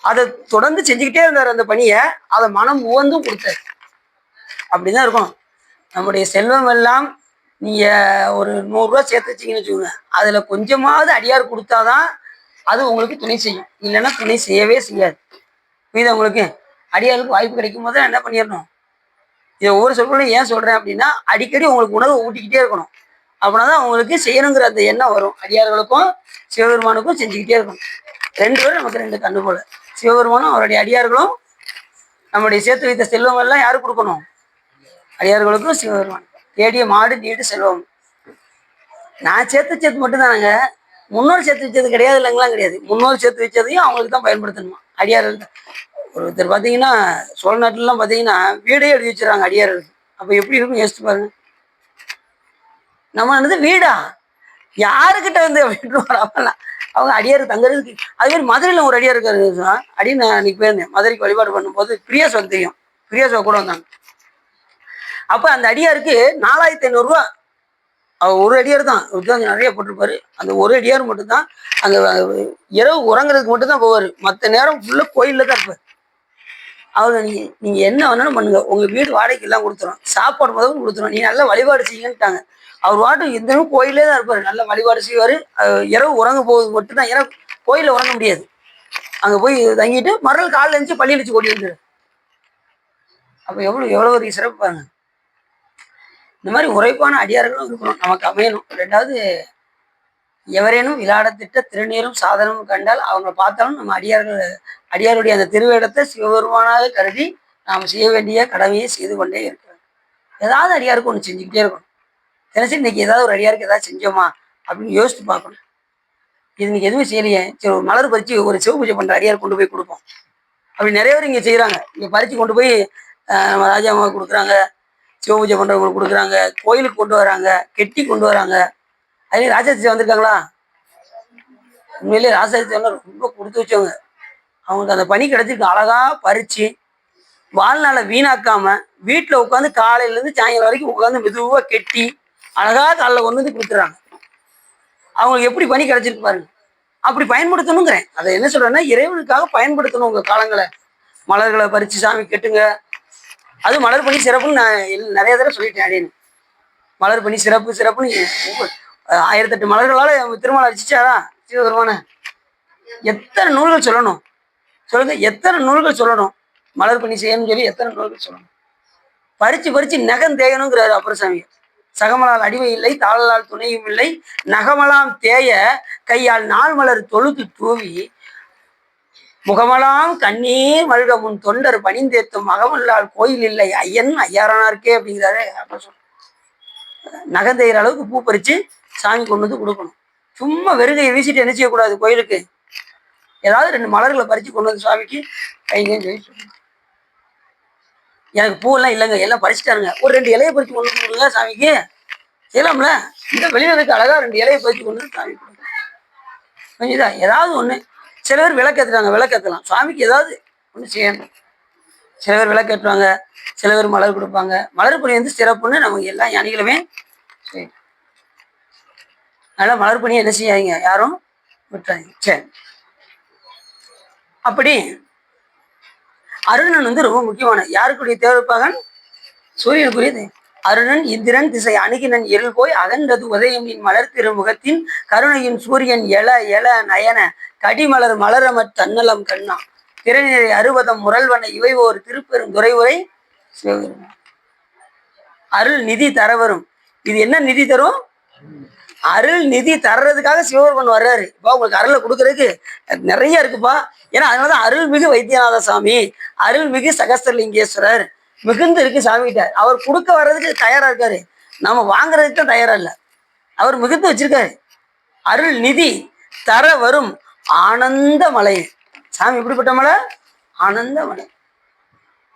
அதை தொடர்ந்து செஞ்சுக்கிட்டே இருந்தார் அந்த பணியை, அதை மனம் உவந்தும் கொடுத்தார். அப்படிதான் இருக்கணும். நம்முடைய செல்வம் எல்லாம் நீங்க ஒரு 100 ரூபா சேர்த்து வச்சீங்கன்னு வச்சுக்கோங்க, அதுல கொஞ்சமாவது அடியார் கொடுத்தாதான் அது உங்களுக்கு துணை செய்யும், இல்லைன்னா துணை செய்யவே செய்யாது. மீது உங்களுக்கு அடியாருக்கு வாய்ப்பு கிடைக்கும் போது என்ன பண்ணிடணும், இதை ஒவ்வொரு சொற்களையும் ஏன் சொல்றேன் அப்படின்னா, அடிக்கடி உங்களுக்கு உணவு ஊட்டிக்கிட்டே இருக்கணும். அப்படின்னாதான் உங்களுக்கு செய்யணுங்கிற அந்த எண்ணம் வரும். அடியார்களுக்கும் சிவபெருமானுக்கும் செஞ்சுக்கிட்டே இருக்கணும். 2 பேரும் நமக்கு 2 கண்ணு போல, சிவபெருமானும் அவருடைய அடியார்களும் நம்முடைய சேர்த்து வைத்த செல்வம் எல்லாம் யாருக்கு கொடுக்கணும்? அடியார்களுக்கும் சிவபெருமான். தேடிய மாடு நீடு செல்வம். நான் சேர்த்து மட்டும்தானாங்க, முன்னோர் சேர்த்து வச்சது கிடையாது, இல்லைங்களாம் கிடையாது. முன்னோர் சேர்த்து வச்சதையும் அவங்களுக்கு தான் பயன்படுத்தணுமா அடியார்கள் தான். ஒருத்தர் பார்த்தீங்கன்னா சோழ நாட்டிலலாம் பார்த்தீங்கன்னா வீடே எழுதி வச்சுறாங்க அடியார்களுக்கு. அப்போ எப்படி இருக்கும் யோசிச்சு பாருங்க. நம்ம என்னது வீடா யாருக்கிட்ட வந்து அப்படின்னு வராமலாம் அவங்க அடியாருக்கு தங்குறதுக்கு. அது மாதிரி மதுரையில் ஒரு அடியார் இருக்காரு அப்படின்னு நான் அன்னைக்கு போயிருந்தேன். மதுரைக்கு வழிபாடு பண்ணும்போது பிரியாசோக்கு தெரியும், பிரியாசோ கூட வந்தாங்க. அப்போ அந்த அடியாருக்கு 4500 அவர் ஒரு அடியார் தான் நிறைய போட்டிருப்பாரு. அந்த ஒரு அடியார் மட்டும்தான் அங்கே இரவு உறங்குறதுக்கு மட்டும்தான் போவார். மற்ற நேரம் ஃபுல்லாக கோயிலில் தான் இருப்பார். அவங்க நீங்கள் என்ன வேணாலும் பண்ணுங்க, உங்கள் வீடு வாடகைக்கு எல்லாம் கொடுத்துரும், சாப்பாடு முதல்ல கொடுத்துரும், நீ நல்லா வழிபாடு செய்யுங்கன்ட்டாங்க. அவர் வாட்டும் இந்த கோயிலே தான் இருப்பார், நல்லா வழிபாடு செய்வார். இரவு உறங்க போவது மட்டும்தான், ஏன்னா கோயிலில் உறங்க முடியாது. அங்கே போய் தங்கிட்டு மறுநாள் காலையில் எழுந்துச்சு பள்ளியில் வச்சு கொடி வந்துடு. அப்போ எவ்வளோ ஒரு சிறப்பு பாருங்க. இந்த மாதிரி உரைப்பான அடியார்களும் இருக்கணும், நமக்கு அமையணும். ரெண்டாவது, எவரேனும் விளையாடத்திட்ட திருநீரும் சாதனமும் கண்டால் அவங்க பார்த்தாலும் நம்ம அடியாருடைய அந்த திருவேடத்தை சிவபெருமானாக கருதி நாம் செய்ய வேண்டிய கடமையை செய்து கொண்டே இருக்கிறோம். ஏதாவது அடியாருக்கு ஒன்று செஞ்சுக்கிட்டே இருக்கணும். தினசரி இன்னைக்கு ஏதாவது ஒரு அடியாருக்கு ஏதாவது செஞ்சோமா அப்படின்னு யோசித்து பார்க்கணும். இது இன்னைக்கு எதுவுமே செய்யலையே, சரி ஒரு மலர் பறித்து ஒரு சிவ பூஜை பண்ணுற அடியார் கொண்டு போய் கொடுப்போம். அப்படி நிறைய பேர் இங்கே செய்கிறாங்க. இங்கே பறித்து கொண்டு போய் நம்ம ராஜாமாவுக்கு கொடுக்குறாங்க, சிவ பூஜை பண்ணுறவங்களுக்கு கொடுக்குறாங்க, கோயிலுக்கு கொண்டு வராங்க, கெட்டி கொண்டு வராங்க. அதுலேயும் ராஜாச்சி வந்திருக்காங்களா? உண்மையிலேயே ராஜாச்சியெல்லாம் ரொம்ப கொடுத்து வச்சவங்க. அவங்களுக்கு அந்த பணி கிடைச்சிருக்கு. அழகா பறித்து வாழ்நாளை வீணாக்காம வீட்டில் உட்காந்து காலையிலேருந்து சாயங்காலம் வரைக்கும் உட்காந்து மெதுவாக கெட்டி அழகா காலைல கொண்டு வந்து கொடுத்துறாங்க. அவங்களுக்கு எப்படி பணி கிடைச்சிருக்கு பாருங்க. அப்படி பயன்படுத்தணுங்கிறேன். அதை என்ன சொல்றேன்னா, இறைவனுக்காக பயன்படுத்தணும் உங்க காலங்களை. மலர்களை பறித்து சாமி கெட்டுங்க. அது மலர் பணி சிறப்புன்னு நான் நிறைய தடவை சொல்லிட்டேன். அப்படின்னு மலர் பணி சிறப்புன்னு 1008 மலர்களால் திருமணம் அடிச்சிச்சாரா சிவபெருமான? எத்தனை நூல்கள் சொல்லணும் சொல்லுங்க, எத்தனை நூல்கள் சொல்லணும்? மலர் பணி செய்யணும்னு சொல்லி எத்தனை நூல்கள் சொல்லணும்? பறிச்சு நகம் தேயணுங்கிறாரு அப்பரசாமி. சகமலால் அடிமை இல்லை, தாளலால் துணையும் இல்லை, நகமலாம் தேய கையால் நாள் மலர் தொழுது தூவி முகமலாம் கண்ணீர் மல்க முன் தொண்டர் பணிந்தேத்தும் மகமல்லால் கோயில் இல்லை ஐயன் ஐயாரானாருக்கே அப்படிங்கிறாரு. அப்ப சொல்ற நகந்தெய்கிற அளவுக்கு பூ பறித்து சாமி கொண்டு வந்து கொடுக்கணும். சும்மா வெறுங்கையை வீசிட்டு என்ன செய்யக்கூடாது. கோயிலுக்கு ஏதாவது 2 மலர்களை பறித்து கொண்டு வந்து சுவாமிக்கு கைங்கன்னு சொல்லி சொல்லணும். எனக்கு பூவெல்லாம் இல்லைங்க, எல்லாம் பறிச்சுட்டாருங்க, ஒரு 2 இலையை பறித்து கொண்டு வந்து கொடுங்க சாமிக்கு செய்யலாம்ல. இந்த வெளியினருக்கு அழகா 2 இலையை பறித்து கொண்டு வந்து சாமி கொடுங்க. கொஞ்சம் ஏதாவது ஒன்று. சில பேர் விளக்கேற்றுறாங்க, விளக்கேற்றலாம். சுவாமிக்கு ஏதாவது ஒன்று செய்யணும். சில பேர் விளக்கேற்றுவாங்க, சில பேர் மலர் கொடுப்பாங்க. மலர் பணி வந்து சிறப்புன்னு நமக்கு எல்லா ஞானிகளுமே செய்யணும். அதனால் மலர் பணியை என்ன செய்யாதீங்க, யாரும் விட்டுறாங்க. சரி, அப்படி அருணன் வந்து ரொம்ப முக்கியமான யாருக்குரிய தேவைப்பாகன்? சூரியனுக்குரியது. அருணன் இந்திரன் திசை அணுகினன் இருள் போய் அகன்றது உதயமின் மலர் திருமுகத்தின் கருணையின் சூரியன் எல எல நயன கடிமலர் மலரமற் தன்னலம் கண்ணா திரைநிறை அறுபதம் முரல்வன இவை ஒரு திருப்பெரும் துறைவுரை சிவபெருமான். அருள் நிதி தர வரும். இது என்ன நிதி தரும்? அருள் நிதி தர்றதுக்காக சிவபெருமான் வர்றாரு. இப்போ உங்களுக்கு அருளை கொடுக்கறதுக்கு நிறைய இருக்குப்பா. ஏன்னா அதனாலதான் அருள்மிகு வைத்தியநாத சாமி, அருள்மிகு சகஸ்திரலிங்கேஸ்வரர் மிகுந்து இருக்கு சாமிகிட்ட. அவர் கொடுக்க வர்றதுக்கு தயாரா இருக்காரு, நம்ம வாங்குறதுக்கு தான் தயாரா இல்லை. அவர் மிகுந்து வச்சிருக்காரு. அருள் நிதி தர வரும் ஆனந்த மலை. சாமி எப்படிப்பட்ட மலை? ஆனந்த மலை.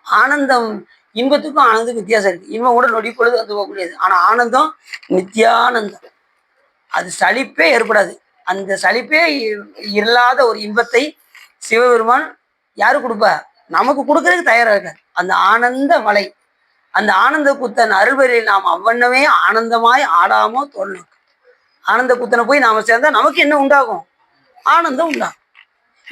ஆனந்தம் இன்பத்துக்கும் ஆனந்தத்துக்கும் வித்தியாசம் இருக்கு. இன்பம் கூட நொடி பொழுது வந்து போகக்கூடியது. ஆனா ஆனந்தம் நித்தியானந்தம். அது சலிப்பே ஏற்படாது. அந்த சலிப்பே இல்லாத ஒரு இன்பத்தை சிவபெருமான் யாரு கொடுப்பா? நமக்கு கொடுக்கறதுக்கு தயாரா இருக்கார். அந்த ஆனந்த மலை, அந்த ஆனந்த குத்தன் அருள்வரில் நாம் அவ்வண்ணமே ஆனந்தமாய் ஆடாமோ தோணும். ஆனந்த குத்தனை போய் நாம சேர்ந்தா நமக்கு என்ன உண்டாகும்? ஆனந்தம் உண்டாகும்.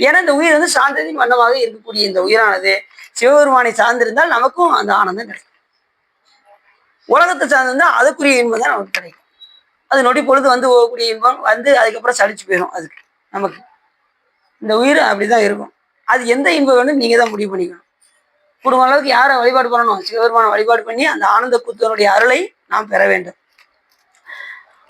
ஏன்னா இந்த உயிர் வந்து சாந்தத்தின் வண்ணமாக இருக்கக்கூடிய இந்த உயிரானது சிவபெருமானை சார்ந்திருந்தால் நமக்கும் அந்த ஆனந்தம் கிடைக்கும். உலகத்தை சார்ந்திருந்தால் அதுக்குரிய இன்பம் தான் நமக்கு கிடைக்கும். அது நொடி பொழுது வந்து போகக்கூடிய இன்பம் வந்து அதுக்கப்புறம் சலிச்சு போயிடும். அதுக்கு நமக்கு இந்த உயிர் அப்படிதான் இருக்கும். அது எந்த இன்பம் வேணும் நீங்க தான் முடிவு பண்ணிக்கணும். குடும்ப அளவுக்கு யாரை வழிபாடு பண்ணணும்? சிவபெருமான வழிபாடு பண்ணி அந்த ஆனந்த குத்தனுடைய அருளை நாம் பெற வேண்டும்.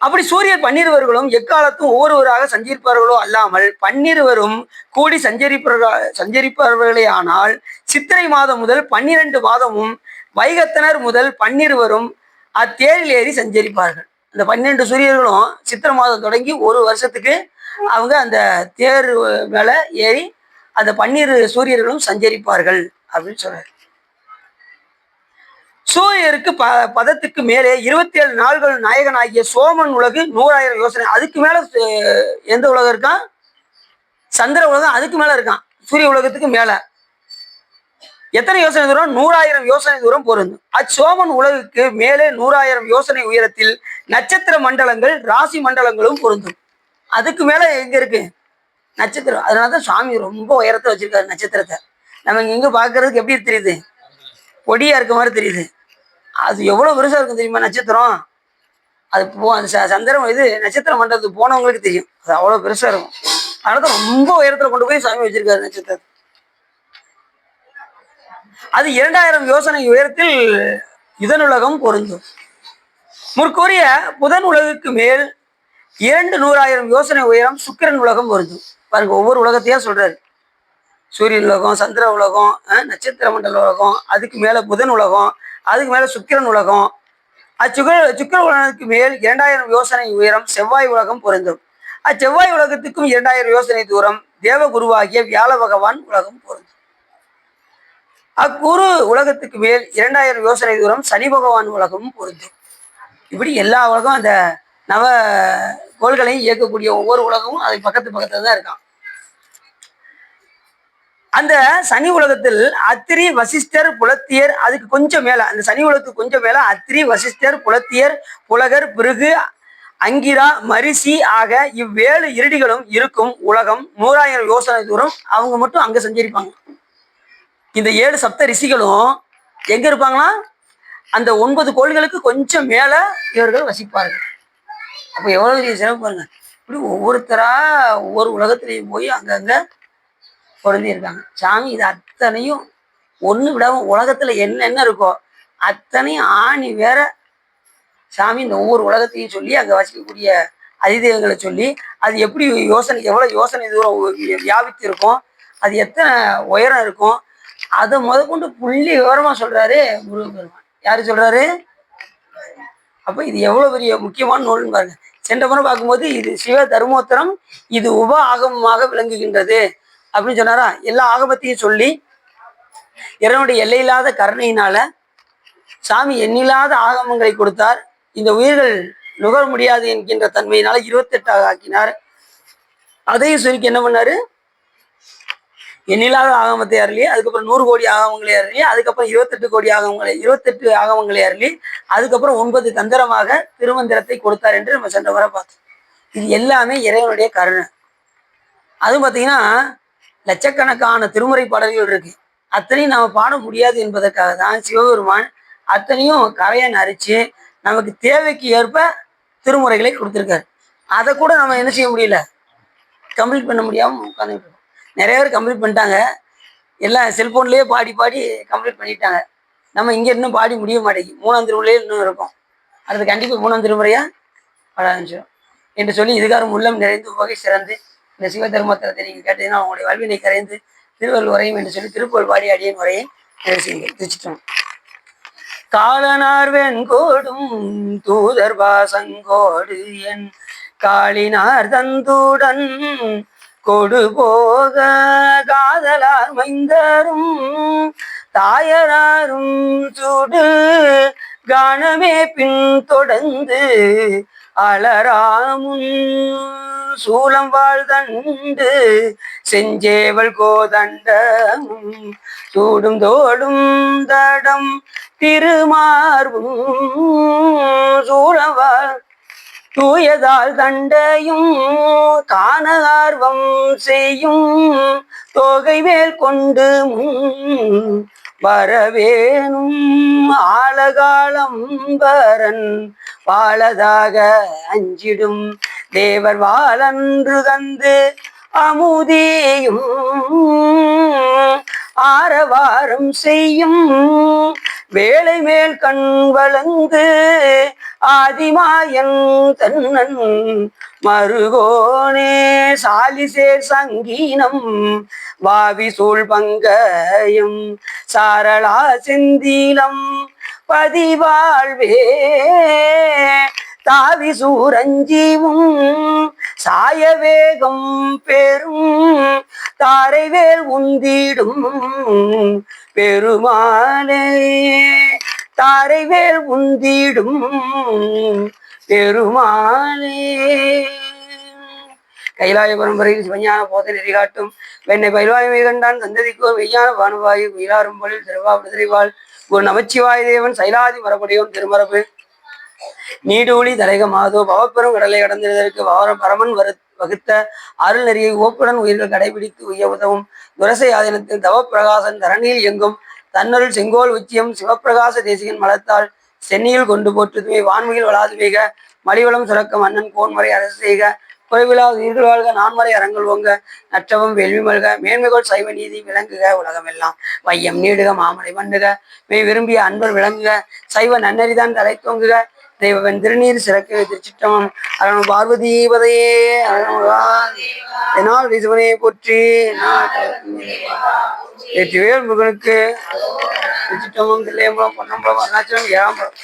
அப்படி சூரியர் பன்னிருவர்களும் எக்காலத்தும் ஒவ்வொருவராக சஞ்சரிப்பார்களோ அல்லாமல் பன்னிருவரும் கூடி சஞ்சரிப்பார்களே ஆனால் சித்திரை மாதம் முதல் 12 மாதமும் வைகத்தனர் முதல் பன்னிருவரும் அத்தேரில் ஏறி சஞ்சரிப்பார்கள். அந்த 12 சூரியர்களும் சித்திரை மாதம் தொடங்கி ஒரு வருஷத்துக்கு அவங்க அந்த தேர் மேல ஏறி அந்த 12 சூரியர்களும் சஞ்சரிப்பார்கள் அப்படின்னு சொல்றாரு. சூரியருக்கு பதத்துக்கு மேலே 27 நாள்கள் நாயகனாகிய சோமன் உலகு 100,000 யோசனை. அதுக்கு மேல எந்த உலகம் இருக்கான்? சந்திர உலகம் அதுக்கு மேல இருக்கான். சூரிய உலகத்துக்கு மேல எத்தனை யோசனை தூரம்? 100,000 யோசனை தூரம் பொருந்தும். அச்சோமன் உலகுக்கு மேலே 100,000 யோசனை உயரத்தில் நட்சத்திர மண்டலங்கள் ராசி மண்டலங்களும் பொருந்தும். அதுக்கு மேல எங்க இருக்கு? நட்சத்திரம். அதனாலதான் சுவாமி ரொம்ப உயரத்தை வச்சிருக்காரு நட்சத்திரத்தை. நம்ம இங்க பாக்குறதுக்கு எப்படி தெரியுது? பொடியா இருக்க மாதிரி தெரியுது. அது எவ்வளவு பெருசா இருக்கும் தெரியுமா நட்சத்திரம்? அது அந்த சந்திரம் இது நட்சத்திர மண்டலத்துக்கு போனவங்களுக்கு தெரியும். அது அவ்வளவு பெருசா இருக்கும். அதனால ரொம்ப உயரத்துல கொண்டு போய் சாமி வச்சிருக்காரு நட்சத்திரத்தை. அது 2000 யோசனை உயரத்தில் இதனுலகம் பொருந்தும். முற்கூறிய புதன் உலகுக்கு மேல் 200,000 யோசனை உயரம் சுக்கிரன் உலகம் பொருந்தும். பாருங்க, ஒவ்வொரு உலகத்தையா சொல்றாரு. சூரியன் உலகம், சந்திர உலகம், நட்சத்திர மண்டல உலகம், அதுக்கு மேல புதன் உலகம், அதுக்கு மேல சுக்கிரன் உலகம். சுக்கிர உலகத்துக்கு மேல் 2000 யோசனை உயரம் செவ்வாய் உலகம் பொருந்தும். அச்செவ்வாய் உலகத்துக்கும் 2000 யோசனை தூரம் தேவகுருவாகிய வியாழ பகவான் உலகம் பொருந்தும். அக்குரு உலகத்துக்கு மேல் 2000 யோசனை தூரம் சனி பகவான் உலகமும் பொருந்தும். இப்படி எல்லா உலகம் அந்த நவ கோள்களையும் இயக்கக்கூடிய ஒவ்வொரு உலகமும் அது பக்கத்துல தான் இருக்கான். அந்த சனி உலகத்தில் அத்திரி வசிஷ்டர் புலத்தியர், அதுக்கு கொஞ்சம் மேல அந்த சனி உலகத்துக்கு கொஞ்சம் மேல அத்திரி வசிஷ்டர் புலத்தியர் புலகர் பிருகு அங்கிரா மரிசி ஆக இவ்வேழு இருடிகளும் இருக்கும் உலகம் 100,000 யோசனை தூரம் அவங்க மட்டும் அங்க சஞ்சரிப்பாங்க. இந்த 7 சப்த ரிஷிகளும் எங்க இருப்பாங்களா? அந்த 9 கோள்களுக்கு கொஞ்சம் மேல இவர்கள் வசிப்பார்கள். அப்ப எவ்வளவு பெரிய சிறப்பு பாருங்க. இப்படி ஒவ்வொருத்தரா ஒவ்வொரு உலகத்திலையும் போய் அங்கங்க பொருந்தி இருக்காங்க. சாமி இது அத்தனையும் ஒண்ணு விடாம உலகத்துல என்னென்ன இருக்கோ அத்தனையும் ஆணி வேற சாமி இந்த ஒவ்வொரு உலகத்தையும் சொல்லி அங்க வசிக்கக்கூடிய அதிதெய்வங்களை சொல்லி அது எப்படி யோசனை எவ்வளவு யோசனை தூரம் வியாபித்து இருக்கும், அது எத்தனை உயரம் இருக்கும், அதை முதற்கொண்டு புள்ளி விவரமா சொல்றாரு முருகப்பெருமான். யாரு சொல்றாரு? அப்ப இது எவ்வளவு பெரிய முக்கியமான நூல்னு பாருங்க. சென்ற முறை பார்க்கும்போது இது சிவ தர்மோத்தரம், இது உப ஆகமமாக விளங்குகின்றது அப்படின்னு சொன்னாரா. எல்லா ஆகமத்தையும் சொல்லி இறைவனுடைய எல்லையில்லாத கருணையினால சாமி எண்ணில்லாத ஆகமங்களை கொடுத்தார். இந்த உயிர்கள் நுகர முடியாது என்கின்ற தன்மையினால 28 ஆக்கினார். அதையும் சுருக்கி என்ன பண்ணாரு? எண்ணில்லாத ஆகமத்தை அருளி, அதுக்கப்புறம் 100 கோடி ஆகமங்களை அருளி, அதுக்கப்புறம் 28 ஆகமங்களை அருளி, அதுக்கப்புறம் 9 தந்திரமாக திருமந்திரத்தை கொடுத்தார் என்று நம்ம சென்ற முறை பார்த்தோம். இது எல்லாமே இறைவனுடைய கருணை. அதுவும் பார்த்தீங்கன்னா லட்சக்கணக்கான திருமுறை பாடல்கள் இருக்கு. அத்தனையும் நம்ம பாட முடியாது என்பதற்காக தான் சிவபெருமான் அத்தனையும் கரையை நரிச்சு நமக்கு தேவைக்கு ஏற்ப திருமுறைகளை கொடுத்துருக்காரு. அதை கூட நம்ம என்ன செய்ய முடியல, கம்ப்ளீட் பண்ண முடியாம உட்காந்துட்டு இருக்கோம். நிறைய பேர் கம்ப்ளீட் பண்ணிட்டாங்க, எல்லாம் செல்போன்லயே பாடி பாடி கம்ப்ளீட் பண்ணிட்டாங்க. நம்ம இங்க இன்னும் பாடி முடிய மாட்டேங்குது. 3ஆம் திருமுறையில் இன்னும் இருக்கும். அடுத்து கண்டிப்பா 3ஆம் திருமுறையா பாட ஆரம்பிச்சிடும் என்று சொல்லி இதுகாரும் உள்ளம் நிறைந்து வகை சிறந்து இந்த சிவ தர்மத்திரத்தை நீங்க கேட்டீங்கன்னா அவங்களுடைய வாழ்வினை கரைந்து திருவள்ளுவர் உரையும் என்று சொல்லி திருப்புகழ் பாடி அடியேன் உரையை நிறைவு திருச்சிட்டோம். காலனார் வெண்கோடும் தூதர் பாசங்கோடு என் காளினார் தந்துடன் கொடு போக காதலார் மைந்தரும் தாயராரும் சூடு காணமே பின் தொடர்ந்து அலராமுன் சூலம் வாழ்தண்டு செஞ்சேவல் கோதண்டமும் சூடும் தோடும் தடம் திருமார்பும் சூழவாள் தூயதால் தண்டையும் காண ஆர்வம் செய்யும் தோகை மேல் கொண்டு வரவேணும் ஆழகாலம் பரன் வாழதாக அஞ்சிடும் தேவர் வாழன்று தந்து அமுதியும் ஆரவாரம் செய்யும் வேலை மேல் கண் வளர்ந்து ஆதிமாயன் தன்னன் மருகோனே சாலிசேர் சங்கீனம் வாவி சூழ் பங்கயம் சாரளா செந்திலம் பதிவாழ்வே தாவி சூரஞ்சீவும் சாயவேகம் பெரும் தாரைவேல் உந்திடும் பெருமானே தாரைவேல் உந்திடும் பெருமானே. கைலாய பரம்பரையில் சிவஞான போத நெறி காட்டும் வெண்ணை பயில்வாய்மை கண்டான் சந்ததிக்கோ மெய்யான பானுவாயு உயிராரும் பொழில் திருவாபுதிரைவாள் ஒரு நமச்சிவாய தேவன் சைலாதி மரபுடையோன் திருமரபு நீடூழி தலைக மாதோ பவப்பெரும் கடலை கடந்ததற்கு பரமன் வகுத்த அருள் நெறியை ஓப்புடன் உயிர்கள் கடைபிடித்து உய்ய உதவும் துரசை ஆதீனத்தில் தவப்பிரகாசன் தரணியில் எங்கும் தன்னருள் செங்கோல் உச்சியம் சிவப்பிரகாச தேசிகன் மலத்தால் சென்னியில் கொண்டு போற்றுதுமை வான்மையில் வளாது வைக மலிவளம் சுரக்க மன்னன் கோன்முறை அரசு செய்க குறைவிலா உயிர்கள் வாழ்க நான்மறை அரங்கள் ஓங்க நற்றவம் வேள்வி மல்க மேன்மைகோள் சைவ நீதி விளங்குக உலகமெல்லாம் வையம் நீடுக மாமலை மண்ணுக மெய் விரும்பிய அன்பர் விளங்குக சைவ நன்னறிதான் தலை தோங்குக தெய்வன் திருநீர் சிறக்க திருச்சிற்றமம் அரண் பார்வதீபதையே என்னால் விசுவனையை போற்றி வெற்றிவேல் முருகனுக்கு திருச்சிற்றமம் தில்லையம்பலம் பொன்னம்பலம் அருணாச்சலம் ஏழாம்பலம்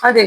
அது